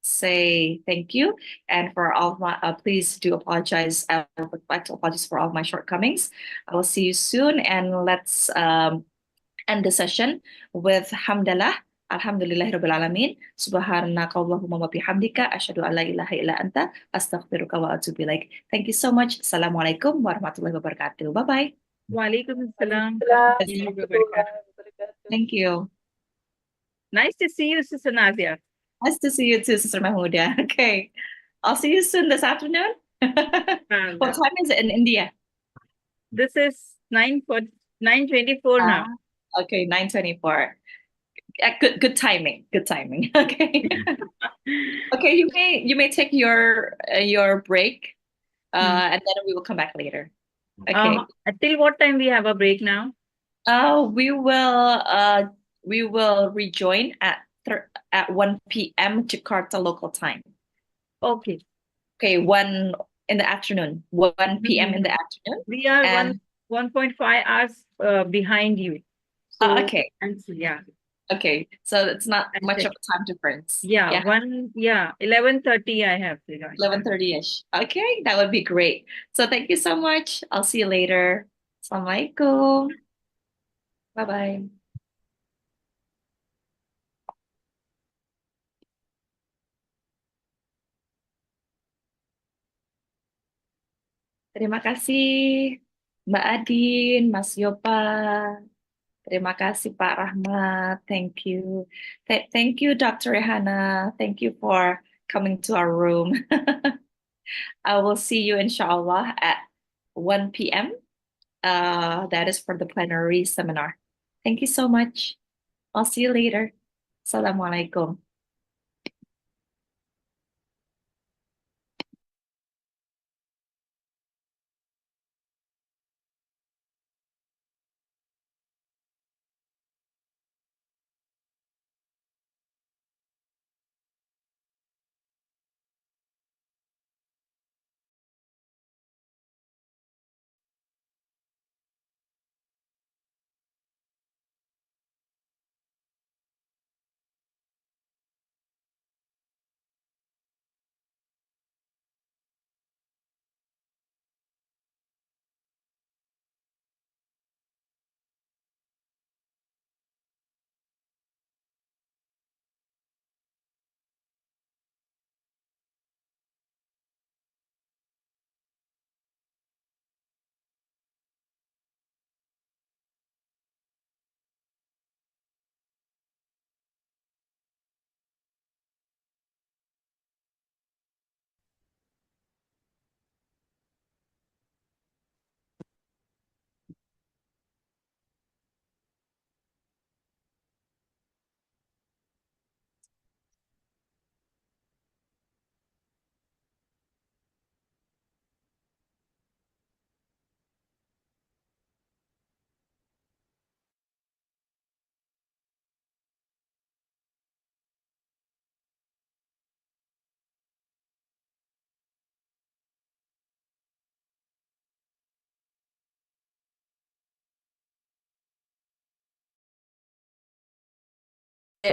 say thank you, and for all of my, please do apologize. I would like to apologize for all of my shortcomings. I will see you soon, and let's end the session with hamdalah. Alhamdulillahirabbil alamin. Subhanaka Allahumma wa bihamdika asyhadu an la ilaha illa anta astaghfiruka wa atubu ilaik. Thank you so much. Assalamualaikum warahmatullahi wabarakatuh. Bye bye. Waalaikumsalam. Thank you. Nice to see you, Sister Nadia. Nice to see you too, Sister Mahmouda. Okay. I'll see you soon this afternoon. What time is it in India? This is 9:24 now. Okay, 9:24. Good timing. Good timing. Okay. Okay, you may take your break, and then we will come back later. Okay. Till what time we have a break now? We will rejoin at 1 p.m. Jakarta local time. Okay. Okay, 1 in the afternoon. 1 p.m. in the afternoon. We are 1.5 hours behind you. So, okay. Yeah. Okay, so it's not much of a time difference. Yeah, 11:30 I have. 11:30-ish. Okay, that would be great. So thank you so much. I'll see you later. Assalamualaikum. Bye-bye. Terima kasih Mbak Adin, Mas Yopa. Terima kasih Pak Rahmat. Thank you. Thank you, Dr. Rehana. Thank you for coming to our room. I will see you inshallah at 1 p.m. That is for the plenary seminar. Thank you so much. I'll see you later. Assalamualaikum.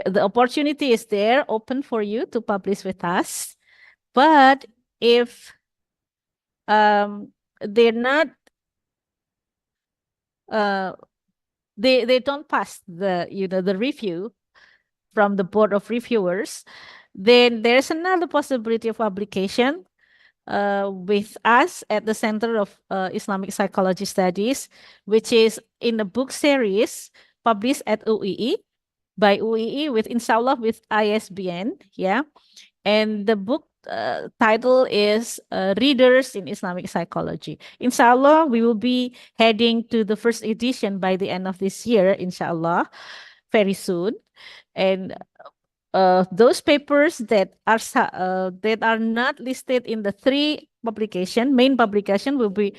the opportunity is there, open for you to publish with us. But if they're not, they don't pass the the review from the board of reviewers, then there's another possibility of publication with us at the Center of Islamic Psychology Studies, which is in a book series published at UII by UII with inshallah with ISBN, yeah. And the book title is Readers in Islamic Psychology. Inshallah, we will be heading to the first edition by the end of this year, inshallah, very soon. And those papers that are not listed in the main publication will be,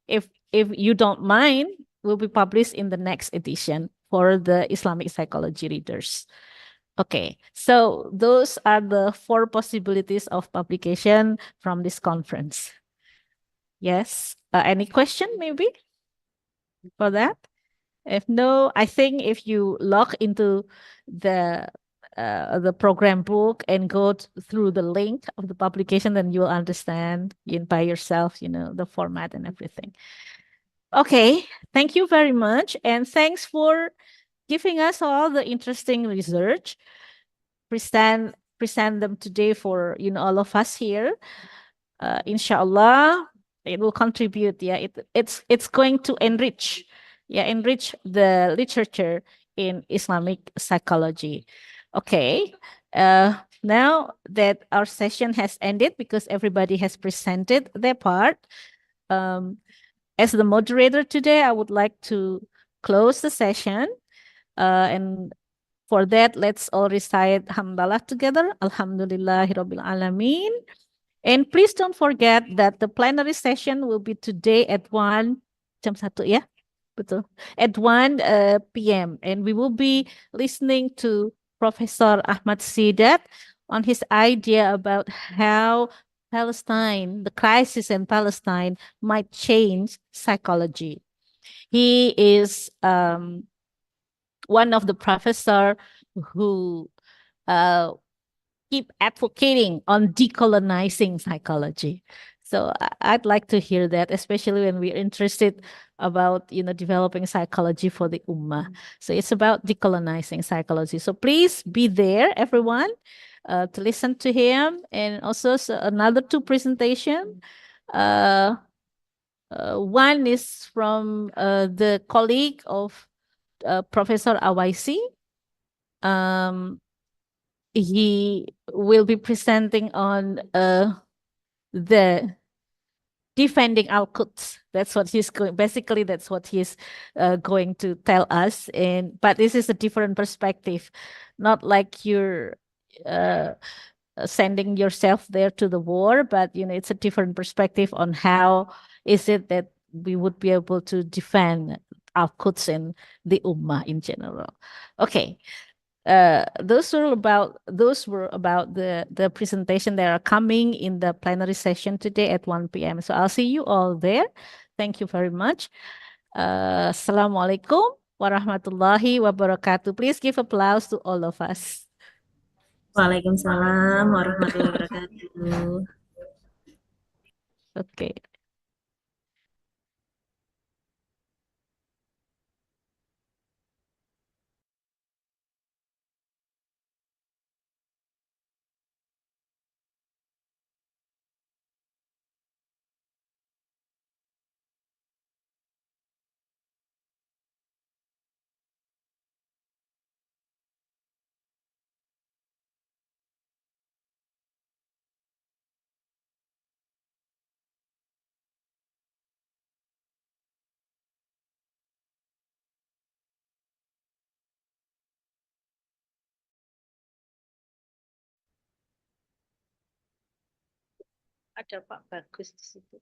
if you don't mind, will be published in the next edition for the Islamic psychology readers. Okay, so those are the 4 possibilities of publication from this conference. Yes, any question maybe for that? If no, I think if you log into the program book and go through the link of the publication, then you'll understand by yourself, the format and everything. Okay, thank you very much. And thanks for giving us all the interesting research. Present them today for all of us here. Inshallah, it will contribute. Yeah, it's going to enrich the literature in Islamic psychology. Okay, now that our session has ended, because everybody has presented their part, as the moderator today, I would like to close the session, and for that, let's all recite Hamdalah together. Alhamdulillahirabbil alamin. And please don't forget that the plenary session will be today at 1 jam 1 ya. Betul. At 1 p.m. And we will be listening to Professor Ahmad Sidat on his idea about how Palestine, the crisis in Palestine, might change psychology. He is one of the professor who keep advocating on decolonizing psychology. So I'd like to hear that, especially when we're interested about developing psychology for the Ummah. So it's about decolonizing psychology. So please be there, everyone, to listen to him. And also another 2 presentation. One is from the colleague of Professor Awaisi. He will be presenting on the defending Al-Quds. That's what he's going. Basically, that's what he's going to tell us. But this is a different perspective, not like you're sending yourself there to the war, but it's a different perspective on how is it that we would be able to defend Al-Quds and the Ummah in general. Okay. Those were about the presentation that are coming in the plenary session today at 1 p.m. So I'll see you all there. Thank you very much. Assalamualaikum warahmatullahi wabarakatuh. Please give applause to all of us. Waalaikumsalam warahmatullahi wabarakatuh. Okay. Ada Pak Bagus di situ.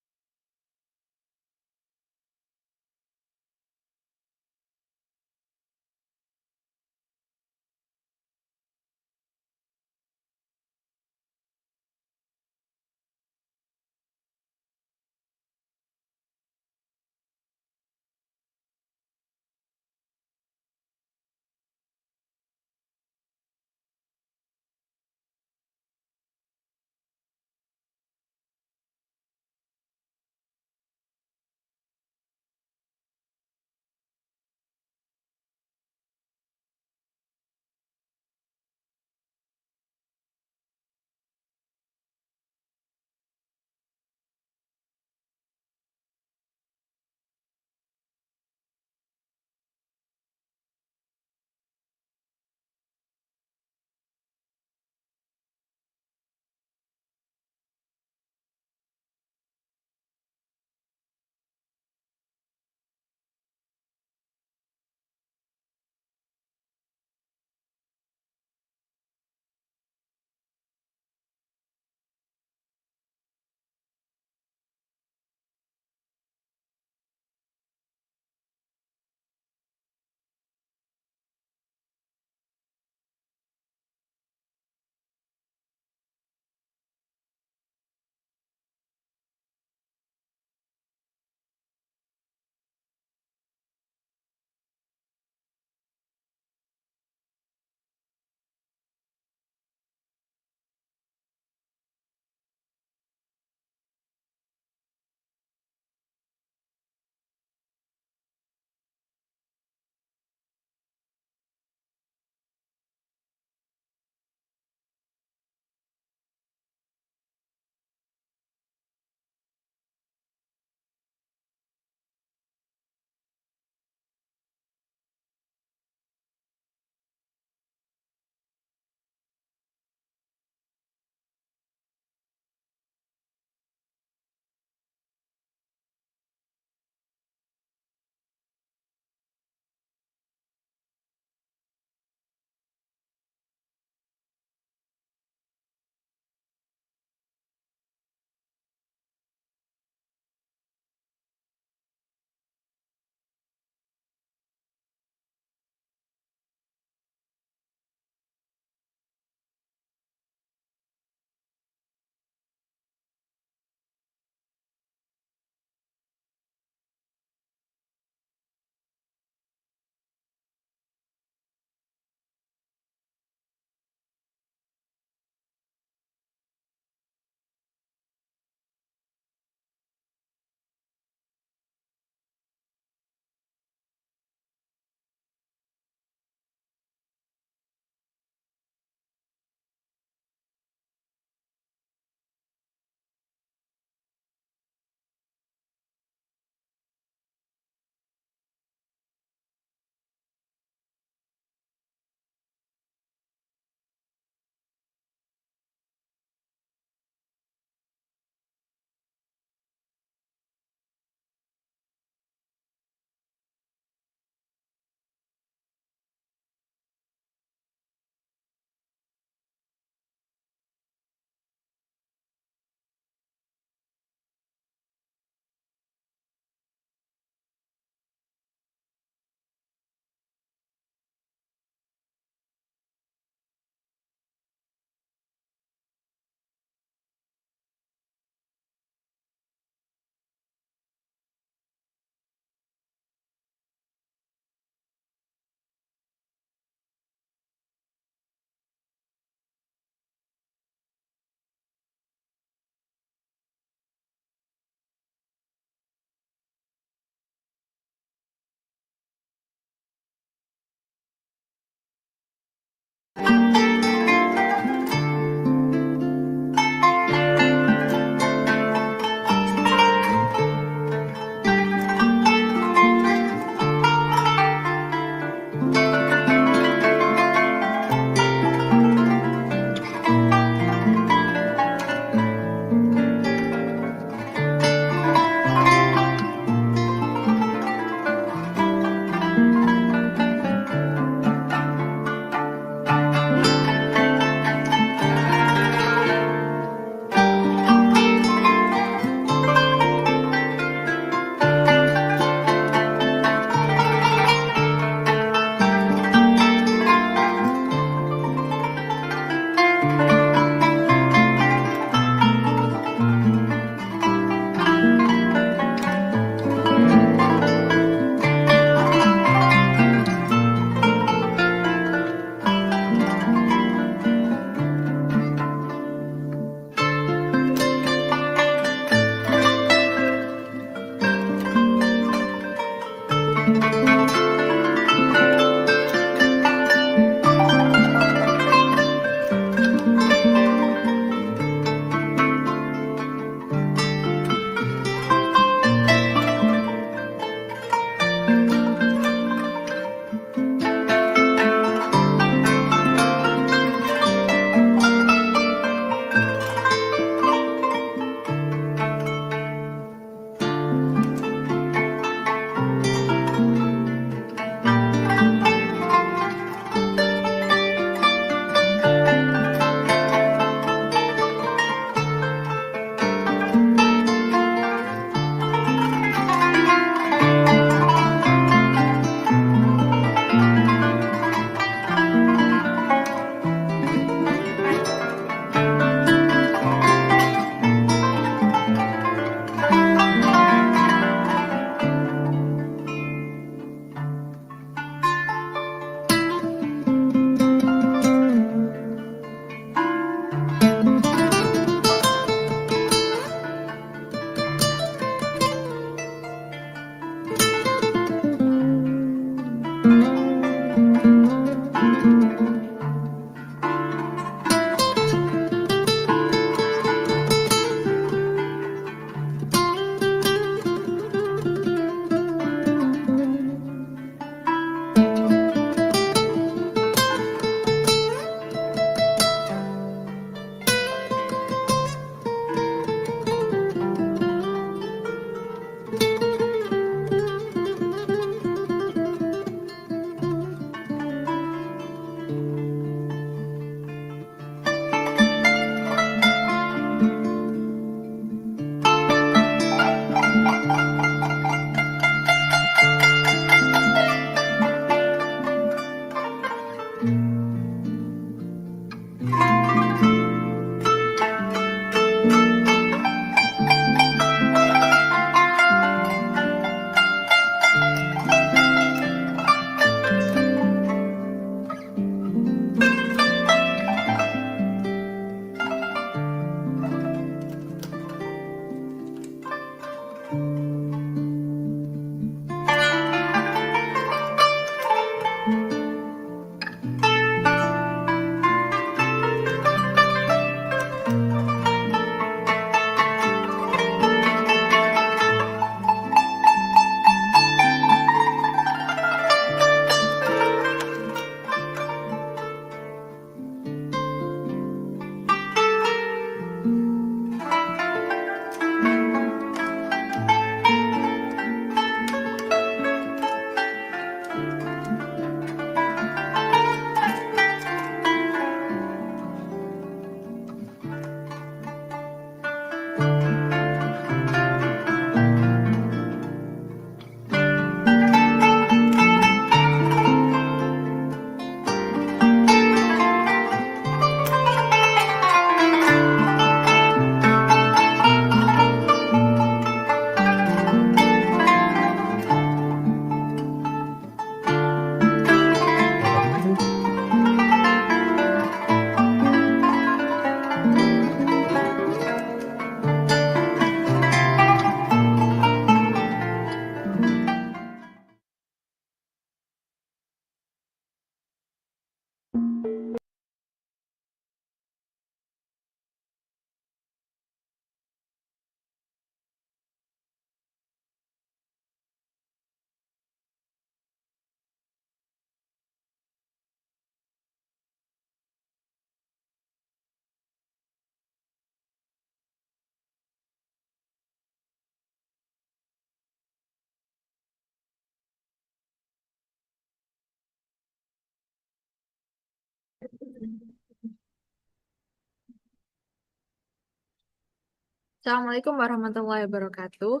Assalamualaikum warahmatullahi wabarakatuh.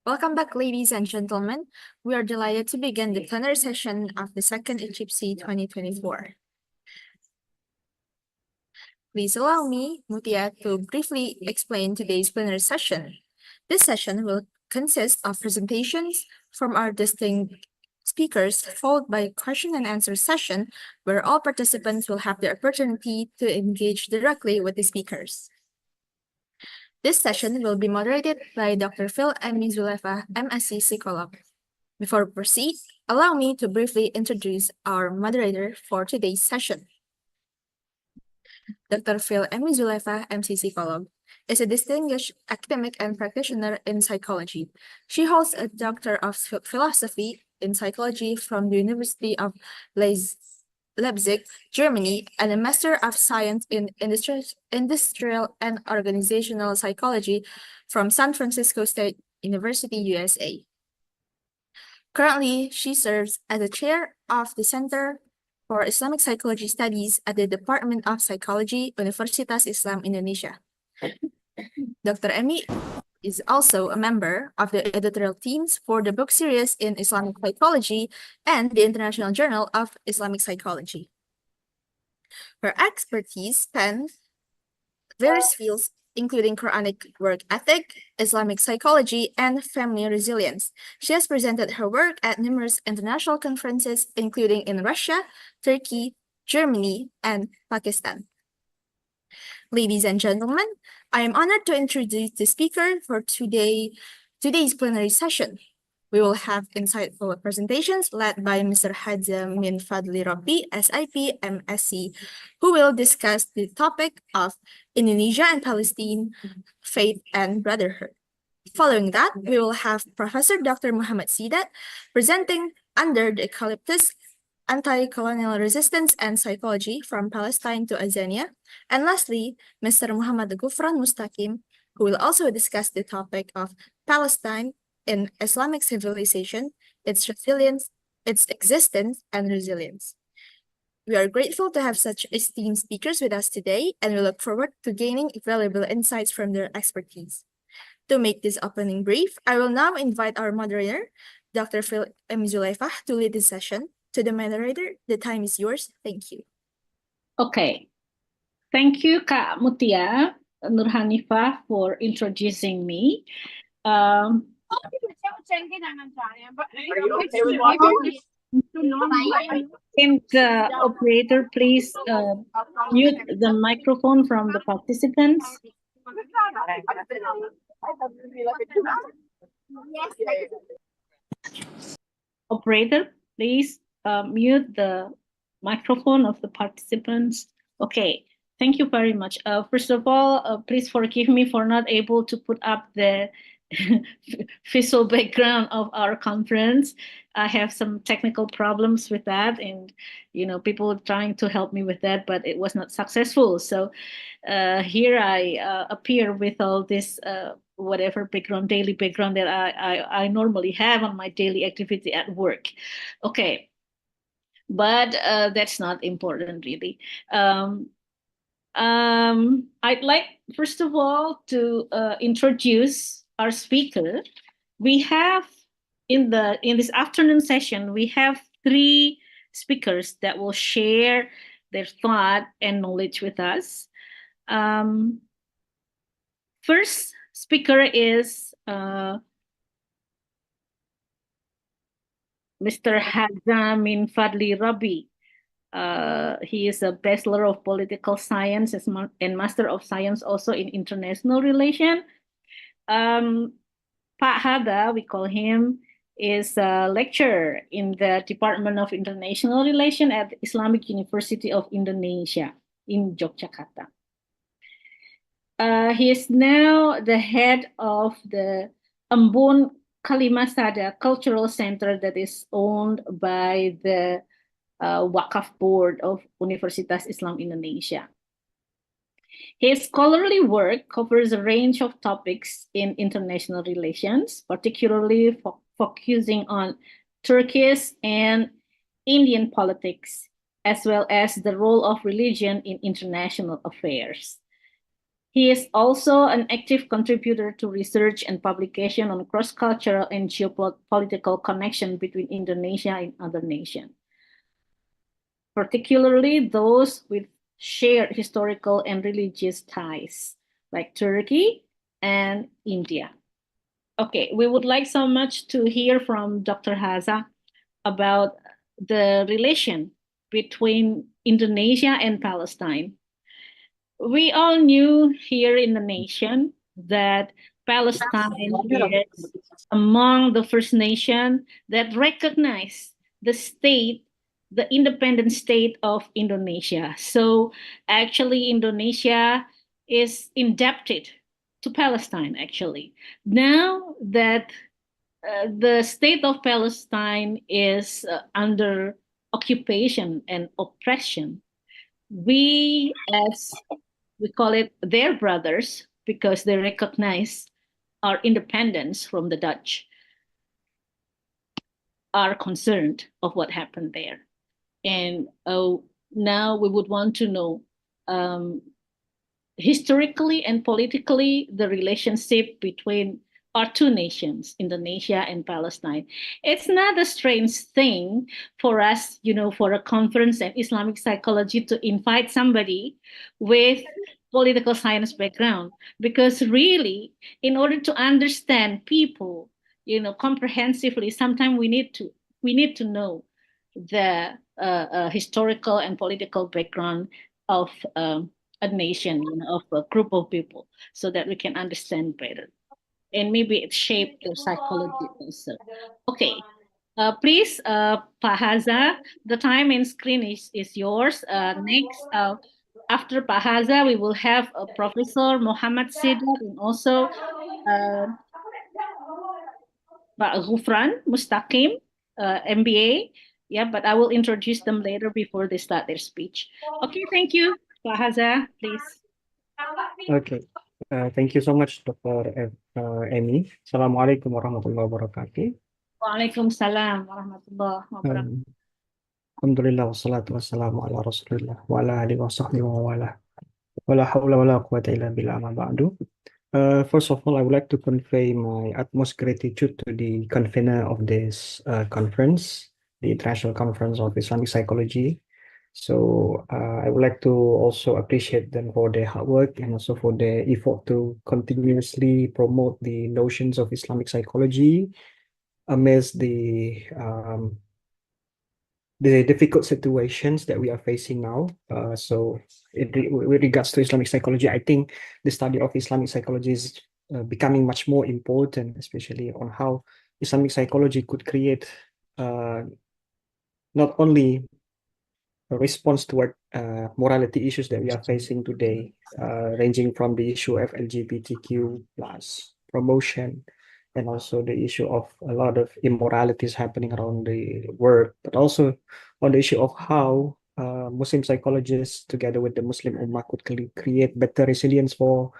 Welcome back, ladies and gentlemen. We are delighted to begin the plenary session of the Second ICIPSY 2024. Please allow me, Mutia, to briefly explain today's plenary session. This session will consist of presentations from our distinct speakers, followed by a question and answer session where all participants will have the opportunity to engage directly with the speakers. This session will be moderated by Dr. Phil M. Zulaifa, MSc Psycholog. Before we proceed, allow me to briefly introduce our moderator for today's session. Dr. Phil M. Zulaifa, MC Psycholog, is a distinguished academic and practitioner in psychology. She holds a Doctor of Philosophy in Psychology from the University of Leipzig, Germany, and a Master of Science in Industrial and Organizational Psychology from San Francisco State University, USA. Currently, she serves as the chair of the Center for Islamic Psychology Studies at the Department of Psychology, Universitas Islam Indonesia. Dr. Emi is also a member of the editorial teams for the book series in Islamic Psychology and the International Journal of Islamic Psychology. Her expertise spans various fields, including Quranic work ethic, Islamic psychology, and family resilience. She has presented her work at numerous international conferences, including in Russia, Turkey, Germany, and Pakistan. Ladies and gentlemen, I am honored to introduce the speaker for today's plenary session. We will have insightful presentations led by Mr. Hadzam Min Fadli Rabbi, SIP, MSc, who will discuss the topic of Indonesia and Palestine, faith and brotherhood. Following that, we will have Professor Dr. Muhammad Sidat presenting Under the Eucalyptus, Anti-Colonial Resistance and Psychology from Palestine to Azania. And lastly, Mr. Muhammad Gufran Mustaqim, who will also discuss the topic of Palestine in Islamic civilization, its resilience, its existence, and resilience. We are grateful to have such esteemed speakers with us today, and we look forward to gaining valuable insights from their expertise. To make this opening brief, I will now invite our moderator, Dr. Phil M. Zulaifa, to lead this session. To the moderator, the time is yours. Thank you. Okay. Thank you, Kak Mutia Nurhanifah, for introducing me. Can the operator please mute the microphone from the participants? Operator, please mute the microphone of the participants. Okay, thank you very much. First of all, please forgive me for not able to put up the visual background of our conference. I have some technical problems with that, and people trying to help me with that, but it was not successful. So here I appear with all this whatever background, daily background that I normally have on my daily activity at work. Okay, but that's not important really. I'd like first of all to introduce our speaker. We have in this afternoon session, we have 3 speakers that will share their thought and knowledge with us. First speaker is Mr. Hadzam Min Fadli Rabbi. He is a Bachelor of Political Science and Master of Science also in International Relations. Pak Hada, we call him, is a lecturer in the Department of International Relations at the Islamic University of Indonesia in Yogyakarta. He is now the head of the Embun Kalimasada Cultural Center that is owned by the Wakaf Board of Universitas Islam Indonesia. His scholarly work covers a range of topics in international relations, particularly focusing on Turkish and Indian politics, as well as the role of religion in international affairs. He is also an active contributor to research and publication on cross-cultural and geopolitical connection between Indonesia and other nations, particularly those with shared historical and religious ties, like Turkey and India. Okay, we would like so much to hear from Dr. Haza about the relation between Indonesia and Palestine. We all knew here in the nation that Palestine is among the first nation that recognize the state, the independent state of Indonesia. So actually Indonesia is indebted to Palestine actually. Now that the state of Palestine is under occupation and oppression, we, as we call it, their brothers, because they recognize our independence from the Dutch, are concerned of what happened there. And now we would want to know, historically and politically, the relationship between our two nations, Indonesia and Palestine. It's not a strange thing for us, for a conference in Islamic psychology to invite somebody with political science background, because really, in order to understand people, comprehensively, sometimes we need to know the historical and political background of a nation, of a group of people, so that we can understand better. And maybe it shaped their psychology also. Okay, please, Pak Haza, the time and screen is yours. Next, after Pak Haza, we will have Professor Muhammad Sidat and also Pak Ghufran Mustaqim, MBA. Yeah, but I will introduce them later before they start their speech. Okay, thank you. Pak Haza, please. Okay. Thank you so much, Dr. Amy. Assalamualaikum warahmatullahi wabarakatuh. Waalaikumsalam warahmatullahi wabarakatuh. Alhamdulillah wassalatu wassalamu ala rasulillah wa ala alihi wa sahbihi wa wala. Wala hawla wala quwwata illa billah ma ba'du. First of all, I would like to convey my utmost gratitude to the convener of this conference, the International Conference of Islamic Psychology. So I would like to also appreciate them for their hard work and also for their effort to continuously promote the notions of Islamic psychology amidst the difficult situations that we are facing now. So with regards to Islamic psychology, I think the study of Islamic psychology is becoming much more important, especially on how Islamic psychology could create not only a response toward morality issues that we are facing today, ranging from the issue of LGBTQ plus promotion, and also the issue of a lot of immoralities happening around the world, but also on the issue of how Muslim psychologists, together with the Muslim Ummah, could create better resilience for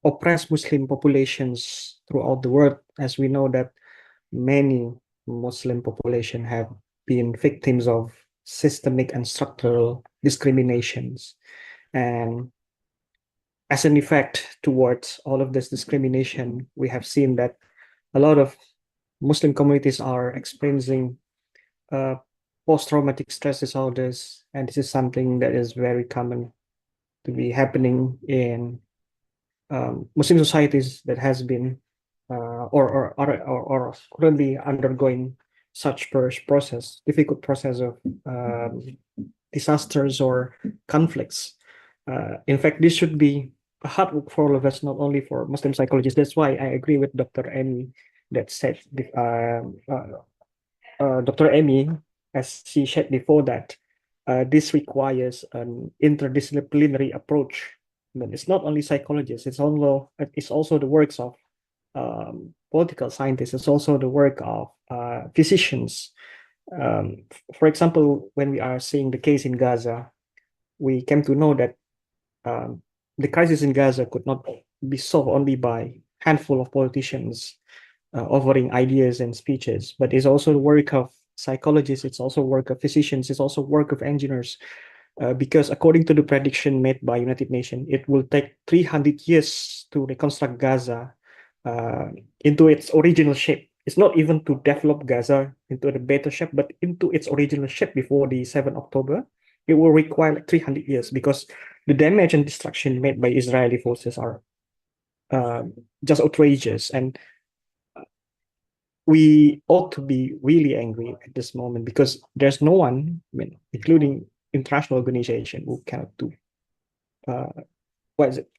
oppressed Muslim populations throughout the world, as we know that many Muslim population have been victims of systemic and structural discriminations. And as an effect towards all of this discrimination, we have seen that a lot of Muslim communities are experiencing post-traumatic stress disorders, and this is something that is very common to be happening in Muslim societies that has been or currently undergoing such difficult process of disasters or conflicts. In fact, this should be a hard work for all of us, not only for Muslim psychologists. That's why I agree with Dr. Amy that said, Dr. Amy, as she said before, that this requires an interdisciplinary approach. And it's not only psychologists, it's also the works of political scientists, it's also the work of physicians. For example, when we are seeing the case in Gaza, we came to know that the crisis in Gaza could not be solved only by a handful of politicians offering ideas and speeches, but it's also the work of psychologists, it's also work of physicians, it's also work of engineers. Because according to the prediction made by United Nations, it will take 300 years to reconstruct Gaza into its original shape. It's not even to develop Gaza into a better shape, but into its original shape before the 7th October. It will require like 300 years because the damage and destruction made by Israeli forces are just outrageous. And we ought to be really angry at this moment because there's no one, I mean, including international organization, who cannot do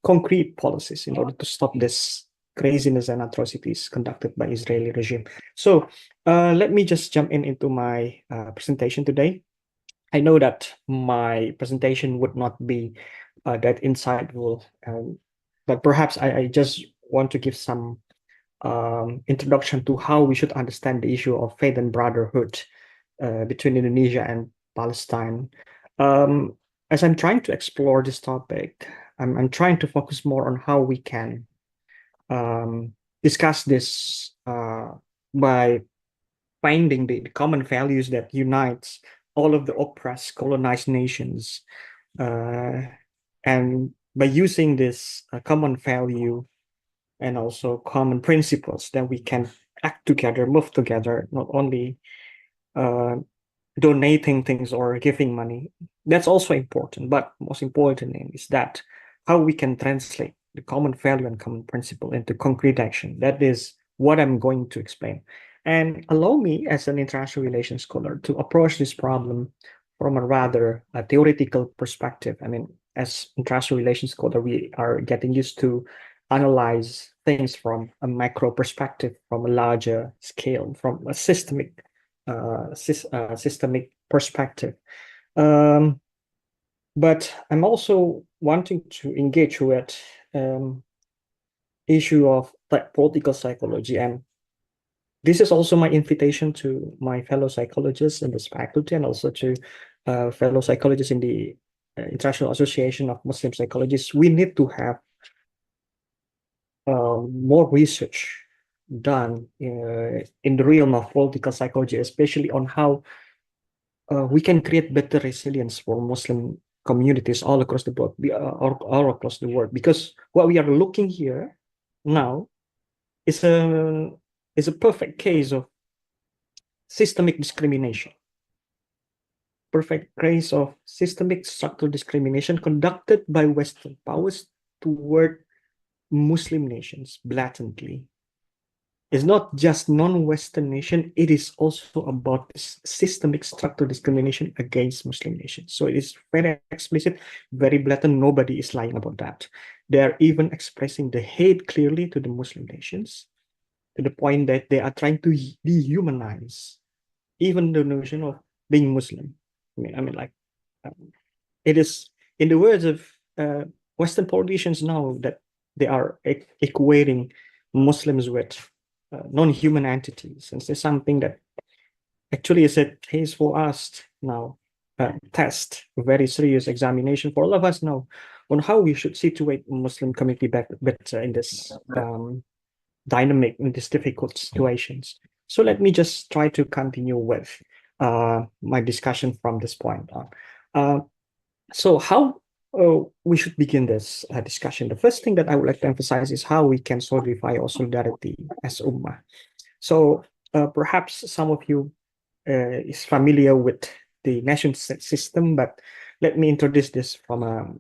concrete policies in order to stop this craziness and atrocities conducted by Israeli regime. So let me just jump into my presentation today. I know that my presentation would not be that insightful, but perhaps I just want to give some introduction to how we should understand the issue of faith and brotherhood between Indonesia and Palestine. As I'm trying to explore this topic, I'm trying to focus more on how we can discuss this by finding the common values that unites all of the oppressed, colonized nations. And by using this common value and also common principles, then we can act together, move together, not only donating things or giving money. That's also important, but most important is that how we can translate the common value and common principle into concrete action. That is what I'm going to explain. And allow me, as an international relations scholar, to approach this problem from a rather theoretical perspective. I mean, as international relations scholar, we are getting used to analyze things from a macro perspective, from a larger scale, from a systemic perspective. But I'm also wanting to engage with issue of political psychology, and this is also my invitation to my fellow psychologists in this faculty and also to fellow psychologists in the International Association of Muslim Psychologists. We need to have more research done in the realm of political psychology, especially on how we can create better resilience for Muslim communities all across the board, all across the world. Because what we are looking here now is a perfect case of systemic discrimination. Perfect case of systemic structural discrimination conducted by Western powers toward Muslim nations blatantly. It's not just non-Western nation, it is also about systemic structural discrimination against Muslim nations. So it is very explicit, very blatant, nobody is lying about that. They are even expressing the hate clearly to the Muslim nations, to the point that they are trying to dehumanize even the notion of being Muslim. I mean, like, it is, in the words of Western politicians now, that they are equating Muslims with non-human entities, and it's something that actually is a case for us now, test, a very serious examination for all of us now on how we should situate Muslim community better in this dynamic, in these difficult situations. So let me just try to continue with my discussion from this point on. So how we should begin this discussion. The first thing that I would like to emphasize is how we can solidify our solidarity as Ummah. So perhaps some of you is familiar with the nation state system, but let me introduce this from a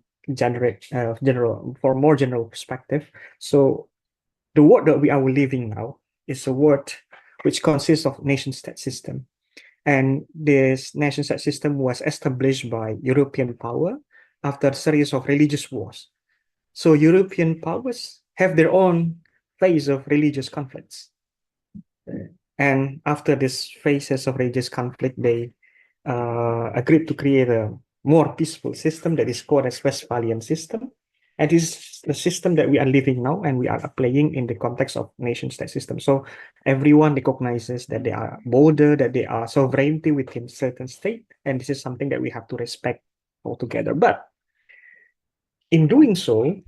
more general perspective. So the world that we are living now is a world which consists of nation state system. And this nation state system was established by European power after a series of religious wars. So European powers have their own phase of religious conflicts. And after this phases of religious conflict, they agreed to create a more peaceful system that is called as Westphalian system. And this is the system that we are living now and we are applying in the context of nation state system. So everyone recognizes that they are border, that they are sovereignty within certain state. And this is something that we have to respect altogether. But in doing so,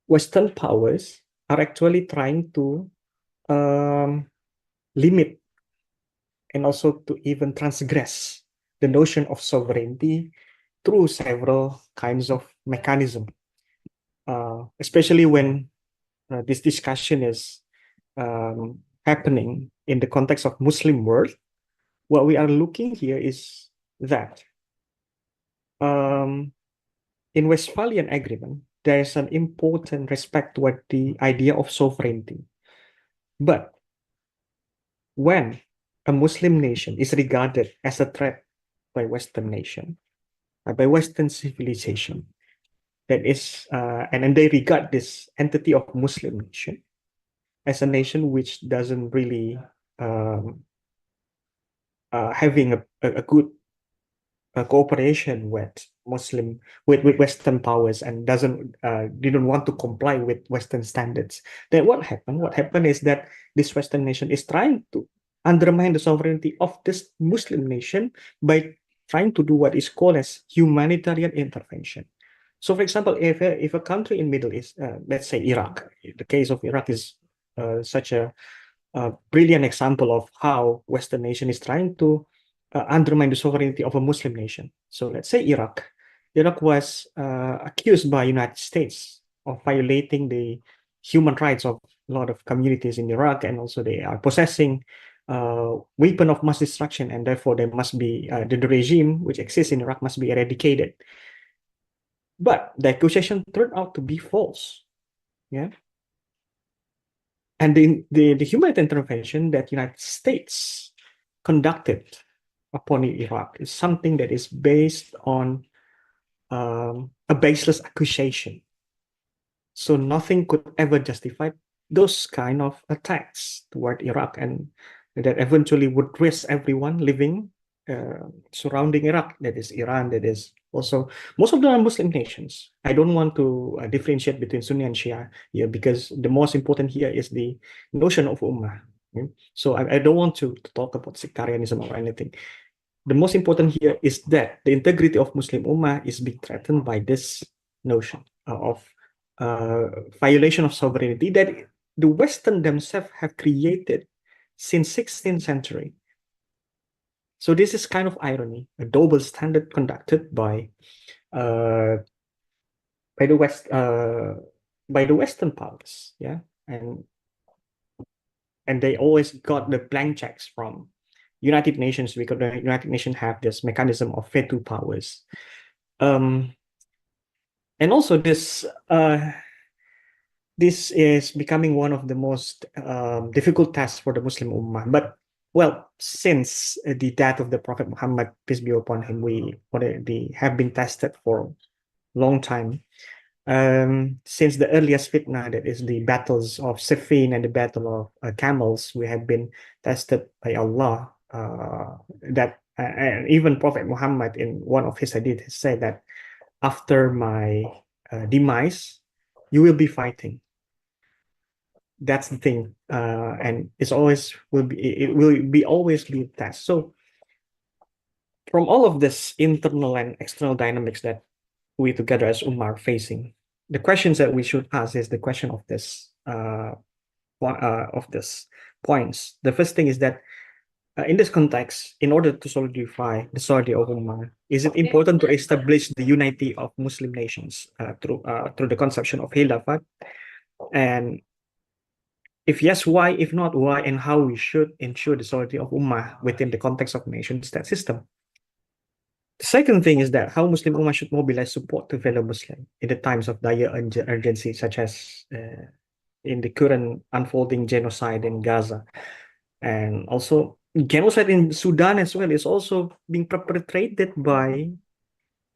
Western powers are actually trying to limit and also to even transgress the notion of sovereignty through several kinds of mechanism, especially when this discussion is happening in the context of Muslim world. What we are looking here is that in Westphalian Agreement, there is an important respect toward the idea of sovereignty. But when a Muslim nation is regarded as a threat by Western nation, by Western civilization, that is, and they regard this entity of Muslim nation as a nation which doesn't really having a good cooperation with with Western powers and didn't want to comply with Western standards. Then what happened? What happened is that this Western nation is trying to undermine the sovereignty of this Muslim nation by trying to do what is called as humanitarian intervention. So, for example, if a country in Middle East, let's say Iraq, the case of Iraq is such a brilliant example of how Western nation is trying to undermine the sovereignty of a Muslim nation. So let's say Iraq. Iraq was accused by United States of violating the human rights of a lot of communities in Iraq, and also they are possessing weapon of mass destruction, and therefore they must be the regime which exists in Iraq must be eradicated. But the accusation turned out to be false. Yeah. And the humanitarian intervention that United States conducted upon Iraq is something that is based on a baseless accusation. So nothing could ever justify those kind of attacks toward Iraq, and that eventually would risk everyone living surrounding Iraq, that is Iran, that is also most of them are Muslim nations. I don't want to differentiate between Sunni and Shia here, because the most important here is the notion of Ummah. Okay? So I don't want to talk about sectarianism or anything. The most important here is that the integrity of Muslim Ummah is being threatened by this notion of violation of sovereignty that the Western themselves have created since 16th century. So this is kind of irony, a double standard conducted by the Western powers, yeah, and they always got the blank checks from United Nations, because the United Nations have this mechanism of veto powers, and also this is becoming one of the most difficult tasks for the Muslim Ummah. But well, since the death of the Prophet Muhammad, peace be upon him, they have been tested for a long time. Since the earliest fitna, that is the battles of Siffin and the battle of camels, we have been tested by Allah. And even Prophet Muhammad in one of his hadith has said that after my demise, you will be fighting. That's the thing, and it will always be a test. So from all of this internal and external dynamics that we together as Ummah are facing, the questions that we should ask is the question of this points. The first thing is that in this context, in order to solidify the solidarity of Ummah, is it important to establish the unity of Muslim nations through the conception of Khilafat? And if yes, why? If not, why? And how we should ensure the solidarity of Ummah within the context of nation-state system? The second thing is that how Muslim Ummah should mobilize support to fellow Muslim in the times of dire urgency, such as in the current unfolding genocide in Gaza. And also genocide in Sudan as well is also being perpetrated by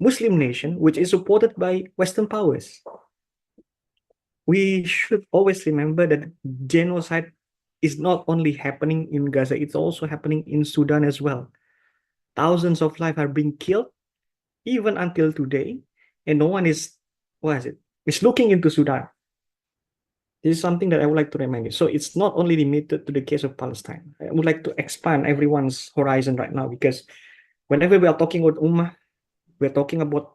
Muslim nation, which is supported by Western powers. We should always remember that genocide is not only happening in Gaza, it's also happening in Sudan as well. Thousands of lives are being killed, even until today, and no one is looking into Sudan. This is something that I would like to remind you. So it's not only limited to the case of Palestine. I would like to expand everyone's horizon right now, because whenever we are talking about Ummah, we're talking about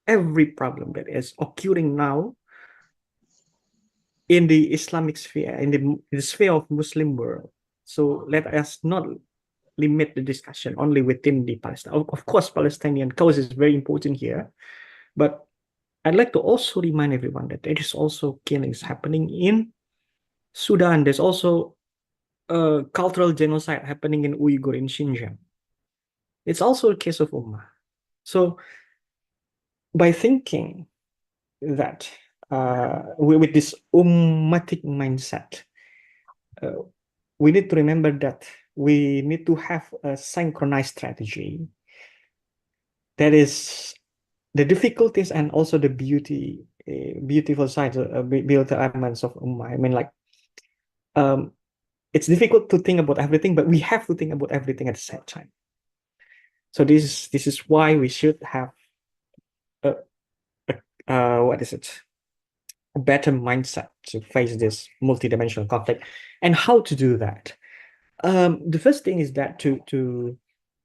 every problem that is occurring now in the Islamic sphere, in the sphere of Muslim world. So let us not limit the discussion only within the Palestine. Of course, Palestinian cause is very important here, but I'd like to also remind everyone that there is also killings happening in Sudan. There's also cultural genocide happening in Uyghur in Xinjiang. It's also a case of Ummah. So by thinking that with this ummatic mindset, we need to remember that we need to have a synchronized strategy. That is the difficulties and also the beautiful sides, beautiful elements of Ummah. I mean, like, it's difficult to think about everything, but we have to think about everything at the same time. So this is why we should have what is it? A better mindset to face this multidimensional conflict. And how to do that? The first thing is that to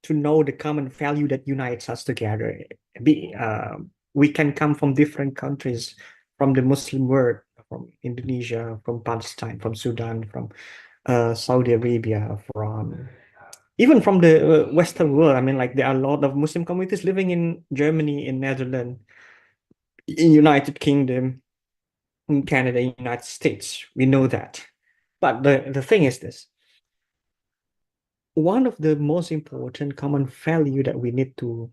know the common value that unites us together. We can come from different countries, from the Muslim world, from Indonesia, from Palestine, from Sudan, from Saudi Arabia, from even from the Western world. I mean, like, there are a lot of Muslim communities living in Germany, in Netherlands, in United Kingdom, in Canada, in United States. We know that. But the thing is this. One of the most important common value that we need to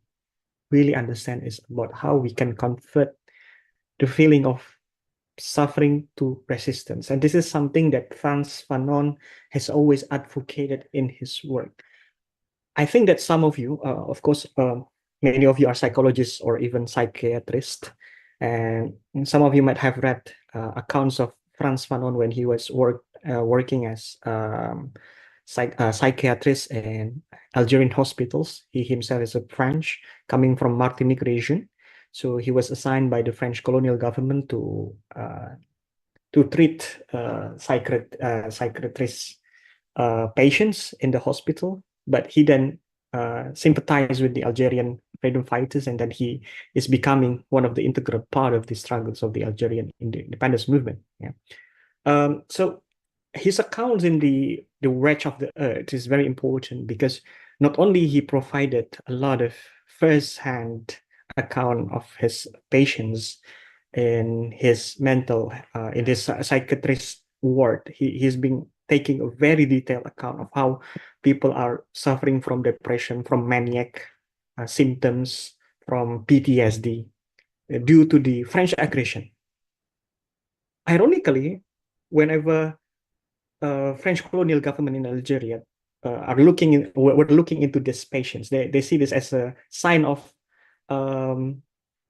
really understand is about how we can convert the feeling of suffering to resistance. And this is something that Frantz Fanon has always advocated in his work. I think that some of you, of course, many of you are psychologists or even psychiatrists, and some of you might have read accounts of Frantz Fanon when he was working as psychiatrist in Algerian hospitals. He himself is a French, coming from Martinique region. So he was assigned by the French colonial government to treat psychiatrist patients in the hospital. But he then sympathized with the Algerian freedom fighters, and then he is becoming one of the integral part of the struggles of the Algerian independence movement. Yeah. So his accounts in the Wretch of the Earth is very important, because not only he provided a lot of first-hand account of his patients in his mental, in his psychiatrist ward. He's been taking a very detailed account of how people are suffering from depression, from maniac symptoms, from PTSD due to the French aggression. Ironically, whenever French colonial government in Algeria were looking into these patients, they see this as a sign of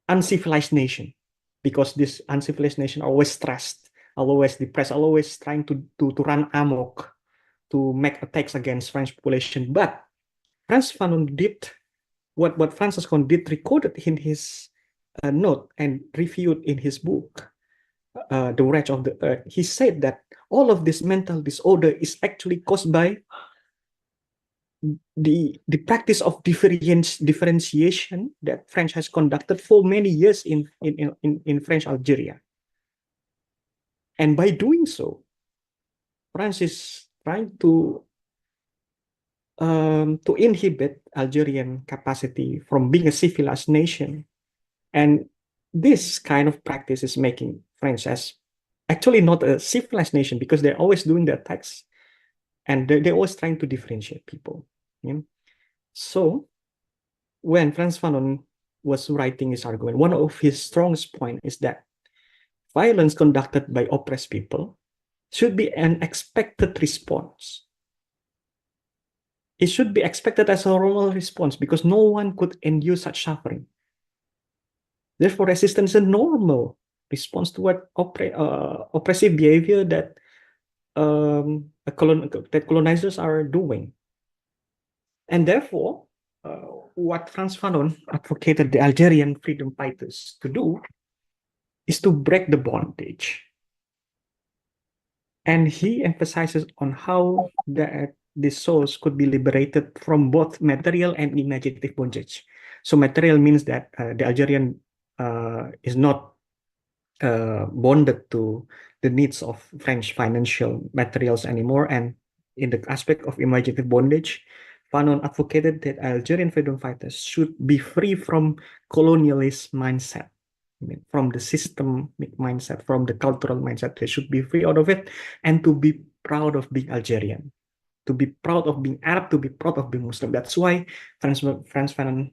uncivilized nation, because this uncivilized nation are always stressed, are always depressed, are always trying to run amok, to make attacks against French population. But Frantz Fanon did what Francis Fanon did, recorded in his note and reviewed in his book, The Wretch of the Earth. He said that all of this mental disorder is actually caused by the practice of differentiation that French has conducted for many years in French Algeria. And by doing so, France is trying to inhibit Algerian capacity from being a civilized nation. And this kind of practice is making France as actually not a civilized nation, because they're always doing the attacks, and they're always trying to differentiate people. Yeah? So when Frantz Fanon was writing his argument, one of his strongest points is that violence conducted by oppressed people should be an expected response. It should be expected as a normal response, because no one could endure such suffering. Therefore, resistance is a normal response to what oppressive behavior that colonizers are doing. And therefore, what Frantz Fanon advocated the Algerian freedom fighters to do is to break the bondage. And he emphasizes on how the souls could be liberated from both material and imaginative bondage. So material means that the Algerian is not bonded to the needs of French financial materials anymore. And in the aspect of imaginative bondage, Fanon advocated that Algerian freedom fighters should be free from colonialist mindset. I mean, from the systemic mindset, from the cultural mindset, they should be free out of it, and to be proud of being Algerian, to be proud of being Arab, to be proud of being Muslim. That's why Frans Fanon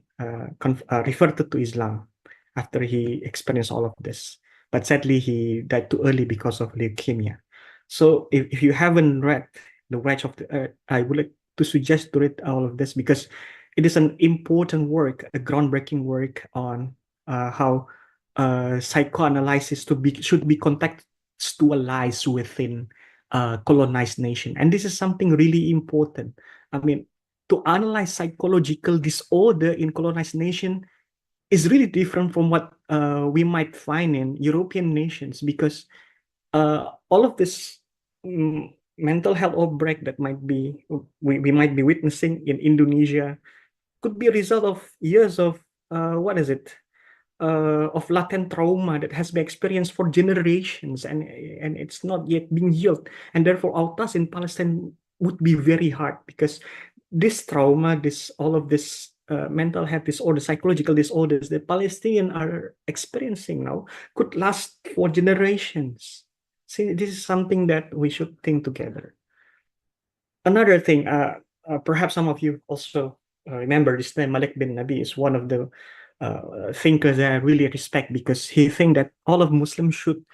referred to Islam after he experienced all of this. But sadly, he died too early because of leukemia. So if you haven't read The Wretch of the Earth, I would like to suggest to read all of this, because it is an important work, a groundbreaking work on how psychoanalysis should be contextualized within colonized nation. And this is something really important. I mean, to analyze psychological disorder in colonized nation is really different from what we might find in European nations, because all of this mental health outbreak that we might be witnessing in Indonesia could be a result of years of of latent trauma that has been experienced for generations, and it's not yet being healed. And therefore our task in Palestine would be very hard, because this trauma, all of this mental health disorders, psychological disorders that Palestinians are experiencing now could last for generations. See, this is something that we should think together. Another thing, perhaps some of you also remember this name. Malik bin Nabi is one of the thinkers that I really respect, because he thinks that all of Muslims should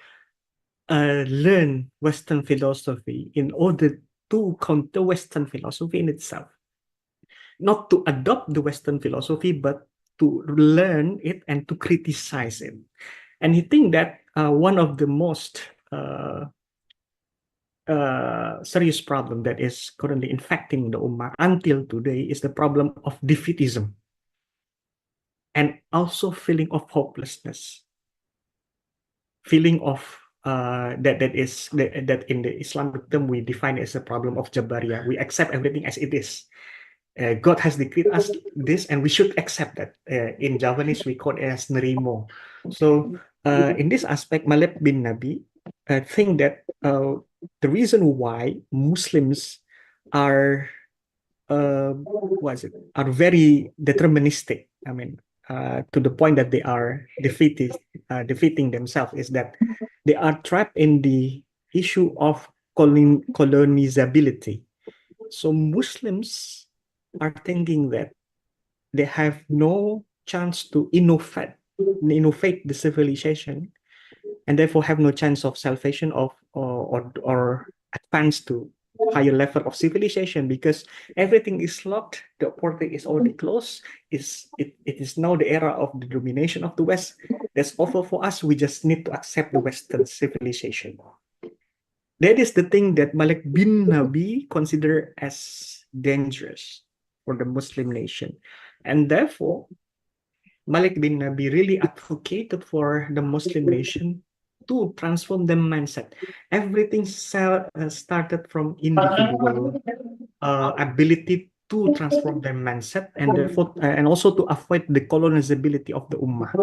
learn Western philosophy in order to counter Western philosophy in itself. Not to adopt the Western philosophy, but to learn it and to criticize it. And he thinks that one of the most serious problem that is currently infecting the Ummah until today is the problem of defeatism, and also feeling of hopelessness, feeling of that in the Islamic term we define as a problem of Jabariyah. We accept everything as it is. God has decreed us this, and we should accept that. In Javanese, we call it as nerimo. So in this aspect, Malik bin Nabi think that the reason why Muslims are are very deterministic, I mean, to the point that they are defeating themselves, is that they are trapped in the issue of colonizability. So Muslims are thinking that they have no chance to innovate the civilization, and therefore have no chance of salvation or advance to higher level of civilization, because everything is locked, the opportunity is already closed. It is now the era of the domination of the West. That's over for us. We just need to accept the Western civilization. That is the thing that Malik bin Nabi considered as dangerous for the Muslim nation. And therefore, Malik bin Nabi really advocated for the Muslim nation to transform their mindset. Everything started from individual ability to transform their mindset, and therefore, and also to avoid the colonizability of the Ummah.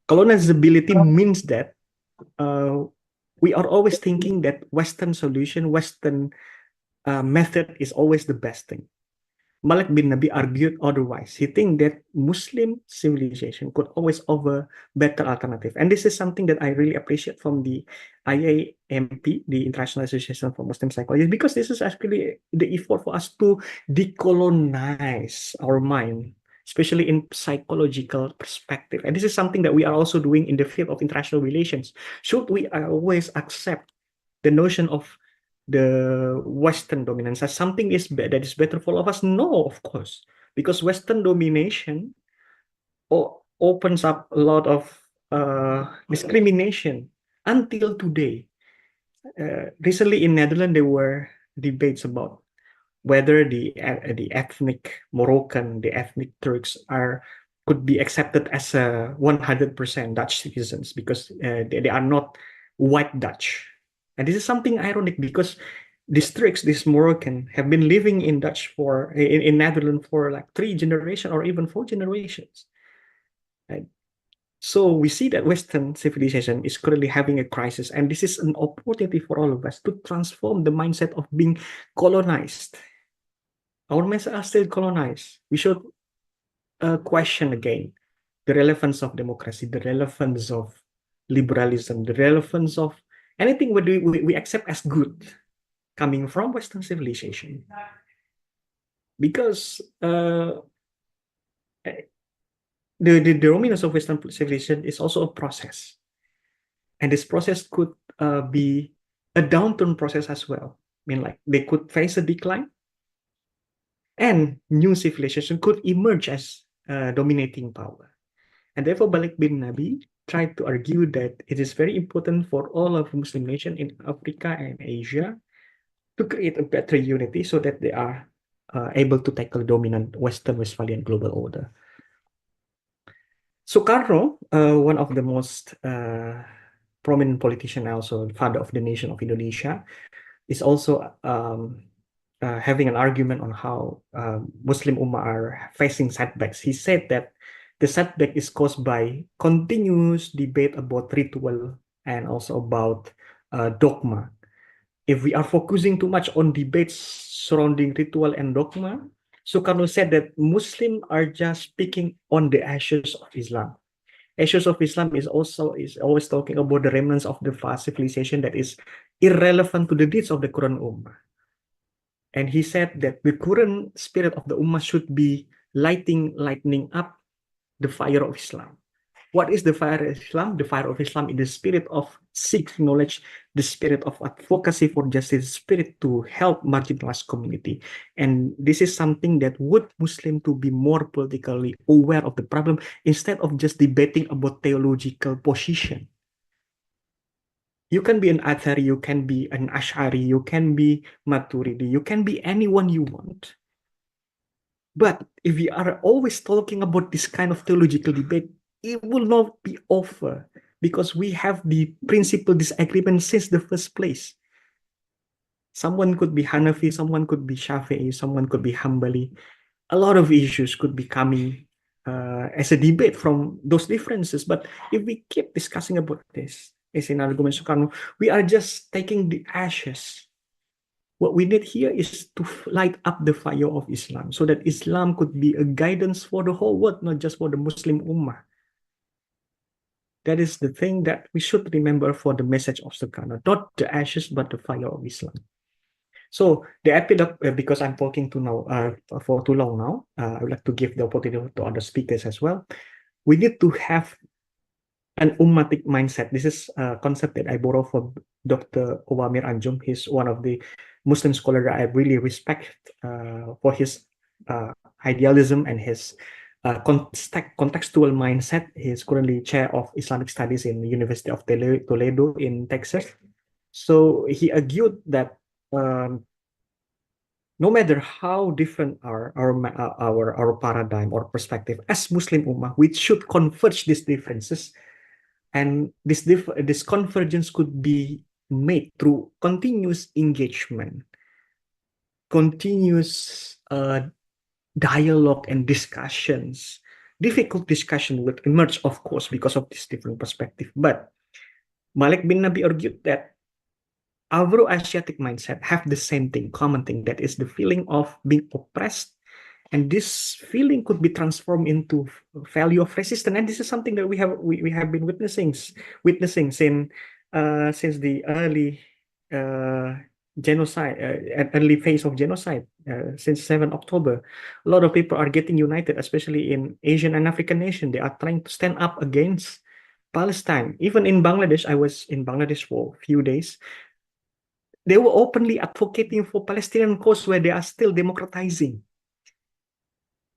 Colonizability means that we are always thinking that Western solution, Western method is always the best thing. Malik bin Nabi argued otherwise. He thinks that Muslim civilization could always offer better alternative. And this is something that I really appreciate from the IAMP, the International Association for Muslim Psychology, because this is actually the effort for us to decolonize our mind, especially in psychological perspective. And this is something that we are also doing in the field of international relations. Should we always accept the notion of the Western dominance as something that is better for all of us? No, of course, because Western domination opens up a lot of discrimination until today. Recently in Netherlands, there were debates about whether the ethnic Moroccan, the ethnic Turks could be accepted as 100% Dutch citizens, because they are not white Dutch. And this is something ironic, because these Turks, these Moroccan, have been living in Netherlands for like 3 generations or even 4 generations. Right? So we see that Western civilization is currently having a crisis, and this is an opportunity for all of us to transform the mindset of being colonized. our masses are still colonized. We should question again the relevance of democracy, the relevance of liberalism, the relevance of anything we accept as good coming from Western civilization. Because the dominance of Western civilization is also a process. And this process could be a downturn process as well. I mean, like they could face a decline, and new civilization could emerge as dominating power. And therefore, Malik bin Nabi tried to argue that it is very important for all of Muslim nations in Africa and Asia to create a better unity so that they are able to tackle dominant Western Westphalian global order. Soekarno, one of the most prominent politician, also father of the nation of Indonesia, is also having an argument on how Muslim Ummah are facing setbacks. He said that the setback is caused by continuous debate about ritual and also about dogma. If we are focusing too much on debates surrounding ritual and dogma, Soekarno said that Muslims are just picking on the ashes of Islam. Ashes of Islam is always talking about the remnants of the vast civilization that is irrelevant to the deeds of the current Ummah. And he said that the current spirit of the Ummah should be lightening up the fire of Islam. What is the fire of Islam? The fire of Islam is the spirit of seeking knowledge, the spirit of advocacy for justice, the spirit to help marginalized community. And this is something that would Muslim to be more politically aware of the problem instead of just debating about theological position. You can be an Athari, you can be an Ash'ari, you can be Maturidi, you can be anyone you want. But if we are always talking about this kind of theological debate, it will not be over because we have the principal disagreement since the first place. Someone could be Hanafi, someone could be Shafi'i, someone could be Hanbali. A lot of issues could be coming as a debate from those differences. But if we keep discussing about this, as in argument Soekarno, we are just taking the ashes. What we need here is to light up the fire of Islam so that Islam could be a guidance for the whole world, not just for the Muslim Ummah. That is the thing that we should remember for the message of Soekarno, not the ashes, but the fire of Islam. So the epilogue, because I'm talking for too long now, I would like to give the opportunity to other speakers as well. We need to have an ummatic mindset. This is a concept that I borrow from Dr. Owamir Anjum. He's one of the Muslim scholars that I really respect for his idealism and his contextual mindset. He is currently chair of Islamic Studies in the University of Toledo in Texas. So he argued that no matter how different our paradigm or perspective as Muslim Ummah, we should converge these differences, and this convergence could be made through continuous engagement, continuous dialogue and discussions. Difficult discussion will emerge, of course, because of this different perspective. But Malik bin Nabi argued that Afro-Asiatic mindset have the same thing, common thing, that is the feeling of being oppressed. And this feeling could be transformed into value of resistance. And this is something that we have been witnessing since the early genocide, early phase of genocide, since 7 October. A lot of people are getting united, especially in Asian and African nations. They are trying to stand up against Palestine. Even in Bangladesh, I was in Bangladesh for a few days. They were openly advocating for Palestinian cause where they are still democratizing.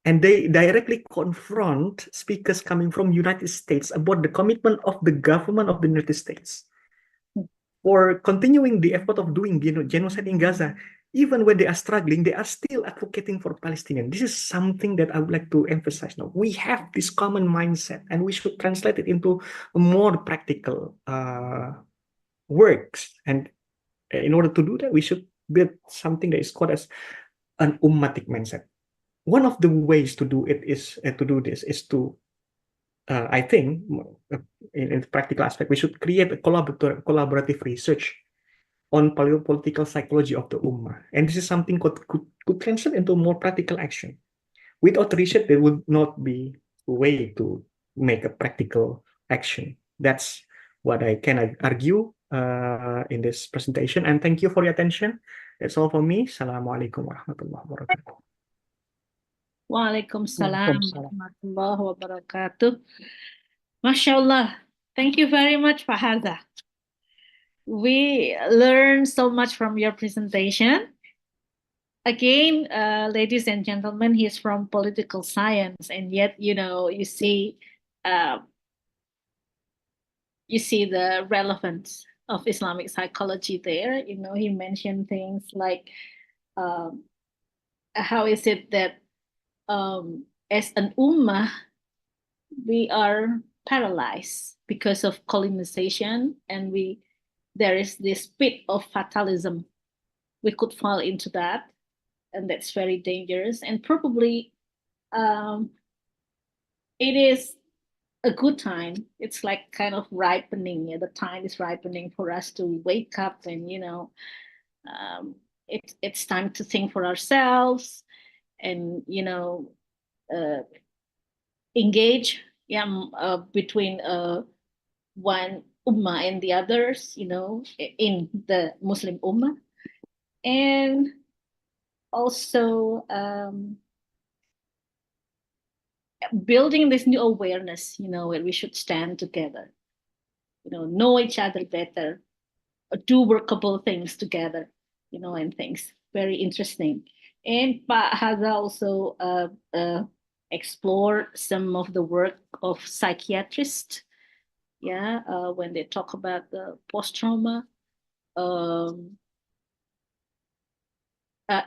And they directly confront speakers coming from United States about the commitment of the government of the United States for continuing the effort of doing genocide in Gaza. Even when they are struggling, they are still advocating for Palestinians. This is something that I would like to emphasize now. We have this common mindset, and we should translate it into more practical works. And in order to do that, we should build something that is called as an ummatic mindset. One of the ways to do it is I think, in the practical aspect, we should create a collaborative research on political psychology of the Ummah. And this is something could translate into more practical action. Without research, there would not be a way to make a practical action. That's what I can argue in this presentation. And thank you for your attention. That's all for me. Assalamualaikum warahmatullahi wabarakatuh. Waalaikumsalam warahmatullahi wabarakatuh. MashaAllah. Thank you very much, Pak Hadza. We learned so much from your presentation. Again, ladies and gentlemen, he's from political science, and yet, you see the relevance of Islamic psychology there. He mentioned things like, how is it that as an ummah, we are paralyzed because of colonization, and there is this pit of fatalism. We could fall into that, and that's very dangerous. And probably it is a good time. It's like kind of ripening. The time is ripening for us to wake up, and it's time to think for ourselves, and engage between one ummah and the others, in the Muslim ummah, and also building this new awareness, where we should stand together, know each other better, do workable things together, and things. Very interesting. And Pak Hadza also explore some of the work of psychiatrists, when they talk about the post-trauma.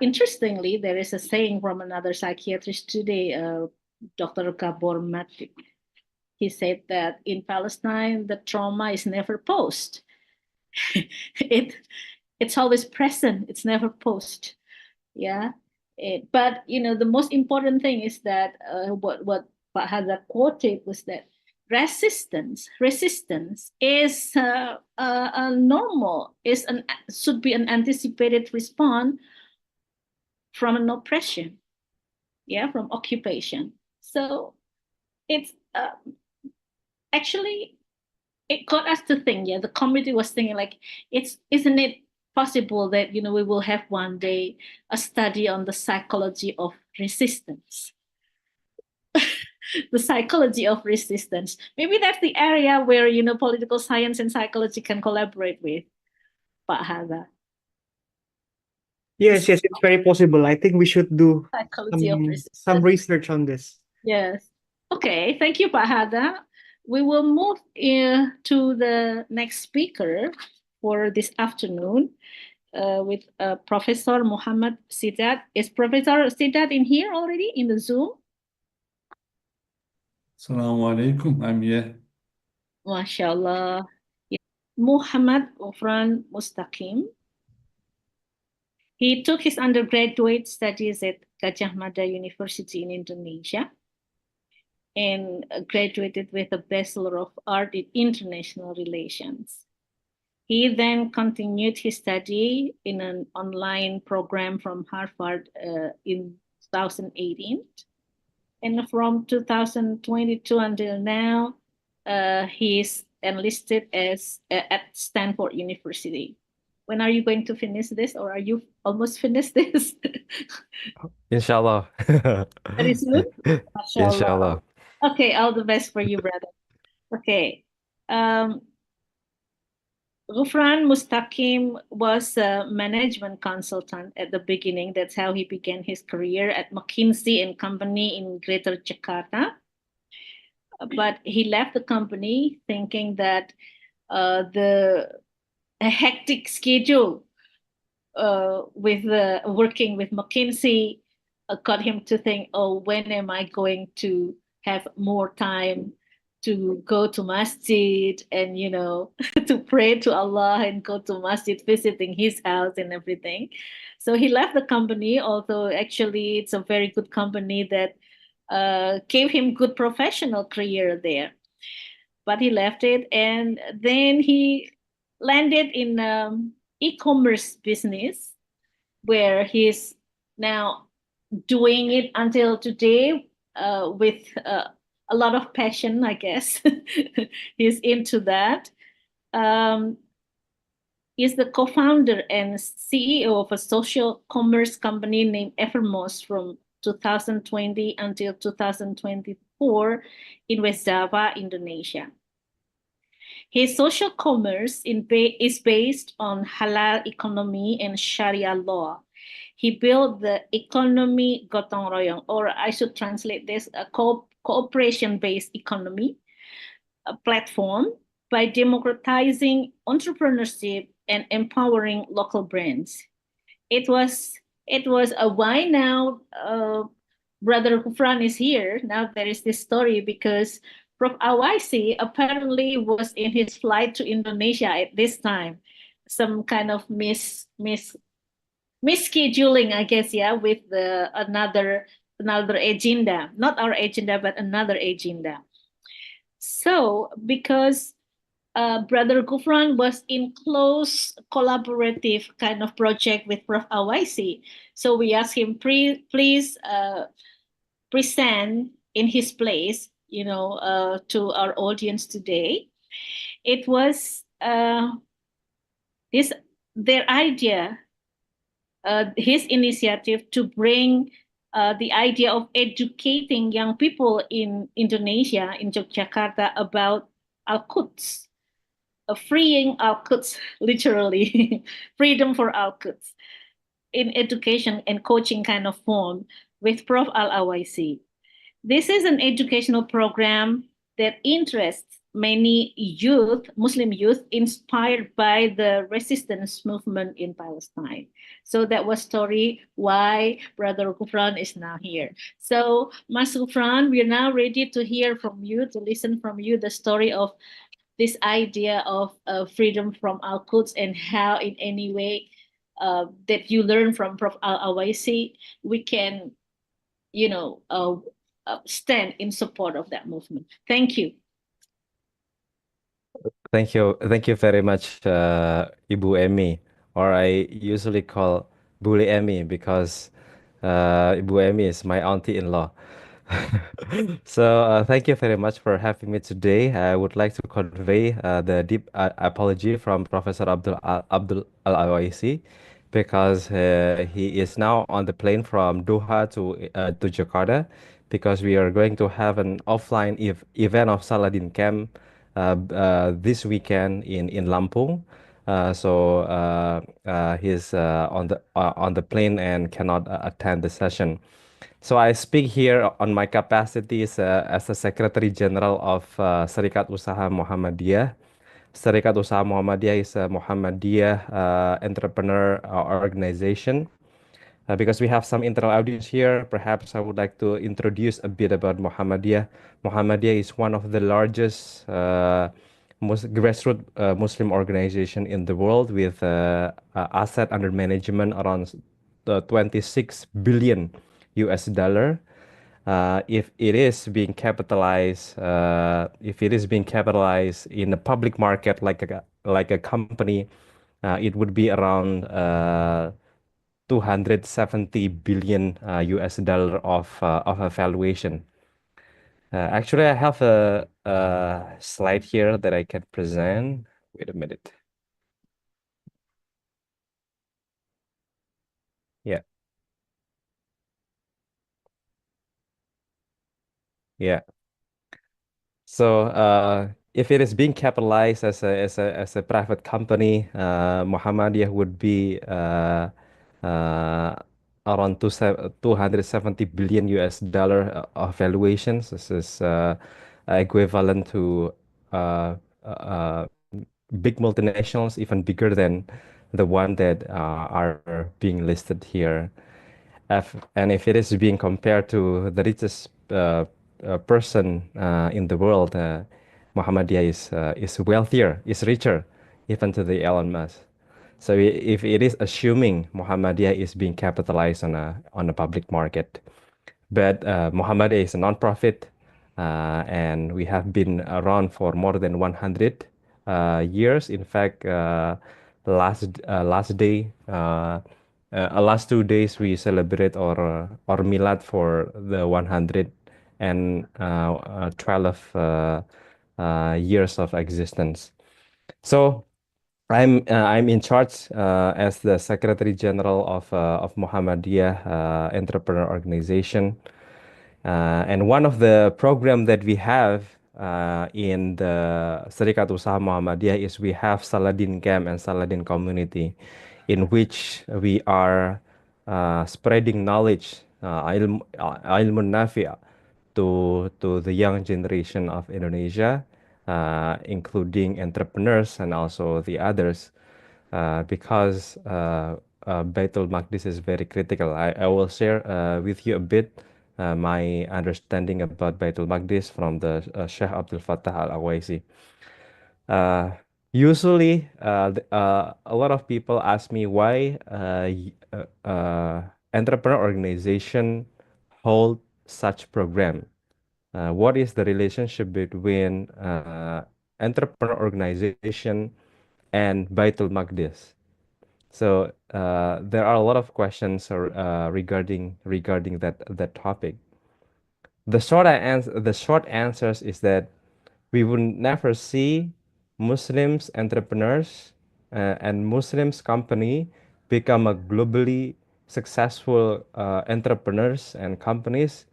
Interestingly, there is a saying from another psychiatrist today, Dr. Gabor Mate. He said that in Palestine, the trauma is never post. It's always present. It's never post. But the most important thing is that what Pak Hadza quoted was that resistance is a normal, should be an anticipated response from an oppression, from occupation. So it's actually, it got us to think. The committee was thinking, like, isn't it possible that we will have one day a study on the psychology of resistance? The psychology of resistance. Maybe that's the area where political science and psychology can collaborate with Pak Hadza. Yes, it's very possible. I think we should do Psychology of some research on this. Yes. Okay. Thank you, Pak Hadza. We will move to the next speaker for this afternoon with Professor Muhammad Sidat. Is Professor Sidat in here already in the Zoom? Assalamu alaikum. I'm here. MashaAllah. Muhammad Ghufran Mustaqim. He took his undergraduate studies at Gajah Mada University in Indonesia and graduated with a Bachelor of Art in International Relations. He then continued his study in an online program from Harvard in 2018. And from 2022 until now, he's enlisted at Stanford University. When are you going to finish this, or are you almost finished this? Inshallah. Very soon? MashaAllah. Inshallah. Okay, all the best for you, brother. Okay. Ghufran Mustaqim was a management consultant at the beginning. That's how he began his career at McKinsey & Company in Greater Jakarta. But he left the company thinking that the hectic schedule with working with McKinsey got him to think, oh, when am I going to have more time to go to masjid and, to pray to Allah and go to masjid, visiting his house and everything. So he left the company, although actually it's a very good company that gave him good professional career there. But he left it, and then he landed in e-commerce business, where he's now doing it until today with a lot of passion, I guess. He's into that. Is the co-founder and CEO of a social commerce company named Evermost from 2020 until 2024 in West Java, Indonesia. His social commerce is based on halal economy and Sharia law. He built the economy gotong royong, or I should translate this, a cooperation-based economy platform by democratizing entrepreneurship and empowering local brands. It was a why now Brother Kufran is here. Now there is this story because Prof. Awaisi apparently was in his flight to Indonesia at this time. Some kind of misscheduling, I guess, yeah, with the another agenda, not our agenda, but another agenda. So because Brother Gufran was in close collaborative kind of project with Prof. Awaisi, so we asked him, please present in his place, to our audience today. It was their idea, his initiative to bring the idea of educating young people in Indonesia, in Yogyakarta, about Al-Quds, freeing Al-Quds, literally, freedom for Al-Quds, in education and coaching kind of form with Prof. Al-Awaisi. This is an educational program that interests many youth, Muslim youth, inspired by the resistance movement in Palestine. So that was story why Brother Gufran is now here. So Mas Gufran, we are now ready to hear from you, to listen from you the story of this idea of freedom from Al-Quds and how in any way that you learn from Prof. Al-Awaisi, we can, stand in support of that movement. Thank you. Thank you very much, Ibu Emi, or I usually call Bully Emi because Ibu Emi is my auntie-in-law. So thank you very much for having me today. I would like to convey the deep apology from Professor Abdul Al-Awaisi because he is now on the plane from Doha to Jakarta because we are going to have an offline event of Saladin Camp this weekend in Lampung. So he's on the plane and cannot attend the session. So I speak here on my capacities as the Secretary General of Serikat Usaha Muhammadiyah. Serikat Usaha Muhammadiyah is a Muhammadiyah entrepreneur organization. Because we have some internal audience here, perhaps I would like to introduce a bit about Muhammadiyah. Muhammadiyah is one of the largest grassroots Muslim organization in the world with asset under management around 26 billion US dollar. If it is being capitalized, in the public market like a company, it would be around 270 billion US dollar of a valuation. Actually, I have a slide here that I can present. Wait a minute. Yeah. Yeah. So if it is being capitalized as a private company, Muhammadiyah would be around 270 billion US dollar of valuations. This is equivalent to big multinationals, even bigger than the one that are being listed here. And if it is being compared to the richest person in the world, Muhammadiyah is wealthier, is richer, even to the Elon Musk. So if it is assuming Muhammadiyah is being capitalized on a public market, but Muhammadiyah is a non-profit, and we have been around for more than 100 years. In fact, last day. Last 2 days we celebrate our milad for the 112 years of existence. So I'm in charge as the Secretary General of Muhammadiyah Entrepreneur Organization. And one of the program that we have in the Serikat Usaha Muhammadiyah is we have Saladin Camp and Saladin Community, in which we are spreading knowledge, ilmun nafi' to the young generation of Indonesia, including entrepreneurs and also the others, because Baitul Maqdis is very critical. I will share with you a bit my understanding about Baitul Maqdis from the Sheikh Abdul Fattah Al-Awaisi. Usually, a lot of people ask me why entrepreneur organization hold such program. What is the relationship between entrepreneur organization and Baitul Maqdis? So there are a lot of questions regarding that topic. The short answers is that we will never see Muslims entrepreneurs and Muslims company become a globally successful entrepreneurs and companies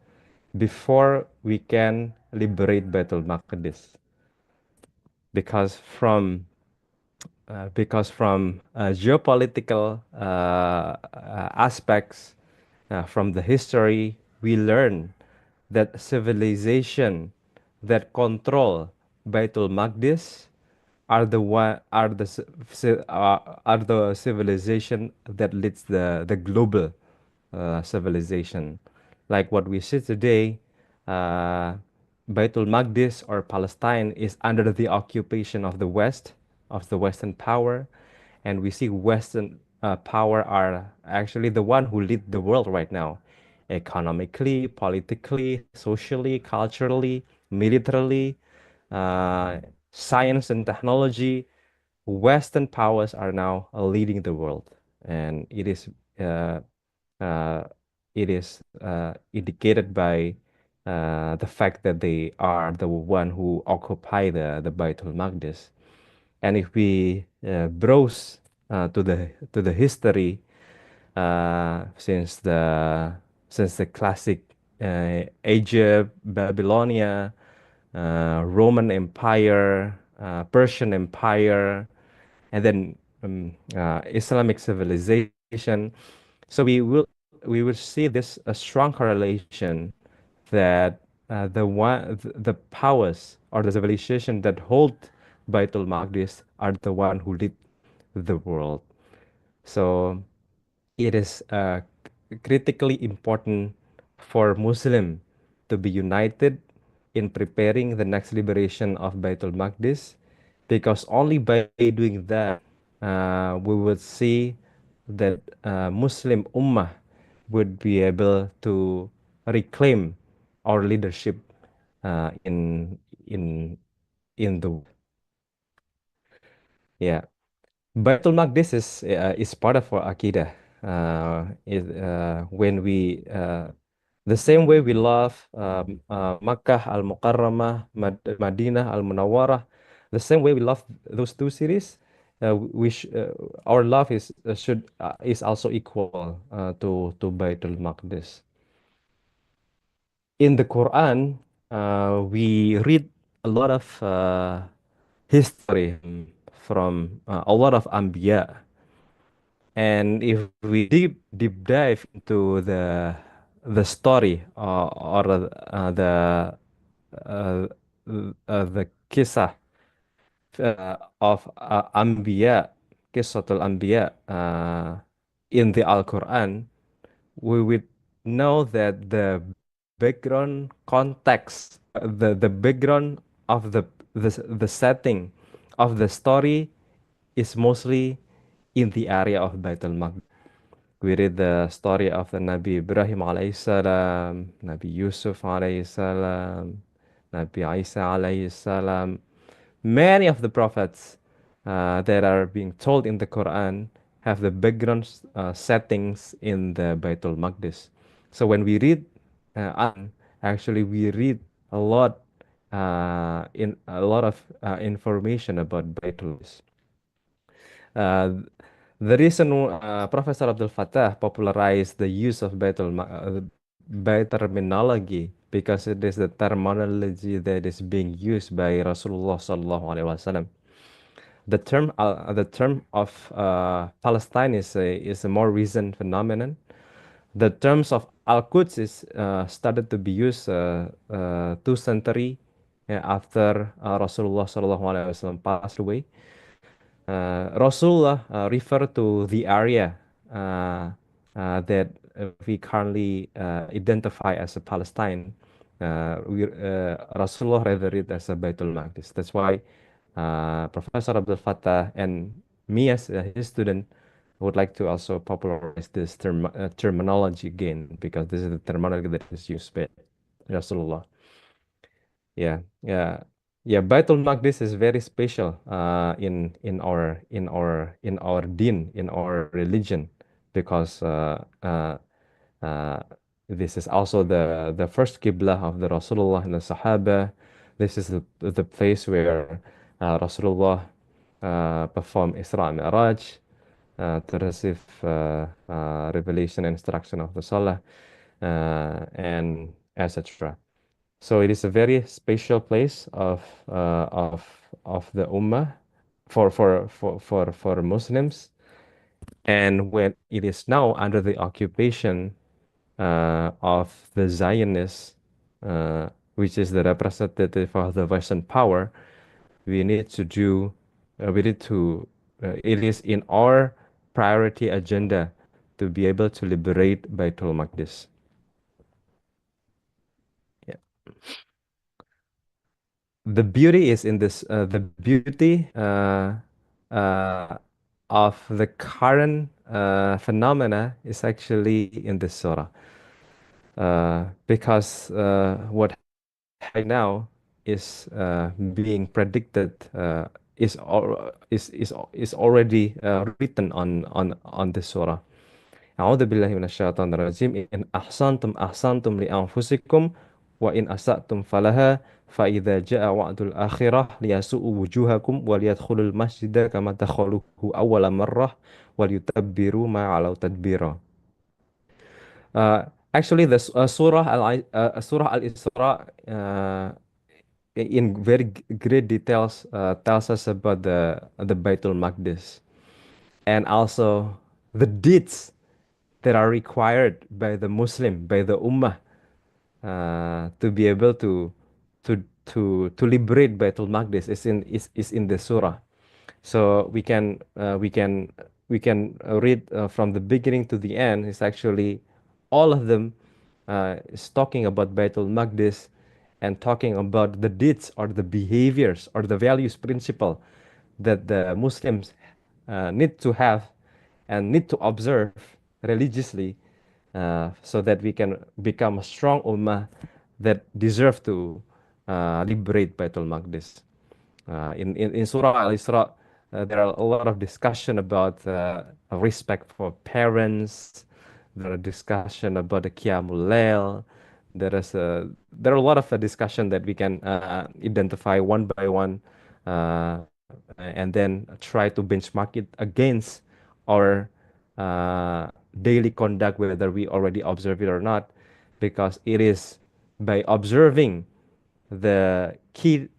before we can liberate Baitul Maqdis. Because from geopolitical aspects, from the history, we learn that civilization that control Baitul Maqdis are the civilization that leads the global civilization. Like what we see today, Baitul Maqdis or Palestine is under the occupation of the West, of the Western power, and we see Western power are actually the one who lead the world right now, economically, politically, socially, culturally, militarily, science and technology. Western powers are now leading the world, and it is indicated by the fact that they are the one who occupy the Baitul Maqdis. And if we browse to the history since the classic Egypt, Babylonia, Roman Empire, Persian Empire, and then Islamic civilization. So we will see this a strong correlation that the powers or the civilization that hold Baitul Maqdis are the one who lead the world. So it is critically important for Muslim to be united in preparing the next liberation of Baitul Maqdis, because only by doing that we would see that Muslim Ummah would be able to reclaim our leadership in the world. Yeah. Baitul Maqdis is part of our Aqidah. When we the same way we love Makkah al-Mukarramah, Madinah al-Munawwarah, the same way we love those two cities, our love is also equal to Baitul Maqdis. In the Quran, we read a lot of history from a lot of Anbiya. And if we deep dive into the story or the kisah of Anbiya, Kisatul Anbiya in the Al-Quran, we would know that the background context, the background of the setting of the story is mostly in the area of Baitul Maqdis. We read the story of the Nabi Ibrahim alayhi salam, Nabi Yusuf alayhi salam, Nabi Isa alayhi salam. Many of the prophets that are being told in the Quran have the background settings in the Baitul Maqdis. So when we read actually we read a lot in a lot of information about Baitul Maqdis. The reason Professor Abdul Fattah popularized the use of by terminology because it is the terminology that is being used by Rasulullah Sallallahu Alaihi Wasallam. The term of Palestine is a more recent phenomenon. The terms of Al-Quds is started to be used 2 centuries after Rasulullah Sallallahu Alaihi Wasallam passed away. Rasulullah referred to the area that we currently identify as a Palestine. Rasulullah referred it as a Baitul Maqdis. That's why Professor Abdul Fattah and me as his student would like to also popularize this terminology again because this is the terminology that is used by Rasulullah. Yeah, yeah. Yeah, Baitul Maqdis is very special in our deen, in our religion, because this is also the first qibla of the Rasulullah and the Sahaba. This is the place where Rasulullah performed Isra and Mi'raj to receive revelation and instruction of the Salah and etc. So it is a very special place of the Ummah for Muslims, and when it is now under the occupation of the Zionists, which is the representative of the Western power, we need to do it is in our priority agenda to be able to liberate Baitul Maqdis. The beauty is in this, the beauty of the current phenomena is actually in this surah. Because what happening now is being predicted, is already written on this surah. أعوذ بالله من الشيطان الرجيم إن أحسنتم أحسنتم لأنفسكم وإن أسأتم فلها فإذا جاء وعد الآخرة ليسوءوا وجوهكم وليدخلوا المسجد كما دخلوه أول مرة وليتبروا ما علوا تدبيرا. Actually, the Surah Al-Isra in very great details tells us about the Baitul Maqdis and also the deeds that are required by the Muslim, by the Ummah, to be able to liberate Baitul Maqdis is in the surah. So we can read from the beginning to the end. It's actually all of them is talking about Baitul Maqdis and talking about the deeds or the behaviors or the values principle that the Muslims need to have and need to observe religiously so that we can become a strong ummah that deserve to liberate Baitul Maqdis. In Surah Al-Isra, there are a lot of discussion about respect for parents. There are discussion about the Qiyamul Layl. There are a lot of discussion that we can identify one by one and then try to benchmark it against our daily conduct, whether we already observe it or not, because it is by observing the key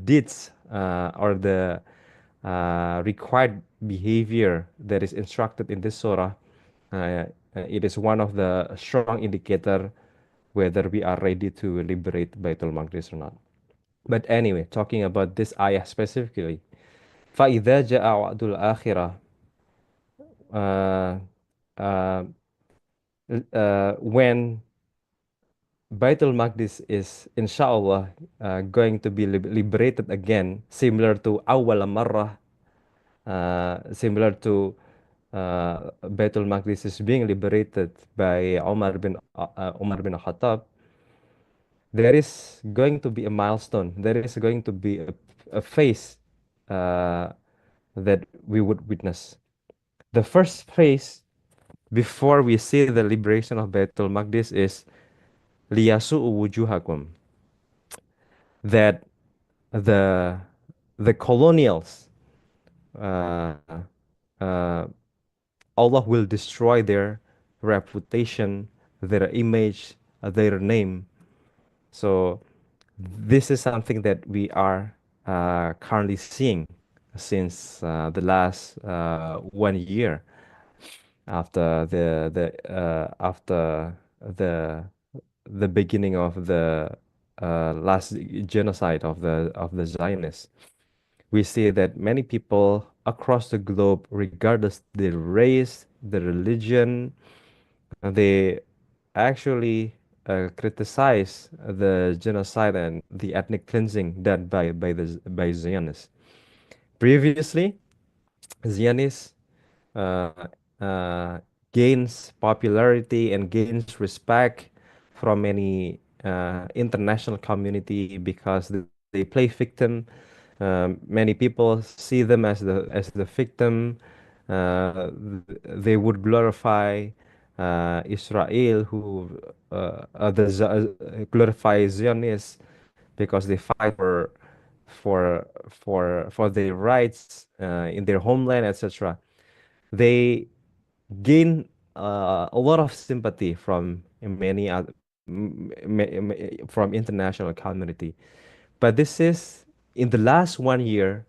deeds or the required behavior that is instructed in this surah. It is one of the strong indicator whether we are ready to liberate Baitul Maqdis or not. But anyway, talking about this ayah specifically, فَإِذَا جَاءَ وَعْدُ الْآخِرَةِ when Baitul Maqdis is inshallah going to be liberated again, similar to awwal marrah, similar to Baitul Maqdis is being liberated by Umar bin Khattab. There is going to be a milestone. There is going to be a phase that we would witness. The first phase before we see the liberation of Baitul Maqdis is liyasu'u wujuhakum, that the colonials, uh, uh, Allah will destroy their reputation, their image, their name. So this is something that we are currently seeing since the last 1 year after the beginning of the last genocide of the Zionists. We see that many people across the globe, regardless their race, their religion, they actually criticize the genocide and the ethnic cleansing done by Zionists. Previously, Zionists uh, uh, gains popularity and gains respect from many international community because they play victim. Many people see them as the victim. They would glorify Israel, who glorify Zionists because they fight for their rights in their homeland, etc. They gain a lot of sympathy from many other, from international community. But this is in the last 1 year,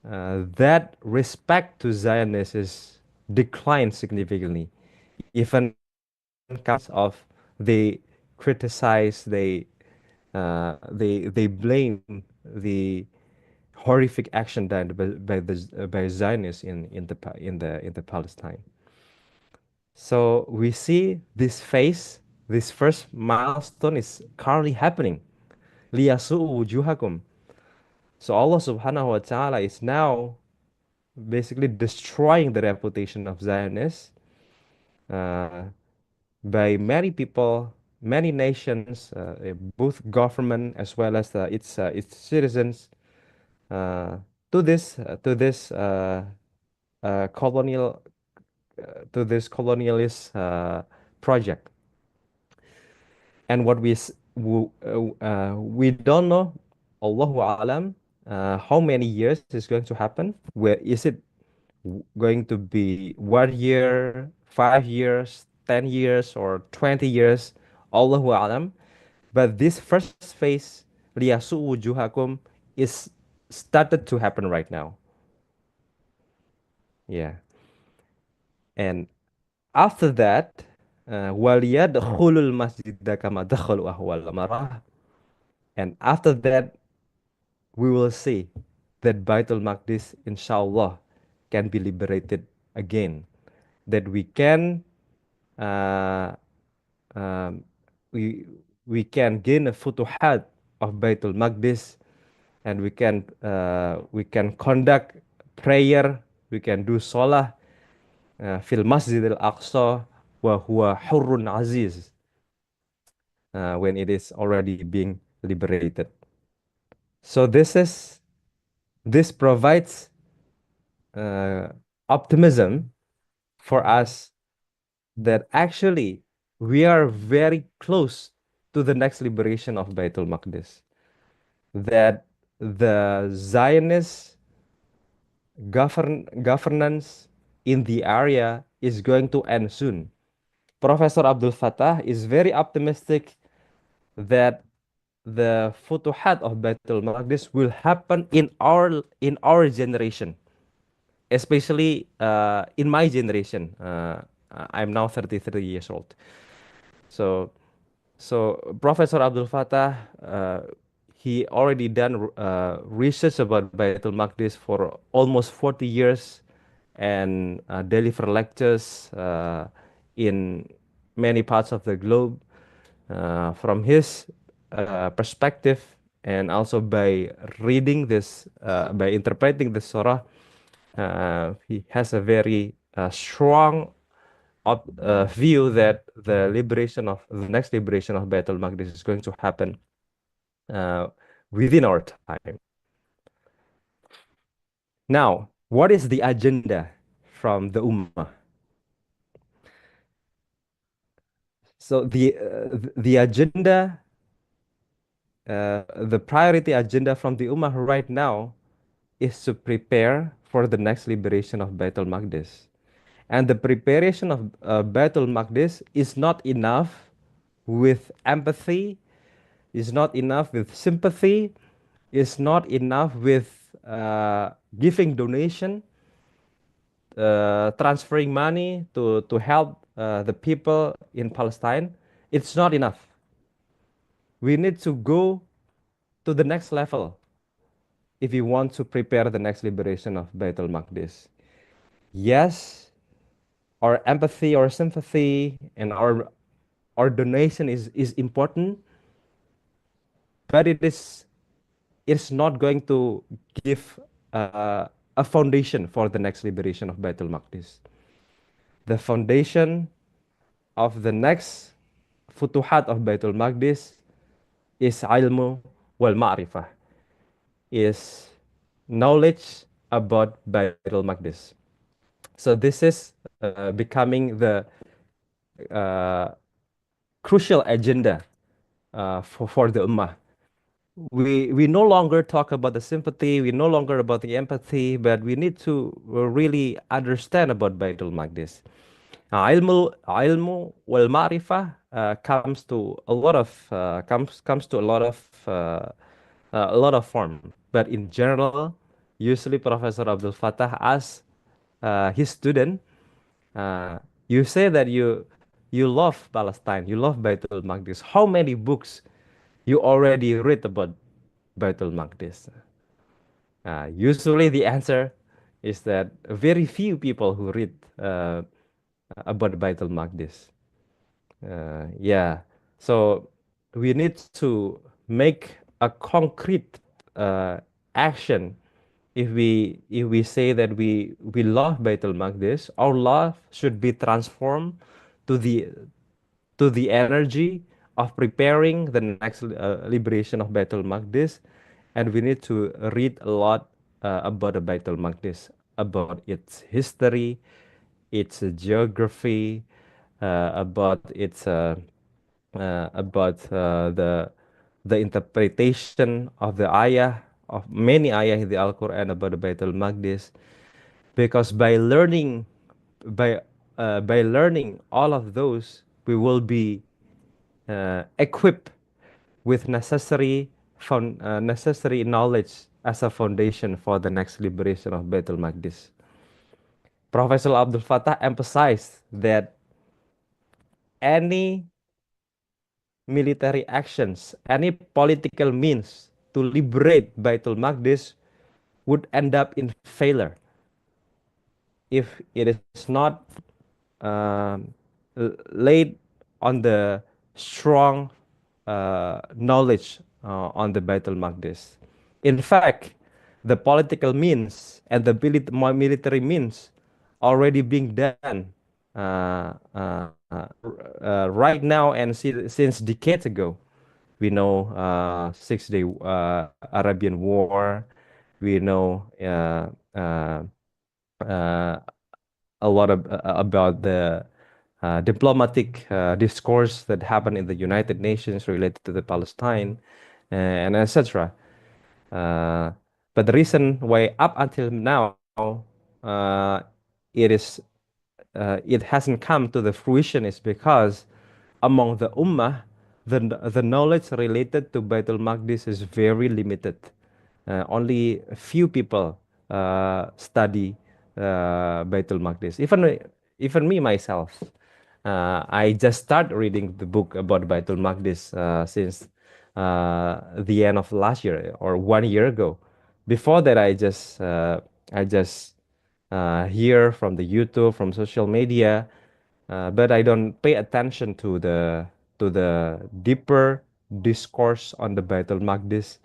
that respect to Zionists is declined significantly. Even kinds of they criticize, they blame the horrific action done by Zionists in the Palestine. So we see this phase, this first milestone is currently happening. Liyasu'u wujuhakum. So Allah subhanahu wa ta'ala is now basically destroying the reputation of Zionists by many people, many nations, both government as well as its citizens, to this colonial to this colonialist project. And what we don't know, Allahu Alam, how many years is going to happen. Where is it going to be 1 year, 5 years, 10 years, or 20 years? Allahu Alam. But this first phase, liyasu wujuhakum, is started to happen right now. Yeah. And after that, waliyadkhulul masjida kama dakhalu ahwal marah. And after that, we will see that Baitul Maqdis, inshallah, can be liberated again. That we can we can gain a futuhat of Baitul Maqdis, and we can conduct prayer, we can do salah fil Masjid al-Aqsa wa huwa hurrun aziz, when it is already being liberated. So this provides optimism for us that actually we are very close to the next liberation of Baitul Maqdis, that the Zionist governance in the area is going to end soon. Professor Abdul Fattah is very optimistic that the futuhat of Baitul Maqdis will happen in our generation, especially in my generation. I'm now 33 years old. So Professor Abdul Fattah, he already done research about Baitul Maqdis for almost 40 years and deliver lectures in many parts of the globe. From his perspective, and also by reading this, by interpreting the surah, he has a very strong view that the next liberation of Baitul Maqdis is going to happen within our time. Now, what is the agenda from the Ummah? So the agenda, the priority agenda from the Ummah right now is to prepare for the next liberation of Baitul Maqdis. And the preparation of Baitul Maqdis is not enough with empathy, is not enough with sympathy, is not enough with giving donation, transferring money to help the people in Palestine. It's not enough. We need to go to the next level if we want to prepare the next liberation of Baitul Maqdis. Yes, our empathy, our sympathy, and our donation is important, but it's not going to give a foundation for the next liberation of Baitul Maqdis. The foundation of the next futuhat of Baitul Maqdis is ilmu wal ma'rifah, is knowledge about Baitul Maqdis. So this is becoming the crucial agenda for the Ummah. We no longer talk about the sympathy, we no longer about the empathy, but we need to really understand about Baitul Maqdis. Ilmu wal ma'rifah comes to a lot of comes to a lot of form. But in general, usually Professor Abdul Fattah asks his student, you say that you love Palestine, you love Baitul Maqdis. How many books you already read about Baitul Maqdis? Usually the answer is that very few people who read about Baitul Maqdis. Yeah, so we need to make a concrete action. If we say that we love Baitul Maqdis, our love should be transformed to the energy of preparing the next liberation of Baitul Maqdis, and we need to read a lot about the Baitul Maqdis, about its history, its geography, about its the interpretation of the ayah, of many ayah in the Al-Quran about the Baitul Maqdis, because by learning all of those, we will be equipped with necessary knowledge as a foundation for the next liberation of Baitul Maqdis. Professor Abdul Fattah emphasized that any military actions, any political means to liberate Baitul Maqdis would end up in failure if it is not laid on the strong knowledge on the Baitul Maqdis. In fact, the political means and the military means already being done right now and since decades ago. We know 6-day Arabian War. We know a lot about the diplomatic discourse that happened in the United Nations related to the Palestine and etc. But the reason why up until now it hasn't come to the fruition is because among the Ummah, the knowledge related to Baitul Maqdis is very limited. Only a few people study Baitul Maqdis. Even me myself, I just started reading the book about Baitul Maqdis since the end of last year or 1 year ago. Before that, I just hear from the YouTube, from social media, but I don't pay attention to the deeper discourse on the Baitul Maqdis.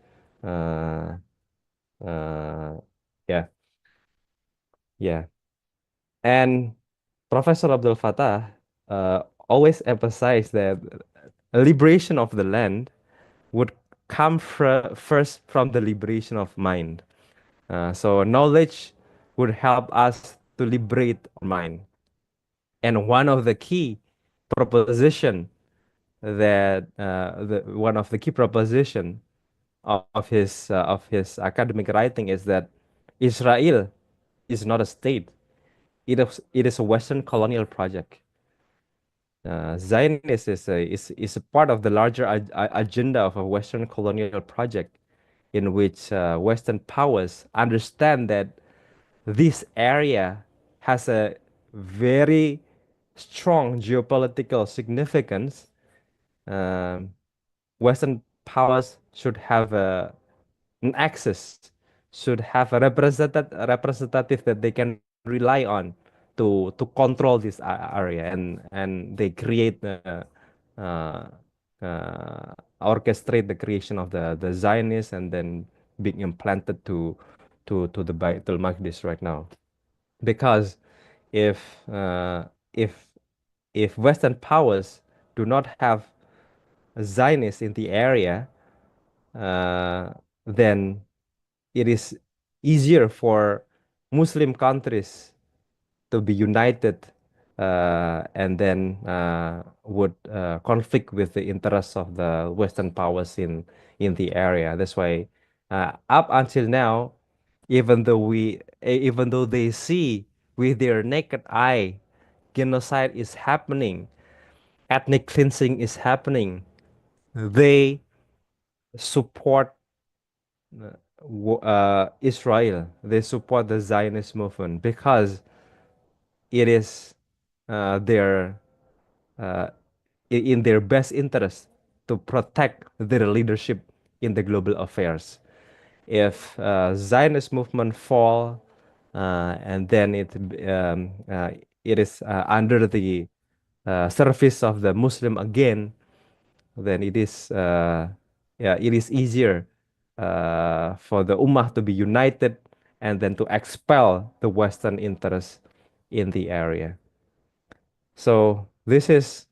Yeah, yeah. And Professor Abdul Fattah always emphasized that a liberation of the land would come first from the liberation of mind. So knowledge would help us to liberate our mind. And one of the key proposition that one of the key proposition of his academic writing is that Israel is not a state. It is a Western colonial project. Zionism is a part of the larger agenda of a Western colonial project in which Western powers understand that this area has a very strong geopolitical significance. Western powers should have an access, should have a representative that they can rely on to control this area, and they create uh, orchestrate the creation of the Zionists and then being implanted to the Baitul Maqdis right now. Because if uh, if if Western powers do not have Zionists in the area, then it is easier for Muslim countries to be united and then would conflict with the interests of the Western powers in the area. That's why up until now, even though they see with their naked eye genocide is happening, ethnic cleansing is happening, they support Israel. They support the Zionist movement because it is their in their best interest to protect their leadership in the global affairs. If Zionist movement fall, and then it is under the service of the Muslim again, then it is easier for the Ummah to be united and then to expel the Western interests in the area. So this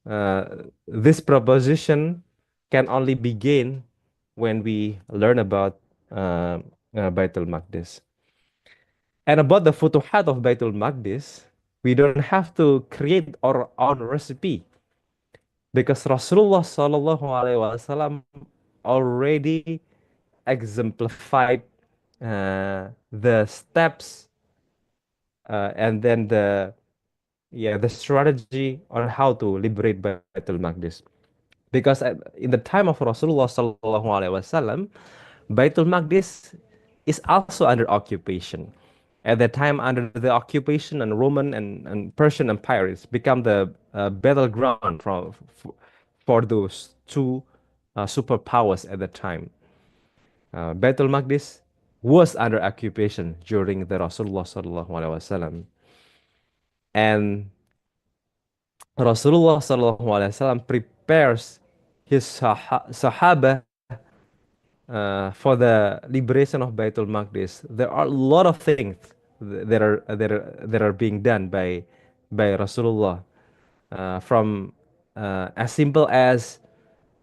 proposition can only begin when we learn about Baitul Maqdis. And about the futuhat of Baitul Maqdis, we don't have to create our own recipe, because Rasulullah Sallallahu Alaihi Wasallam already exemplified the steps and then the strategy on how to liberate Baitul Maqdis. Because in the time of Rasulullah Sallallahu Alaihi Wasallam, Baitul Maqdis is also under occupation. At that time, under the occupation and Roman and Persian empires become the battleground for those two superpowers at the time. Baitul Maqdis was under occupation during the Rasulullah Sallallahu Alaihi Wasallam, and Rasulullah Sallallahu Alaihi Wasallam prepares his Sahaba for the liberation of Baitul Maqdis. There are a lot of things that are being done by Rasulullah, from as simple as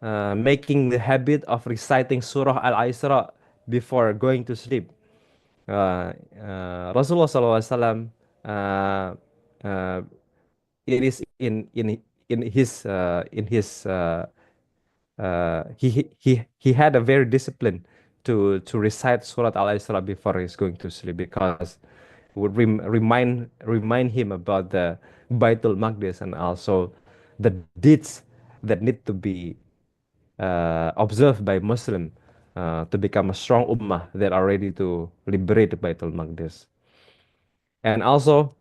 making the habit of reciting Surah Al-Isra before going to sleep. Rasulullah Sallallahu Alaihi Wasallam, it is in his he had a very discipline to recite Surah Al-Isra before he's going to sleep, because it would remind him about the Baitul Maqdis and also the deeds that need to be observed by Muslim to become a strong ummah that are ready to liberate Baitul Maqdis. And also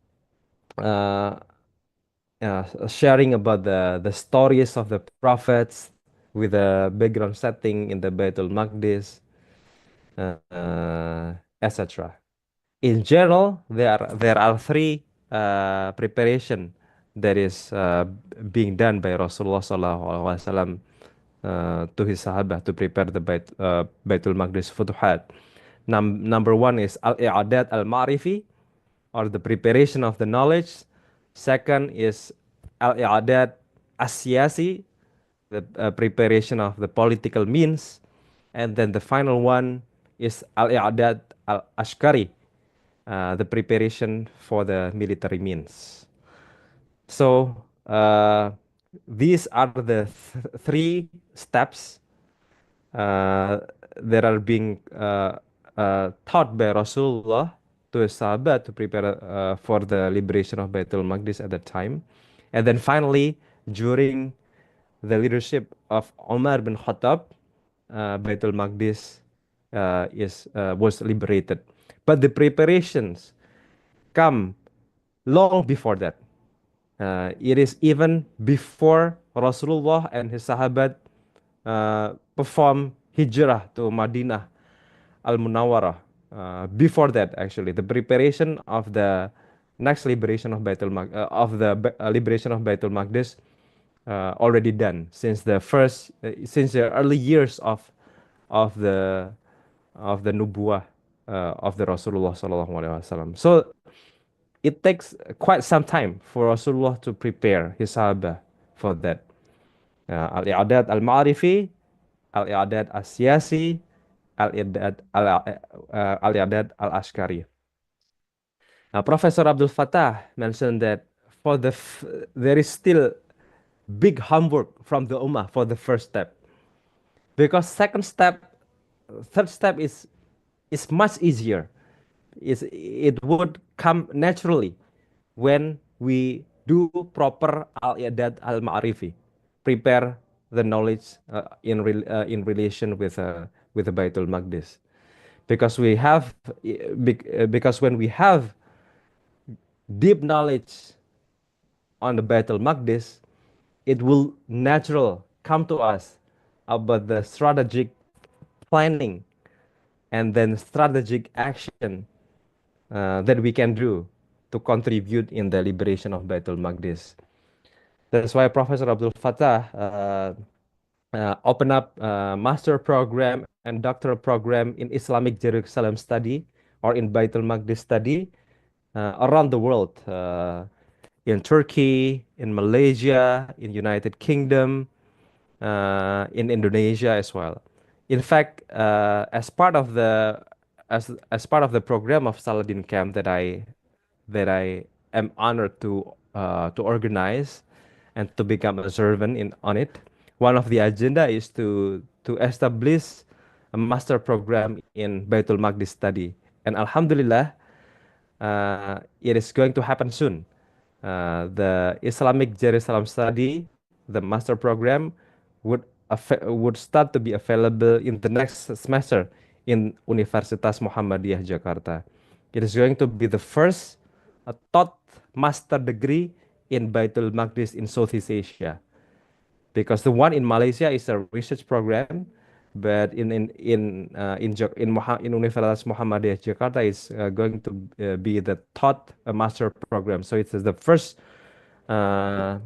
sharing about the stories of the prophets with a background setting in the Baitul Maqdis, etc. In general, there are three preparation that is being done by Rasulullah Sallallahu Alaihi Wasallam to his Sahabah to prepare the Baitul Maqdis Futuhat. Number one is Al-I'adat Al-Ma'rifi, or the preparation of the knowledge. Second is Al-I'adat As-Siyasi, the preparation of the political means. And then the final one is Al-I'adat Al-Ashkari, the preparation for the military means. So these are the three steps that are being taught by Rasulullah to his Sahabat to prepare for the liberation of Baitul Maqdis at that time. And then finally, during the leadership of Umar bin Khattab, Baitul Maqdis was liberated. But the preparations come long before that. It is even before Rasulullah and his Sahabat perform hijrah to Madinah Al-Munawwarah. Before that, actually, the preparation of the next liberation of liberation of Baitul Maqdis already done since the early years of the nubuwah of the Rasulullah sallallahu alaihi wasallam. So it takes quite some time for Rasulullah to prepare his Sahabah for that. Al-i'adad al-ma'rifi, al-i'adad al-siyasi, al-i'adad al-askari. Professor Abdul Fattah mentioned that there is still big homework from the Ummah for the first step, because third step is much easier. It would come naturally when we do proper al-i'adad al-ma'rifi, prepare the knowledge in relation with the Baitul Maqdis, because when we have deep knowledge on the Baitul Maqdis, it will natural come to us about the strategic planning and then strategic action that we can do to contribute in the liberation of Baitul Maqdis. That's why Professor Abdul Fattah opened up a master program and doctoral program in Islamic Jerusalem study or in Baitul Maqdis study around the world, in Turkey, in Malaysia, in United Kingdom, in Indonesia as well. In fact, as part of the program of Saladin Camp that I am honored to organize and to become a servant on it, one of the agenda is to establish a master program in Baitul Maqdis study, and Alhamdulillah, it is going to happen soon. The Islamic Jerusalem study, the master program, would start to be available in the next semester in Universitas Muhammadiyah Jakarta. It is going to be the first taught master degree in Baitul Maqdis in Southeast Asia, because the one in Malaysia is a research program, but in Universitas Muhammadiyah Jakarta is going to be the taught master program. So it's the first and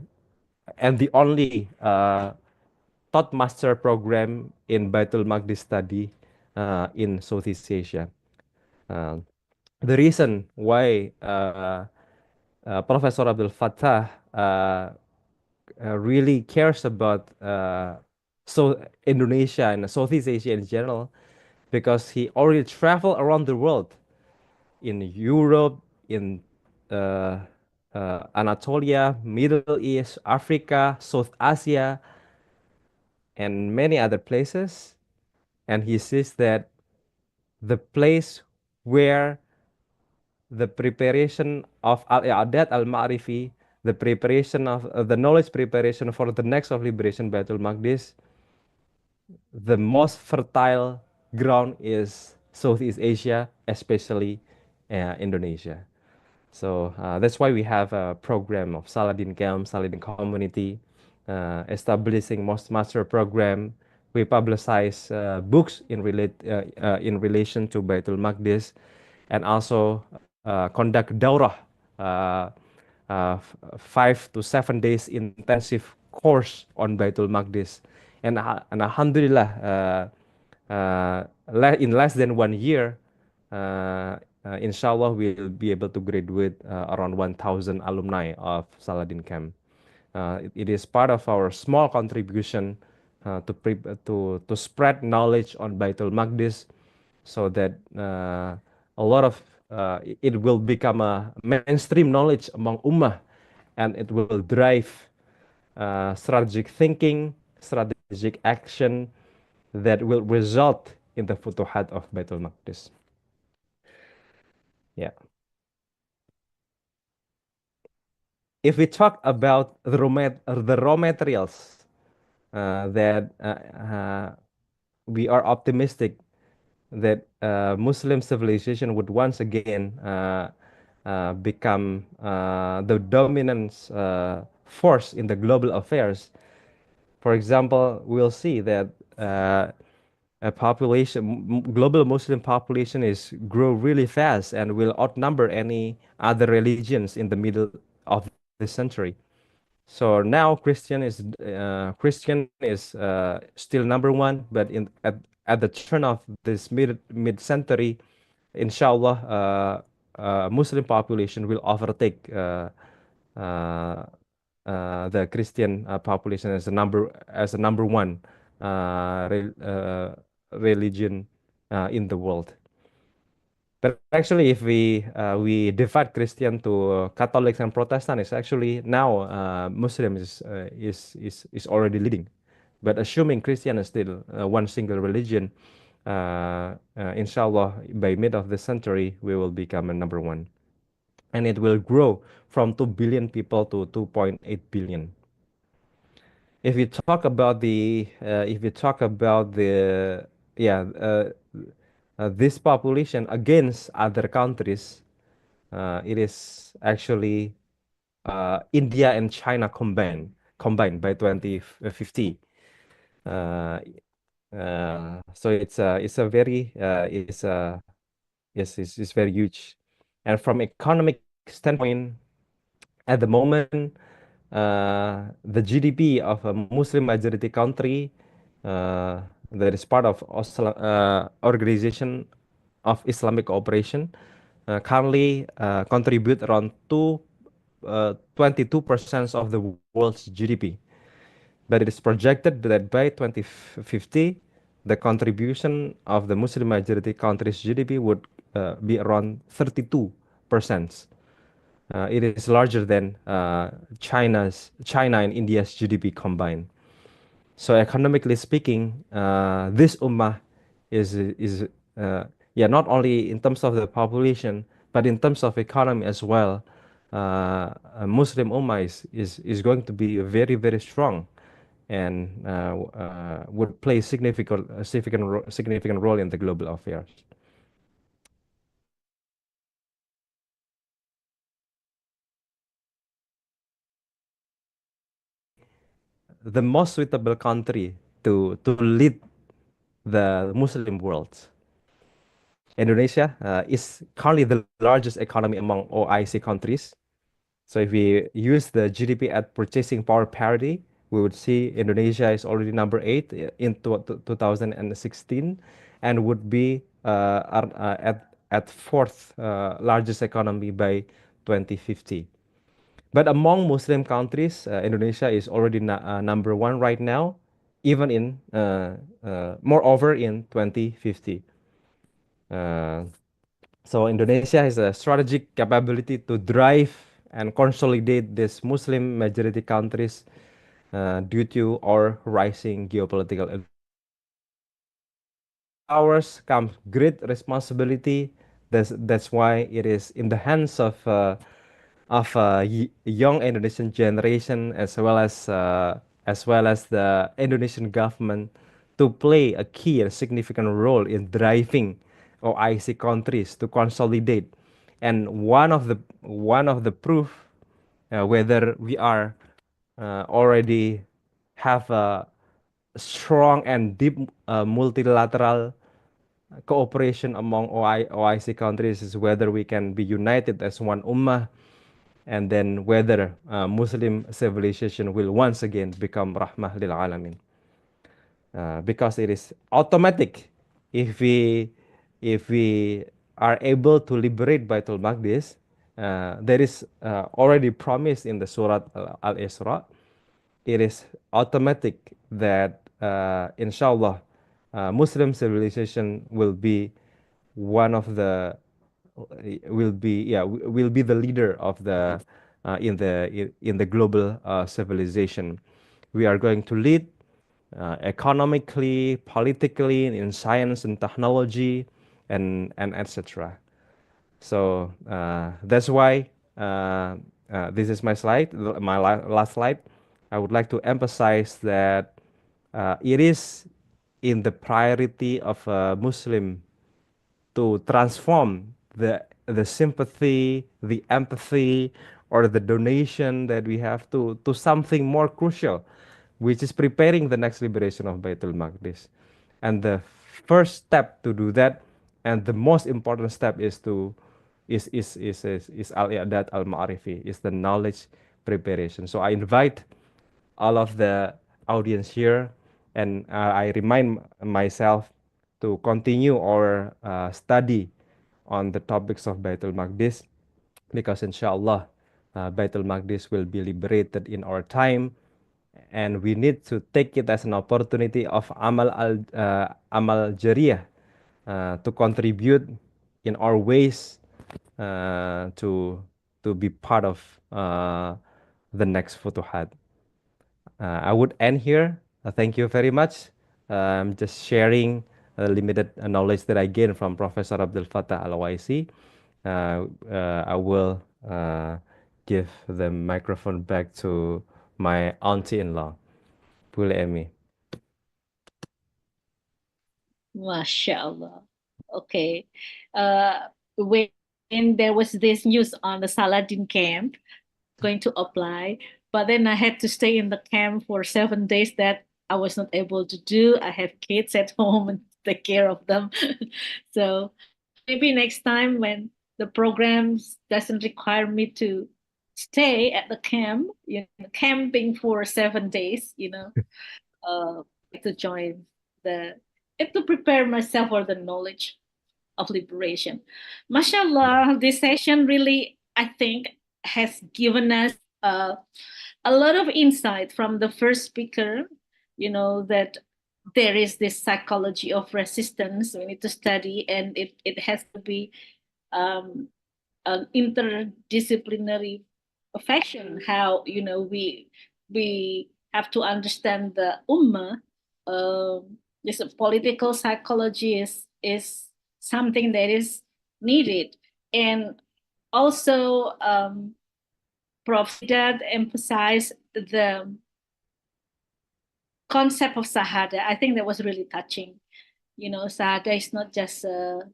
the only taught master program in Baitul Maqdis study in Southeast Asia. The reason why Professor Abdul Fattah really cares about Indonesia and Southeast Asia in general, because he already traveled around the world, in Europe, in Anatolia, Middle East, Africa, South Asia, and many other places. And he says that the place where the preparation of al-i'adad al-ma'rifi, the preparation of the knowledge preparation for the next of liberation Baitul Maqdis, the most fertile ground is Southeast Asia, especially Indonesia. So that's why we have a program of Saladin Camp, Saladin Community, establishing master program. We publicize books in relation to Baitul Maqdis, and also conduct daurah, 5 to 7 days intensive course on Baitul Maqdis. And Alhamdulillah, in less than 1 year, inshallah, we'll be able to graduate around 1,000 alumni of Saladin Camp. It is part of our small contribution to spread knowledge on Baitul Maqdis, so that a lot of it will become a mainstream knowledge among Ummah, and it will drive strategic thinking, strategic action that will result in the futuhat of Baitul Maqdis. Yeah. If we talk about the raw materials that we are optimistic that Muslim civilization would once again become the dominant force in the global affairs. For example, we'll see that global Muslim population is grow really fast and will outnumber any other religions in the middle of this century. So now Christian is still number one, but at the turn of this mid century, inshallah, Muslim population will overtake the Christian population as a number one religion in the world. But actually, if we divide Christian to Catholics and Protestants, actually now Muslim is already leading. But assuming Christian is still one single religion, inshallah, by mid of the century, we will become a number one, and it will grow from 2 billion people to 2.8 billion. If you talk about this population against other countries, it is actually India and China combined by 2050. So it's very huge. And from economic standpoint, at the moment, the GDP of a Muslim majority country that is part of Organization of Islamic Cooperation currently contribute around 22% of the world's GDP. But it is projected that by 2050, the contribution of the Muslim majority countries' GDP would be around 32%. It is larger than China and India's GDP combined. So economically speaking, this ummah is not only in terms of the population, but in terms of economy as well. A Muslim ummah is going to be very, very strong, and would play significant role in the global affairs. The most suitable country to lead the Muslim world. Indonesia is currently the largest economy among OIC countries. So if we use the GDP at purchasing power parity, we would see Indonesia is already number 8 in 2016, and would be at fourth largest economy by 2050. But among Muslim countries, Indonesia is already number 1 right now, even in moreover in 2050. So Indonesia has a strategic capability to drive and consolidate these Muslim majority countries due to our rising geopolitical powers comes great responsibility. That's why it is in the hands of young Indonesian generation, as well as the Indonesian government, to play a key and significant role in driving OIC countries to consolidate. And one of the proof whether we are already have a strong and deep multilateral cooperation among OIC countries is whether we can be united as one ummah, and then whether Muslim civilization will once again become rahmah lil alamin. Because it is automatic if we are able to liberate Baitul Maqdis. There is already promised in the Surah Al-Isra. It is automatic that inshallah Muslim civilization will be one of the will be the leader of the in the global civilization. We are going to lead economically, politically, in science and technology, and etc. So that's why this is my slide, my last slide. I would like to emphasize that it is in the priority of a Muslim to transform the sympathy, the empathy, or the donation that we have to something more crucial, which is preparing the next liberation of Baitul Maqdis. And the first step to do that, and the most important step is al-i'dad al-ma'rifi, is the knowledge preparation. So I invite all of the audience here, and I remind myself to continue our study on the topics of Baitul Maqdis, because inshallah Baitul Maqdis will be liberated in our time, and we need to take it as an opportunity of amal jariyah, to contribute in our ways to be part of the next Futuhat. I would end here. Thank you very much. I'm just sharing limited knowledge that I gained from Professor Abdul Fattah Al-Waisi. I will give the microphone back to my auntie-in-law, Bule Emi. MashaAllah. Okay. When there was this news on the Saladin camp going to apply, but then I had to stay in the camp for 7 days. That I was not able to do. I have kids at home and take care of them. So maybe next time when the programs doesn't require me to stay at the camp, camping for 7 days, to join to prepare myself for the knowledge of liberation. MashaAllah, this session really, I think, has given us a lot of insight from the first speaker, that there is this psychology of resistance we need to study, and it has to be an interdisciplinary fashion, how, we have to understand the Ummah. This political psychology is something that is needed. And also, Prof. Dad emphasized the concept of Sahada. I think that was really touching. Sahada is not just a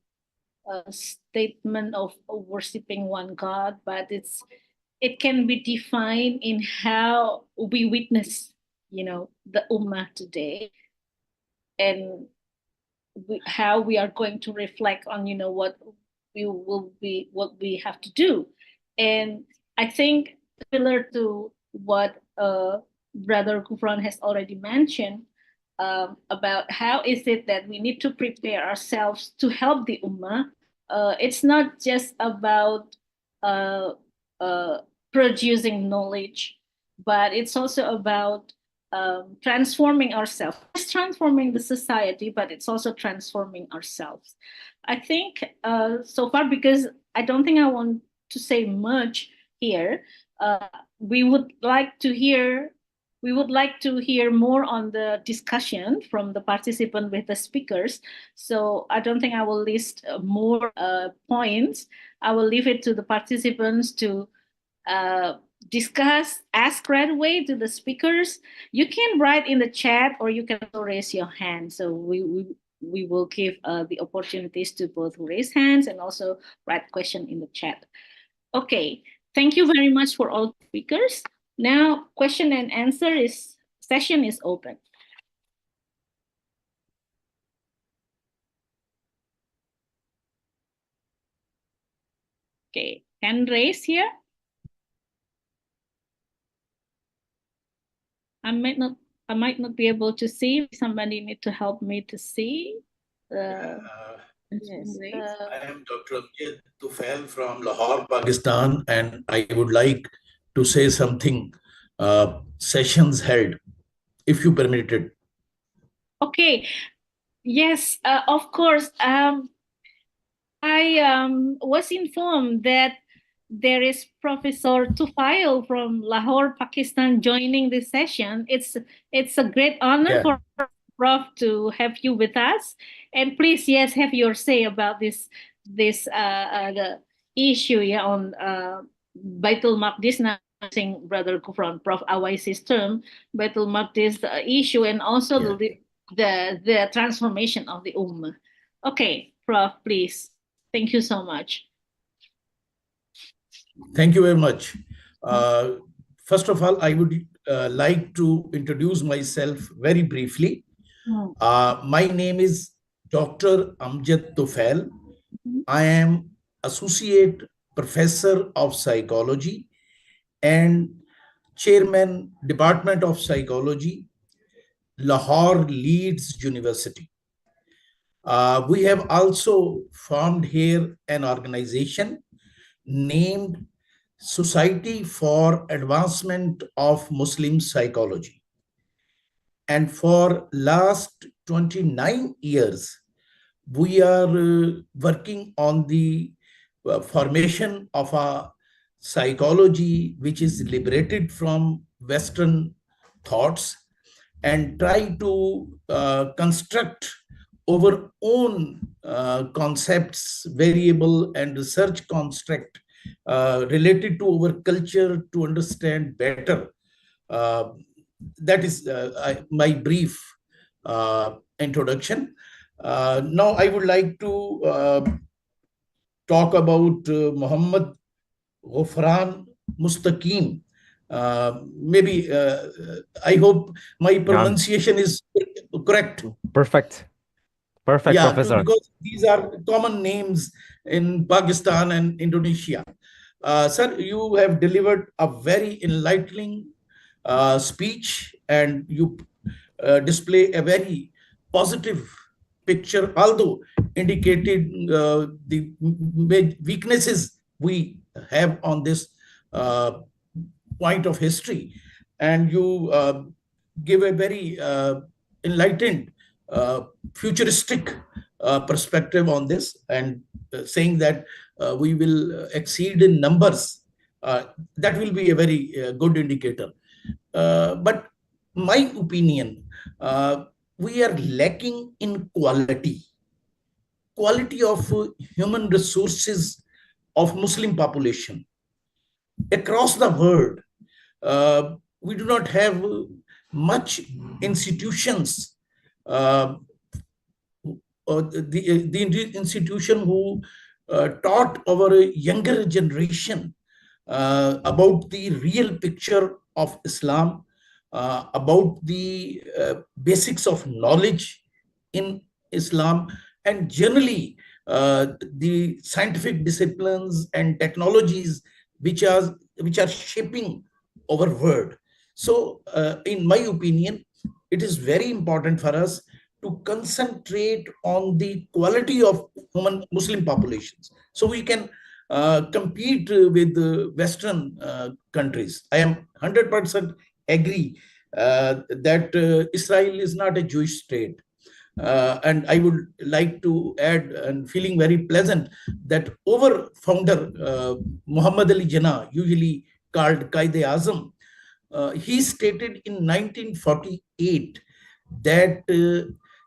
statement of worshiping one God, but it can be defined in how we witness, the Ummah today, and how we are going to reflect on, what we have to do. And I think similar to what Brother Gufran has already mentioned, about how is it that we need to prepare ourselves to help the Ummah. It's not just about producing knowledge, but it's also about transforming ourselves. It's transforming the society, but it's also transforming ourselves. I think so far, because I don't think I want to say much here, we would like to hear more on the discussion from the participant with the speakers. So I don't think I will list more points. I will leave it to the participants to discuss, ask right away to the speakers. You can write in the chat, or you can also raise your hand. So we will give the opportunities to both raise hands and also write question in the chat. Okay, thank you very much for all speakers. Now, question and answer session is open. Okay, hand raise here. I might not be able to see. Somebody need to help me to see. Yes. I am Dr. Amjad Tufail from Lahore, Pakistan, and I would like to say something. Sessions held, if you permit it. Okay. Yes, of course. I was informed that there is Professor Tufail from Lahore, Pakistan, joining this session. It's a great honor Yeah. for Prof to have you with us. And please, yes, have your say about the issue, yeah, on Baitul Maqdis. Now, using Brother Kufran, Prof Awaisis term, Baitul Maqdis issue, and also Yeah. the transformation of the Ummah. Okay, Prof, please. Thank you so much. Thank you very much. First of all, I would like to introduce myself very briefly. My name is Dr. Amjad Tufail. I am Associate Professor of Psychology and Chairman, Department of Psychology, Lahore Leeds University. We have also formed here an organization named Society for Advancement of Muslim Psychology. And for last 29 years, we are working on the formation of a psychology which is liberated from Western thoughts and try to construct our own concepts, variable and research construct related to our culture to understand better. That is my brief introduction. Now I would like to talk about Muhammad Ghufran Mustaqim. Maybe I hope my pronunciation is correct. Perfect. Perfect, Yeah, Professor. because these are common names in Pakistan and Indonesia. Sir, you have delivered a very enlightening speech, and you display a very positive picture, although indicated the weaknesses we have on this point of history. And you give a very enlightened futuristic perspective on this, and saying that we will exceed in numbers. That will be a very good indicator. But my opinion, we are lacking in quality of human resources of Muslim population across the world. We do not have much institutions. The institution who taught our younger generation about the real picture of Islam, about the basics of knowledge in Islam, and generally the scientific disciplines and technologies which are shaping our world. So, in my opinion, it is very important for us to concentrate on the quality of human Muslim populations, so we can compete with the Western countries. I am 100% agree that Israel is not a Jewish state. And I would like to add, and feeling very pleasant, that our founder, Muhammad Ali Jinnah, usually called Qaid-e-Azam, he stated in 1948 that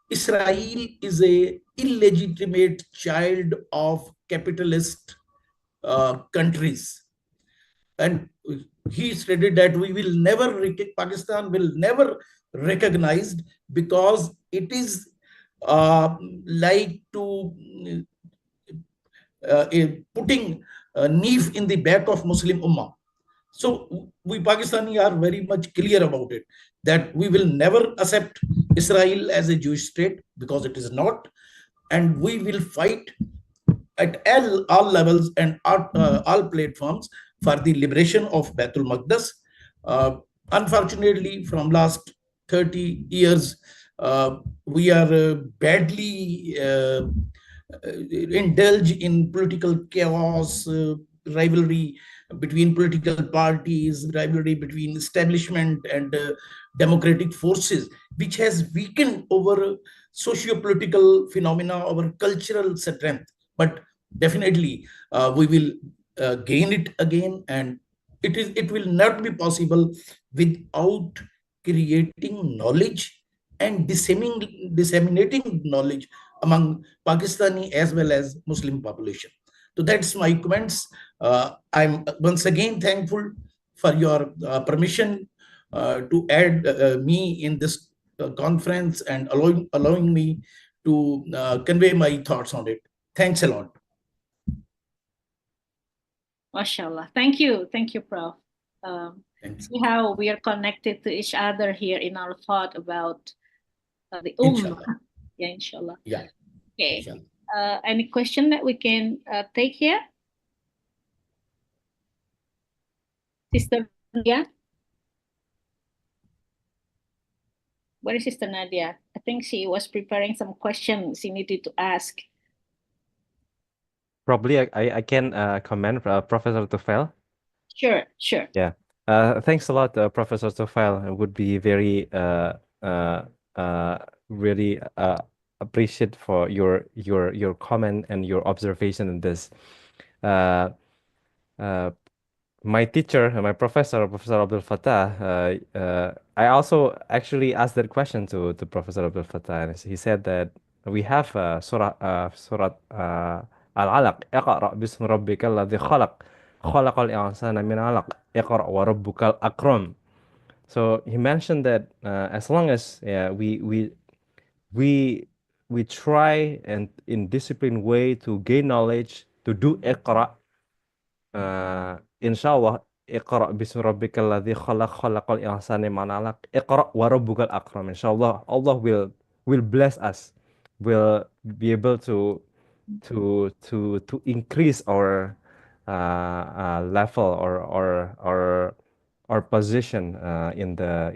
Israel is a illegitimate child of capitalist countries. And he stated that Pakistan will never recognized, because it is like to putting a knife in the back of Muslim Ummah. So we Pakistani are very much clear about it, that we will never accept Israel as a Jewish state, because it is not. And we will fight at all levels and all platforms for the liberation of Baitul Maqdis. Unfortunately, from last 30 years, we are badly indulge in political chaos, rivalry between political parties, rivalry between establishment and democratic forces, which has weakened our socio-political phenomena, our cultural strength. But definitely we will gain it again, and it will not be possible without creating knowledge and disseminating knowledge among Pakistani as well as Muslim population. So that's my comments. I'm once again thankful for your permission to add me in this conference and allowing me to convey my thoughts on it. Thanks a lot. MashaAllah. Thank you. Thank you, Prof. See how we are connected to each other here in our thought about the Ummah. Inshallah. Yeah, inshallah. Yeah. Okay. Inshallah. Any question that we can take here? Sister Nadia? Where is Sister Nadia? I think she was preparing some questions she needed to ask. Probably I can comment Professor Tufel. Sure, sure. Yeah. Thanks a lot, Professor Tufel. I would be very really appreciate for your comment and your observation in this. My teacher, my professor, Professor Abdul Fattah, I also actually asked that question to Professor Abdul Fattah, and he said that we have surah Al-Alaq, اقرأ باسم ربك الذي خلق خلق الإنسان من علق اقرأ وربك الأكرم. So he mentioned that as long as we try and in disciplined way to gain knowledge, to do iqra, inshallah, iqra bismi rabbikal ladzi khalaq khalaqal insana min 'alaq iqra wa rabbukal akram. Inshallah, Allah will bless us, will be able to increase our level or position in the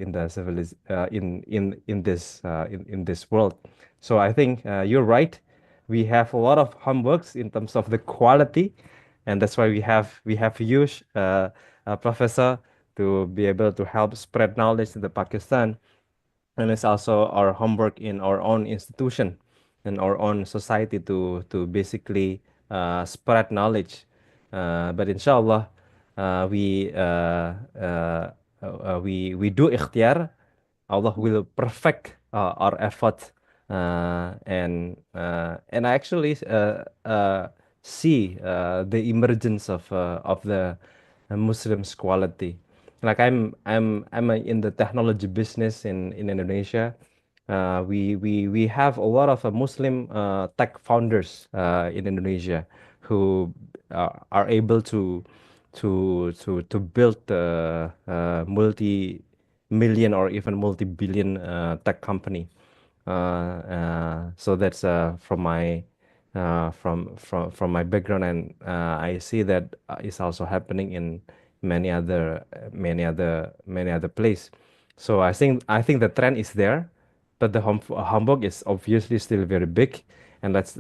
in this world. So I think you're right. We have a lot of homeworks in terms of the quality, and that's why we have used a professor to be able to help spread knowledge in the Pakistan, and it's also our homework in our own institution, in our own society to basically spread knowledge. But inshallah, we do ikhtiyar. Allah will perfect our effort, and I actually see the emergence of the Muslims quality. Like I'm in the technology business in Indonesia. We have a lot of Muslim tech founders in Indonesia who are able to build multi-million or even multi-billion tech company. So that's from my from my background, and I see that is also happening in many other place. So I think the trend is there, but the Hamburg is obviously still very big, and let's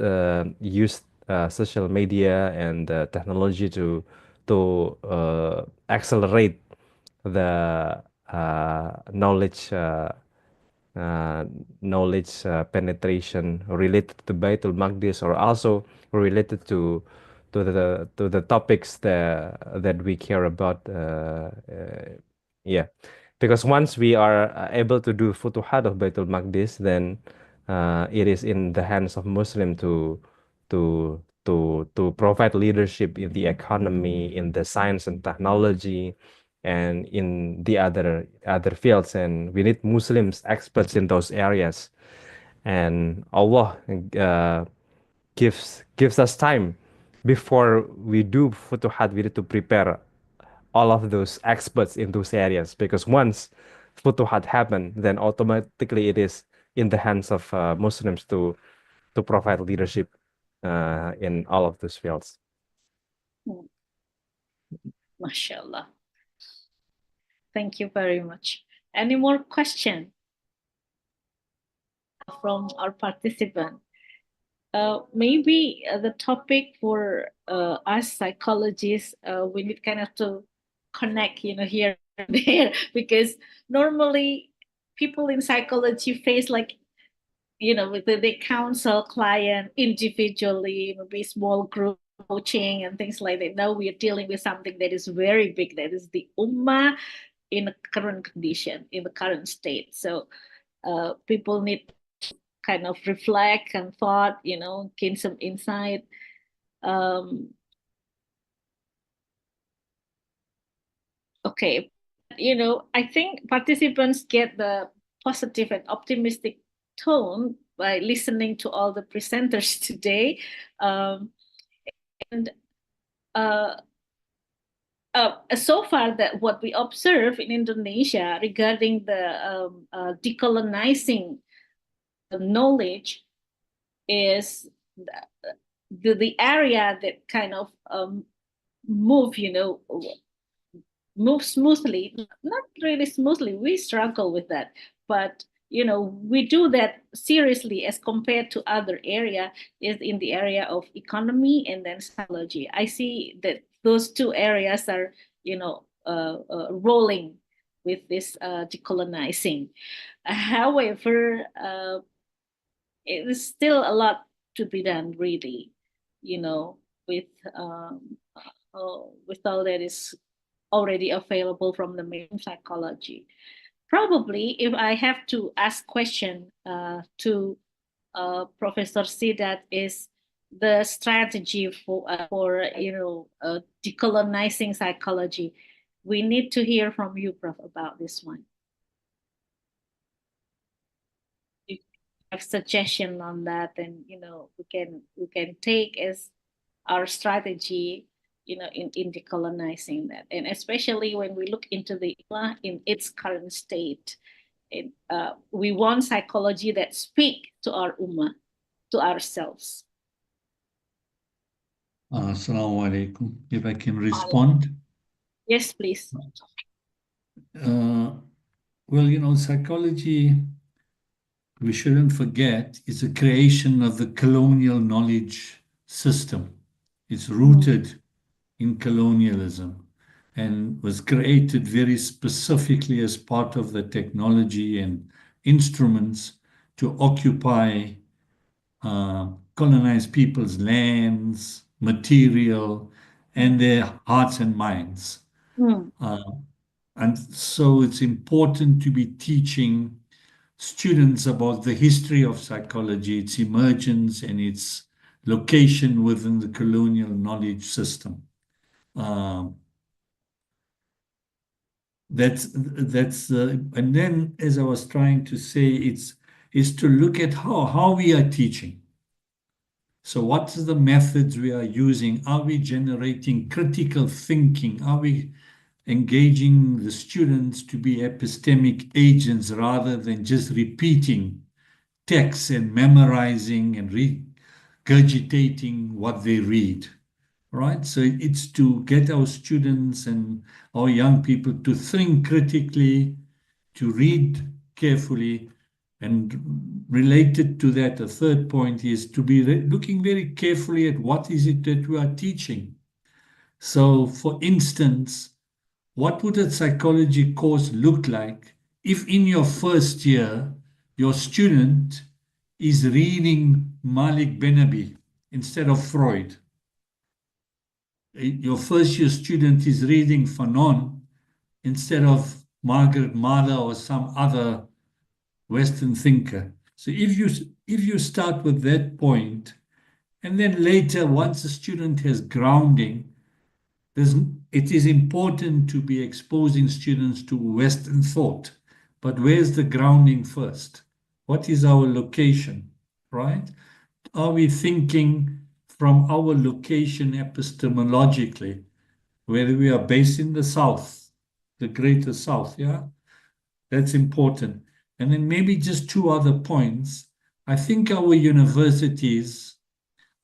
use social media and technology to accelerate the knowledge penetration related to Baitul Maqdis, or also related to the topics that we care about. Yeah, because once we are able to do Futuhat of Baitul Maqdis, then it is in the hands of Muslim to provide leadership in the economy, in the science and technology, and in the other fields, and we need Muslims experts in those areas. And Allah gives us time before we do Futuhat. We need to prepare all of those experts in those areas, because once Futuhat happen, then automatically it is in the hands of Muslims to provide leadership in all of those fields. MashaAllah. Thank you very much. Any more questions from our participant? Maybe the topic for us psychologists, we need kind of to connect, here and there, because normally people in psychology face like, they counsel client individually, maybe small group, coaching and things like that. Now we are dealing with something that is very big, that is the Ummah in the current condition, in the current state. So people need to kind of reflect and thought, gain some insight. Okay, I think participants get the positive and optimistic tone by listening to all the presenters today. And so far, that what we observe in Indonesia regarding the decolonizing the knowledge is the area that kind of move smoothly, not really smoothly. We struggle with that, but we do that seriously as compared to other area is in the area of economy and then psychology. I see that those two areas are rolling with this decolonizing. However, it is still a lot to be done, really, with all that is already available from the main psychology. Probably, if I have to ask question to Professor Sidat, is the strategy for decolonizing psychology. We need to hear from you, Prof, about this one. If you have suggestion on that, then we can take as our strategy, in decolonizing that, and especially when we look into the Ummah in its current state, we want psychology that speak to our Ummah, to ourselves. Assalamu alaikum. If I can respond. Yes, please. Well, psychology, we shouldn't forget, is a creation of the colonial knowledge system. It's rooted in colonialism and was created very specifically as part of the technology and instruments to occupy colonized people's lands, material, and their hearts and minds. And so it's important to be teaching students about the history of psychology, its emergence and its location within the colonial knowledge system. And then, as I was trying to say, is to look at how we are teaching. So what is the methods we are using? Are we generating critical thinking? Are we engaging the students to be epistemic agents rather than just repeating texts and memorizing and regurgitating what they read? Right? So it's to get our students and our young people to think critically, to read carefully, and related to that, a third point is to be looking very carefully at what is it that we are teaching. So, for instance, what would a psychology course look like if in your first year, your student is reading Malik Benabi instead of Freud? Your first year student is reading Fanon instead of Margaret Mahler or some other Western thinker. So if you start with that point, and then later, once a student has grounding, it is important to be exposing students to Western thought. But where's the grounding first? What is our location, right? Are we thinking from our location epistemologically, whether we are based in the South, the greater South, yeah? That's important. And then maybe just two other points. I think our universities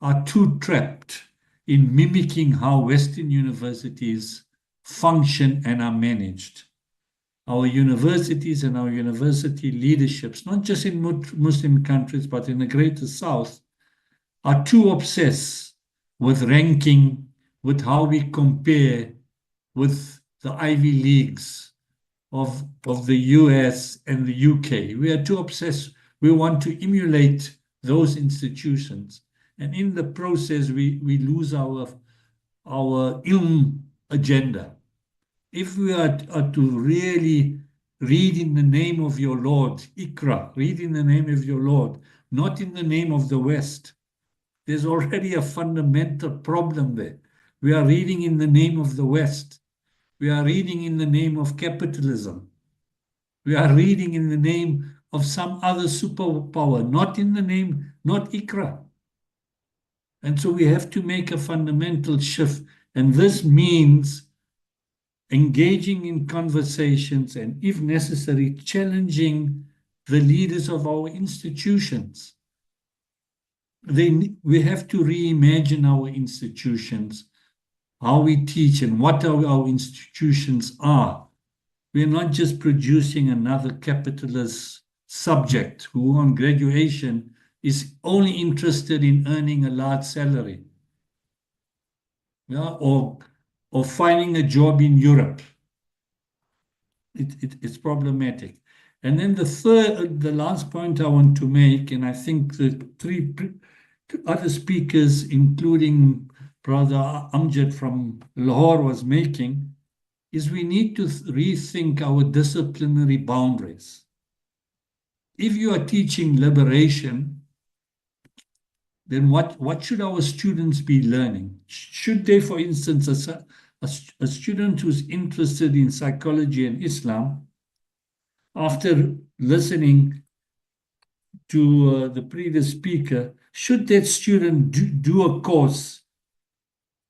are too trapped in mimicking how Western universities function and are managed. Our universities and our university leaderships, not just in Muslim countries, but in the greater South, are too obsessed with ranking, with how we compare with the Ivy Leagues of the US and the UK. We are too obsessed. We want to emulate those institutions. And in the process, we lose our ilm agenda. If we are to really read in the name of your Lord, Ikra, read in the name of your Lord, not in the name of the West, there's already a fundamental problem there. We are reading in the name of the West. We are reading in the name of capitalism. We are reading in the name of some other superpower, not in the name, not Ikra. And so we have to make a fundamental shift. And this means engaging in conversations and, if necessary, challenging the leaders of our institutions. We have to reimagine our institutions, how we teach and what our institutions are. We're not just producing another capitalist subject who on graduation is only interested in earning a large salary, or finding a job in Europe. It's problematic. And then the last point I want to make, and I think the three other speakers, including Brother Amjad from Lahore, was making, is we need to rethink our disciplinary boundaries. If you are teaching liberation, then what should our students be learning? Should they, for instance, a student who's interested in psychology and Islam, after listening to the previous speaker, should that student do a course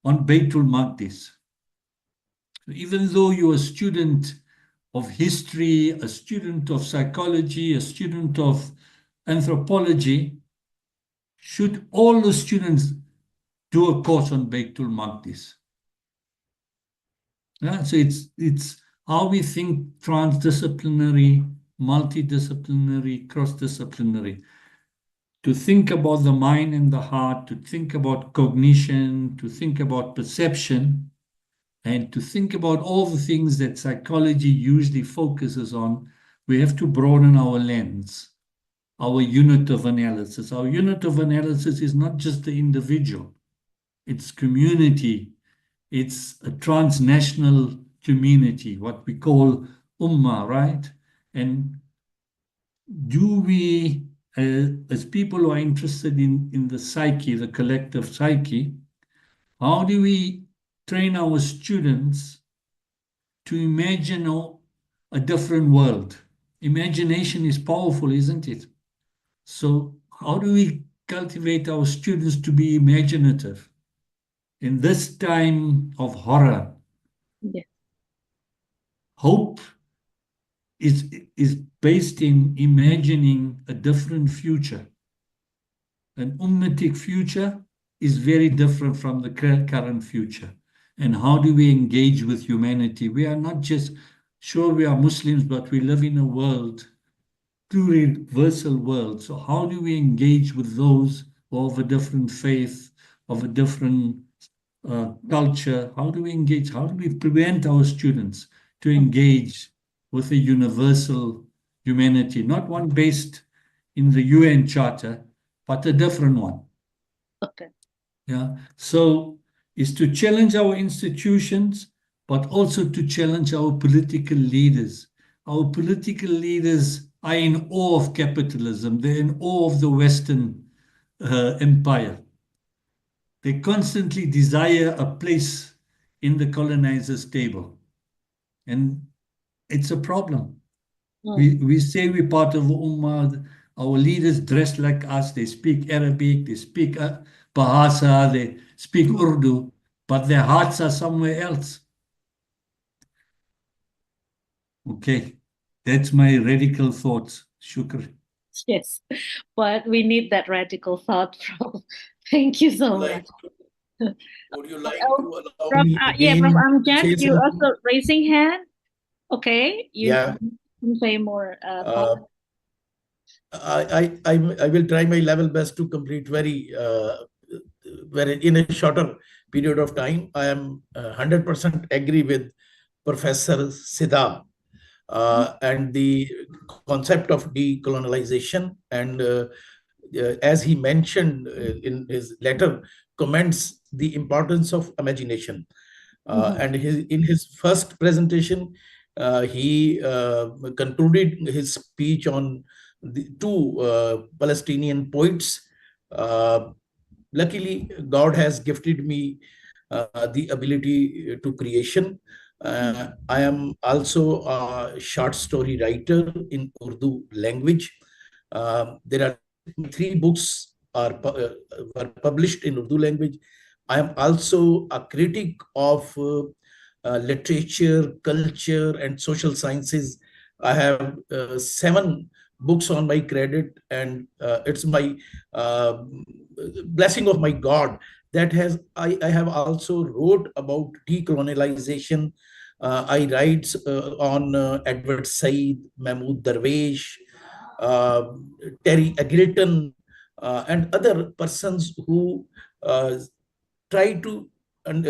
on Baitul Maqdis? Even though you're a student of history, a student of psychology, a student of anthropology, should all the students do a course on Baitul Maqdis? Yeah, so it's how we think transdisciplinary, multidisciplinary, cross-disciplinary. To think about the mind and the heart, to think about cognition, to think about perception, and to think about all the things that psychology usually focuses on, we have to broaden our lens, our unit of analysis. Our unit of analysis is not just the individual, it's community, it's a transnational community, what we call Ummah, right? And do we, as people who are interested in the psyche, the collective psyche, how do we train our students to imagine a different world? Imagination is powerful, isn't it? So how do we cultivate our students to be imaginative in this time of horror? Yes. Hope is based in imagining a different future. An ummatic future is very different from the current future. And how do we engage with humanity? We are not just, sure we are Muslims, but we live in a world, pluriversal world. So how do we engage with those who are of a different faith, of a different culture? How do we engage? How do we prevent our students to engage with a universal humanity, not one based in the UN Charter, but a different one? Okay. Yeah. So is to challenge our institutions, but also to challenge our political leaders. Our political leaders are in awe of capitalism. They're in awe of the Western empire. They constantly desire a place in the colonizer's table. And it's a problem. We say we're part of the Ummah. Our leaders dress like us. They speak Arabic. They speak Bahasa. They speak Urdu. But their hearts are somewhere else. Okay. That's my radical thoughts. Shukr. Yes, but we need that radical thought from. Thank you so much. Would you like to allow From, me yeah, from again Amjad, say you something? also raising hand. Okay, you Yeah. can say more. Thoughts. I will try my level best to complete very in a shorter period of time. I am 100% agree with Professor Siddha and the concept of decolonization and as he mentioned in his letter, commends the importance of imagination. And in his first presentation, he concluded his speech on the two Palestinian poets. Luckily, God has gifted me the ability to creation. I am also a short story writer in Urdu language. There are 3 books were published in Urdu language. I am also a critic of literature, culture, and social sciences. I have 7 books on my credit, and it's my blessing of my God that I have also wrote about decolonialization. I write on Edward Said, Mahmoud Darwish, Terry Eggleton, and other persons who try to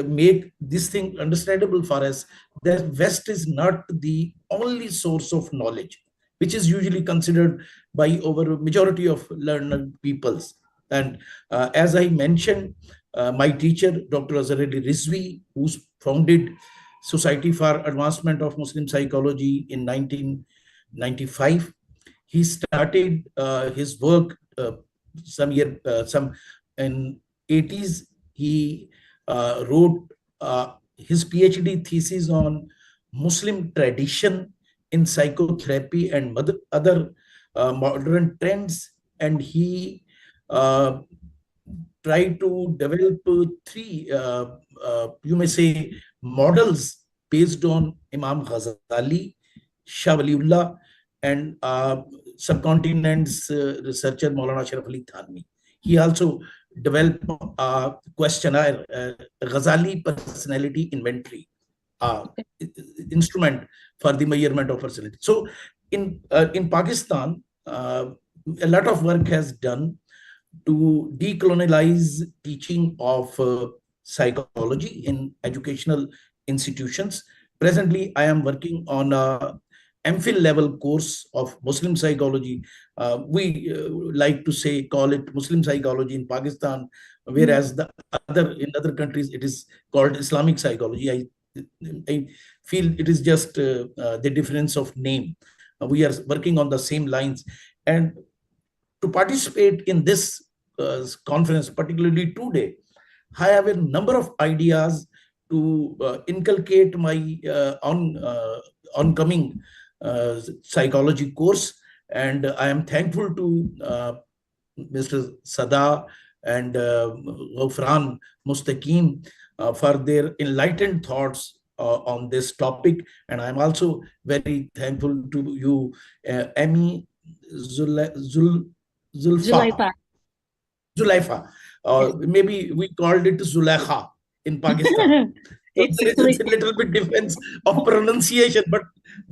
make this thing understandable for us, that West is not the only source of knowledge, which is usually considered by over majority of learned peoples. And as I mentioned, my teacher, Dr. Azharali Rizvi, who founded Society for Advancement of Muslim Psychology in 1995, he started his work some in 80s. He wrote his PhD thesis on Muslim tradition in psychotherapy and other modern trends, and he tried to develop 3, you may say, models based on Imam Ghazali, Shah Waliullah, and subcontinent's researcher Maulana Ashraf Ali Thanvi. He also developed a questionnaire, Ghazali Personality Inventory, instrument for the measurement of personality. So in Pakistan, a lot of work has done to decolonialize teaching of psychology in educational institutions. Presently, I am working on a MPhil level course of Muslim psychology. We like to call it Muslim psychology in Pakistan, whereas in other countries it is called Islamic psychology. I feel it is just the difference of name. We are working on the same lines, and to participate in this conference, particularly today, I have a number of ideas to inculcate my oncoming psychology course. And I am thankful to Mr. Sada and Ghufran Mustaqim for their enlightened thoughts on this topic. And I'm also very thankful to you, Amy Zulaifa. Maybe we called it Zulekha in Pakistan. So there is a little bit difference of pronunciation, but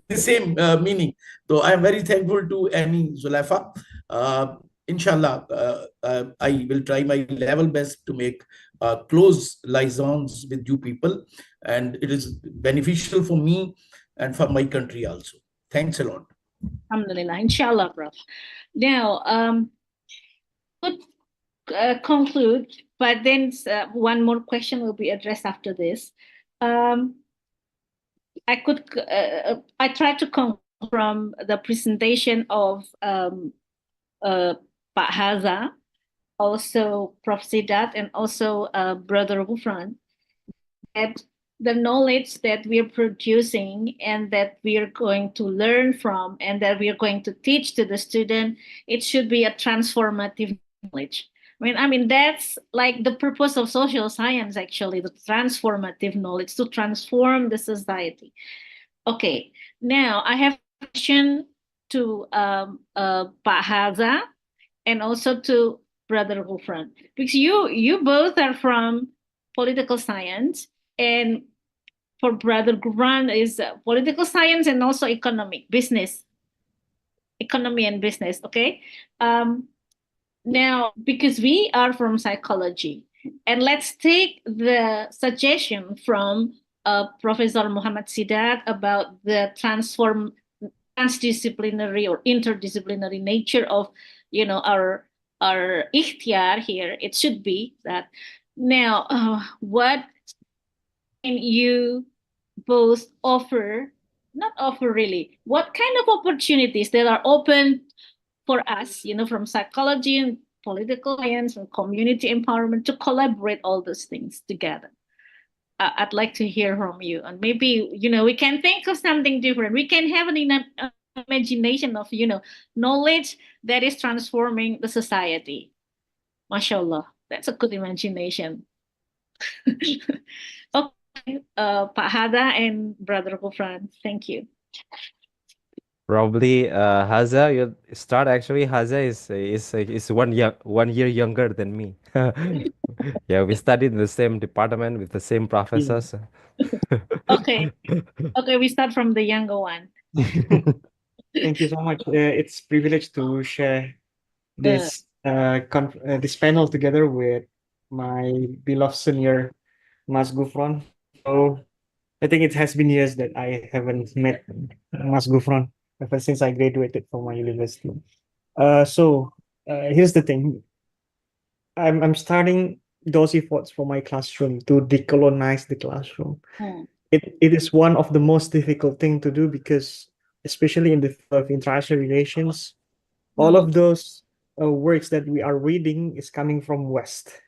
the same meaning. So I am very thankful to Amy Zulaifa. Inshallah, I will try my level best to make close liaisons with you people, and it is beneficial for me and for my country also. Thanks a lot. Alhamdulillah, inshallah, Prof. Now, conclude, but then one more question will be addressed after this. I tried to come from the presentation of Pak Haza, also Prof. Sidat, and also Brother Ghufran, that the knowledge that we are producing and that we are going to learn from and that we are going to teach to the student, it should be a transformative knowledge. I mean, that's like the purpose of social science, actually, the transformative knowledge to transform the society. Okay, now I have a question to Pak Haza and also to Brother Ghufran, because you both are from political science, and for Brother Ghufran is political science and also economy and business. Okay. Now, because we are from psychology, and let's take the suggestion from Professor Muhammad Sidat about the transdisciplinary or interdisciplinary nature of, our our ikhtiar here, it should be that now, what can you both offer, not offer really, what kind of opportunities that are open for us, from psychology and political science and community empowerment to collaborate all those things together? I'd like to hear from you, and maybe we can think of something different. We can have an imagination of knowledge that is transforming the society. Mashallah, that's a good imagination. Okay, Pak Hada and Brother Gufran, thank you. Probably Haza, you start actually. Haza is 1 year younger than me. Yeah, we studied in the same department with the same professors. Okay, we start from the younger one. Thank you so much. It's a privilege to share this this panel together with my beloved senior Mas Gufron. So I think it has been years that I haven't met Mas Gufron ever since I graduated from my university. Here's the thing. I'm starting those efforts for my classroom to decolonize the classroom. It is one of the most difficult thing to do because, especially in the field of international relations, all of those works that we are reading is coming from West.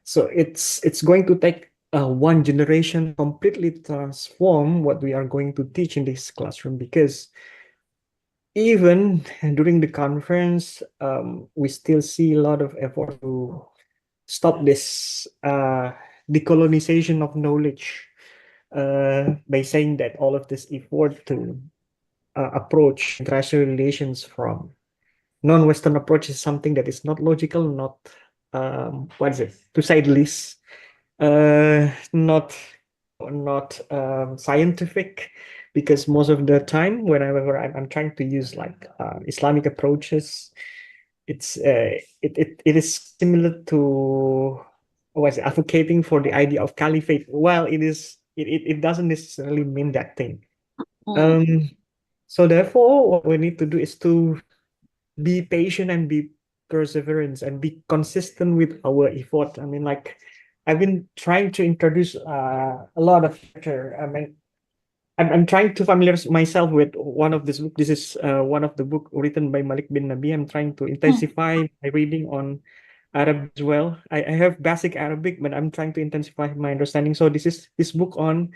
So it's going to take one generation completely transform what we are going to teach in this classroom, because even during the conference, we still see a lot of effort to stop this decolonization of knowledge by saying that all of this effort to approach international relations from non-Western approach is something that is not logical, not to say the least, not scientific, because most of the time whenever I'm trying to use like Islamic approaches, it is similar to advocating for the idea of caliphate. Well, it doesn't necessarily mean that thing. So therefore, what we need to do is to be patient and be perseverance and be consistent with our effort. I mean, like, I've been trying to introduce a lot of literature. I mean, I'm trying to familiarize myself with one of this book. This is one of the book written by Malik bin Nabi. I'm trying to intensify my reading on Arabic as well. I have basic Arabic, but I'm trying to intensify my understanding. So this is this book on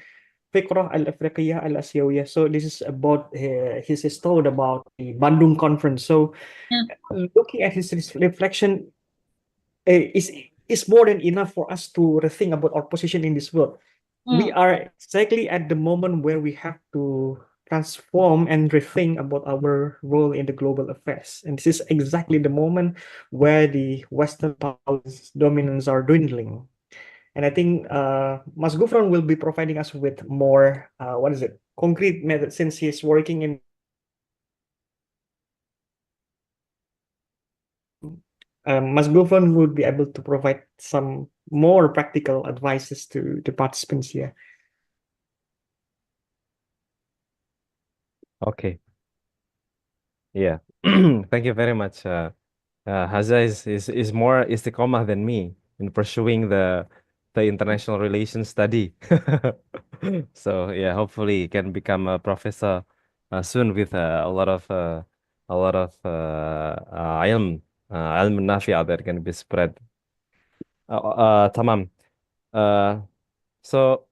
Fiqrah al-Afriqiyah al-Asiyawiyah. So this is about his thought about the Bandung conference. So looking at his reflection is more than enough for us to rethink about our position in this world. We are exactly at the moment where we have to transform and rethink about our role in the global affairs. And this is exactly the moment where the Western powers dominance are dwindling. And I think Mas Gufron will be providing us with more, concrete methods, since he's working in Mas Gufron would be able to provide some more practical advices to the participants here. Okay. Yeah. Thank you very much. Haza is more istiqomah than me in pursuing the international relations study. So yeah, hopefully he can become a professor soon with a lot of ilm nafi' that can be spread. Tamam. So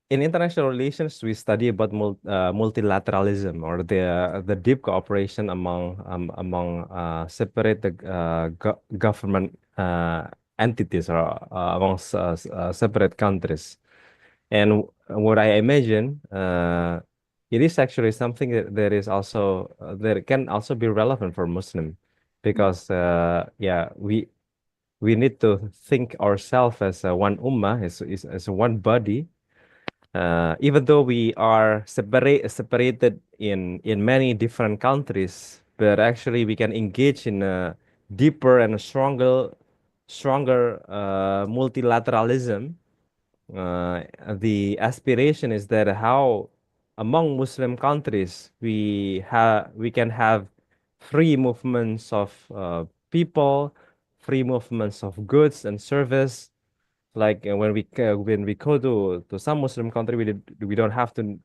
in international relations, we study about multilateralism, or the deep cooperation among separate government entities, or among separate countries. And what I imagine, it is actually something that is also that can also be relevant for Muslim, because yeah, we need to think ourselves as one ummah, as one body. Even though we are separated in many different countries, but actually we can engage in a deeper and a stronger multilateralism. The aspiration is that how among Muslim countries we can have free movements of people, free movements of goods and service. Like when we go to some Muslim country, we don't have to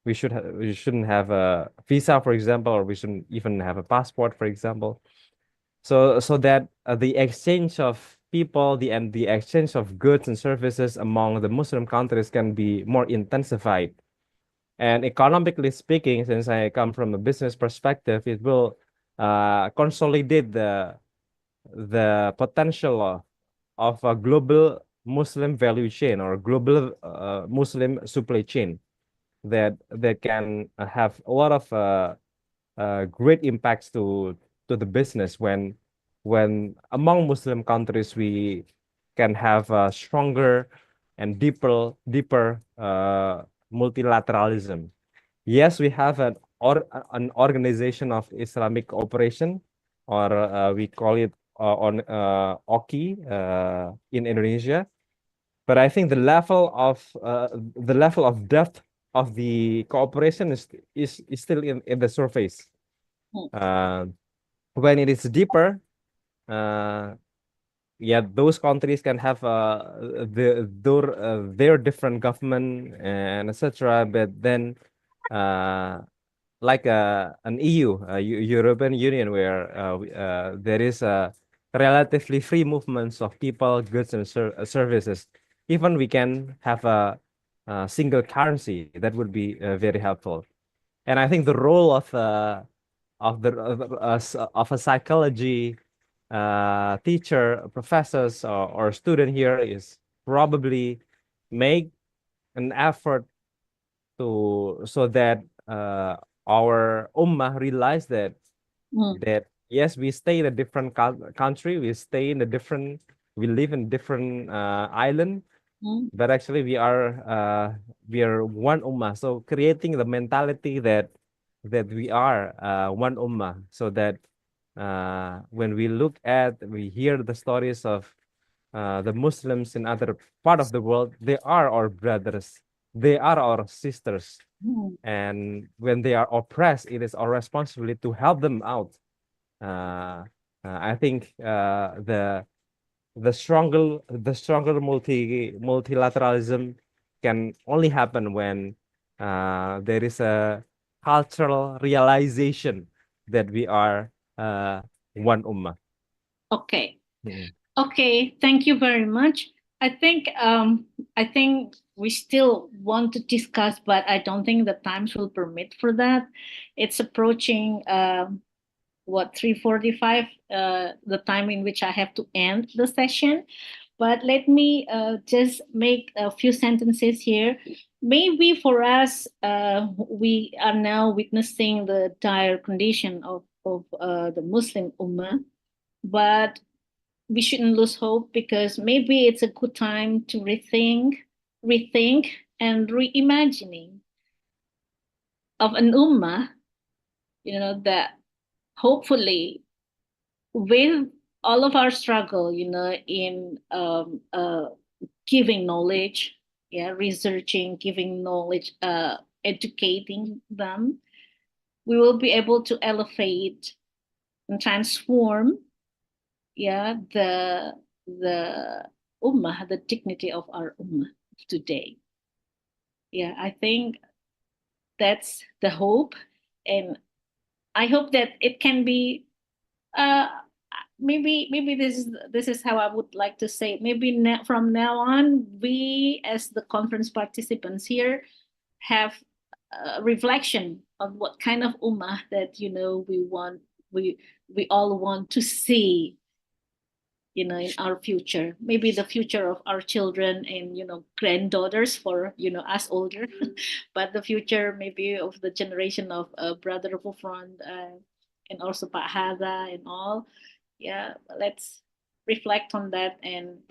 we shouldn't have a visa, for example, or we shouldn't even have a passport, for example. So that the exchange of people, the exchange of goods and services among the Muslim countries can be more intensified. And economically speaking, since I come from a business perspective, it will consolidate the potential of a global Muslim value chain or global Muslim supply chain that can have a lot of great impacts to the business when among Muslim countries we can have a stronger and deeper multilateralism. Yes, we have an organization of Islamic cooperation, or we call it OKI in Indonesia. But I think the level of depth of the cooperation is still in the surface. When it is deeper, yeah, those countries can have their different government and etc. But then, like an EU, European Union, where there is a relatively free movements of people, goods, and services. Even we can have a single currency, that would be very helpful. And I think the role of a psychology teacher, professors, or student here is probably make an effort so that our ummah realize that yes, we stay in a different country, we live in different island, but actually we are one ummah. So creating the mentality that we are one ummah, so that when we hear the stories of the Muslims in other part of the world, they are our brothers, they are our sisters. And when they are oppressed, it is our responsibility to help them out. I think the stronger multilateralism can only happen when there is a cultural realization that we are one ummah. Okay. Okay, thank you very much. I think we still want to discuss, but I don't think the times will permit for that. It's approaching 3:45, the time in which I have to end the session. But let me just make a few sentences here. Maybe for us, we are now witnessing the dire condition of the Muslim Ummah, but we shouldn't lose hope, because maybe it's a good time to rethink and reimagining of an ummah, that hopefully with all of our struggle, in giving knowledge, researching, giving knowledge, educating them, we will be able to elevate and transform the ummah, the dignity of our ummah today. I think that's the hope, and I hope that it can be maybe this is how I would like to say it. Maybe from now on, we as the conference participants here have a reflection of what kind of ummah that we all want to see in our future. Maybe the future of our children and granddaughters for us older, but the future maybe of the generation of Brother Fufron and also Pak Hada and all. Let's reflect on that and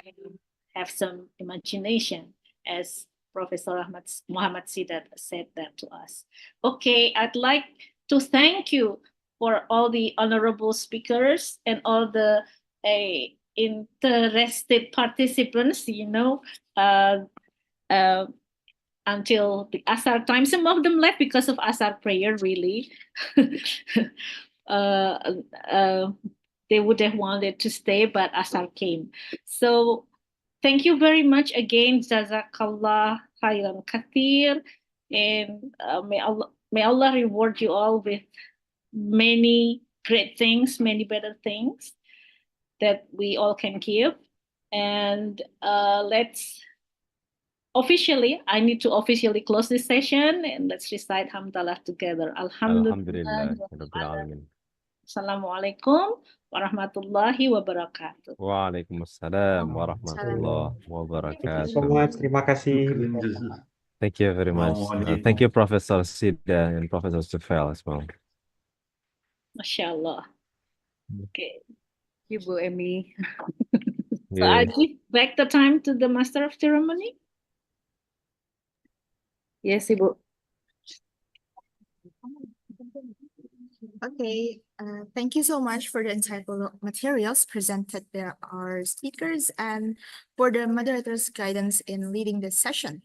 have some imagination, as Professor Muhammad Sidat said that to us. Okay, I'd like to thank you for all the honorable speakers and all the interested participants, until the Asar time. Some of them left because of Asar prayer, really. they would have wanted to stay, but Asar came. So thank you very much again, Jazakallah khairan kathir, and may Allah reward you all with many great things, many better things that we all can give. And I need to officially close this session, and let's recite Hamdalah together. Alhamdulillah. Alhamdulillah Rabbil Alamin. Assalamualaikum warahmatullahi wabarakatuh. Waalaikumsalam warahmatullahi Thank you so wabarakatuh. much. Terima kasih. Thank you very much. Thank you, Professor Sida and Professor Sufel as well. Mashallah. Okay. Thank you, Bu Emi. So I Yes. give back the time to the master of ceremony. Yes, Ibu. Okay, thank you so much for the insightful materials presented by our speakers and for the moderator's guidance in leading this session.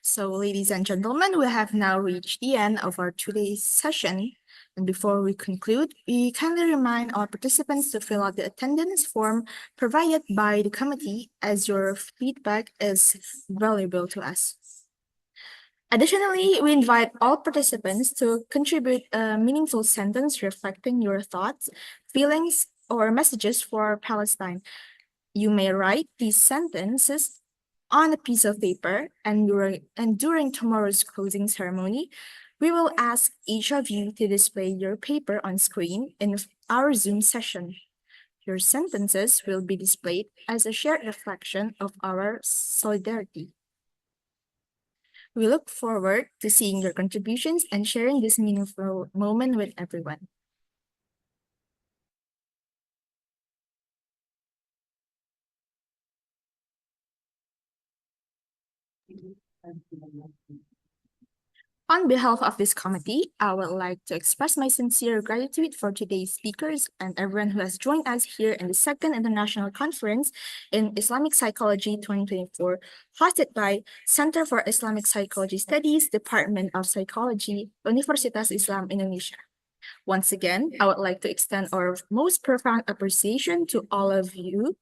So, ladies and gentlemen, we have now reached the end of our today's session. And before we conclude, we kindly remind our participants to fill out the attendance form provided by the committee, as your feedback is valuable to us. Additionally, we invite all participants to contribute a meaningful sentence reflecting your thoughts, feelings, or messages for Palestine. You may write these sentences on a piece of paper, and during tomorrow's closing ceremony, we will ask each of you to display your paper on screen in our Zoom session. Your sentences will be displayed as a shared reflection of our solidarity. We look forward to seeing your contributions and sharing this meaningful moment with everyone. On behalf of this committee, I would like to express my sincere gratitude for today's speakers and everyone who has joined us here in the Second International Conference in Islamic Psychology 2024, hosted by Center for Islamic Psychology Studies, Department of Psychology, Universitas Islam Indonesia. Once again, I would like to extend our most profound appreciation to all of you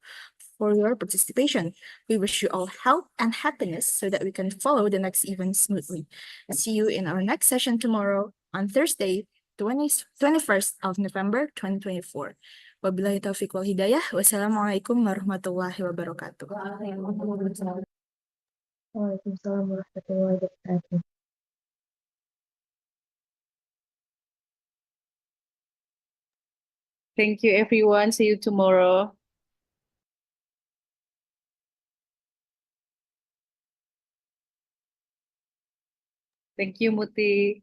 for your participation. We wish you all health and happiness so that we can follow the next event smoothly. See you in our next session tomorrow on Thursday, 21st of November, 2024. Wabillahi taufiq wal hidayah. Wassalamualaikum warahmatullahi wabarakatuh. Waalaikumsalam warahmatullahi wabarakatuh. Thank you, everyone. See you tomorrow. Thank you, Muti.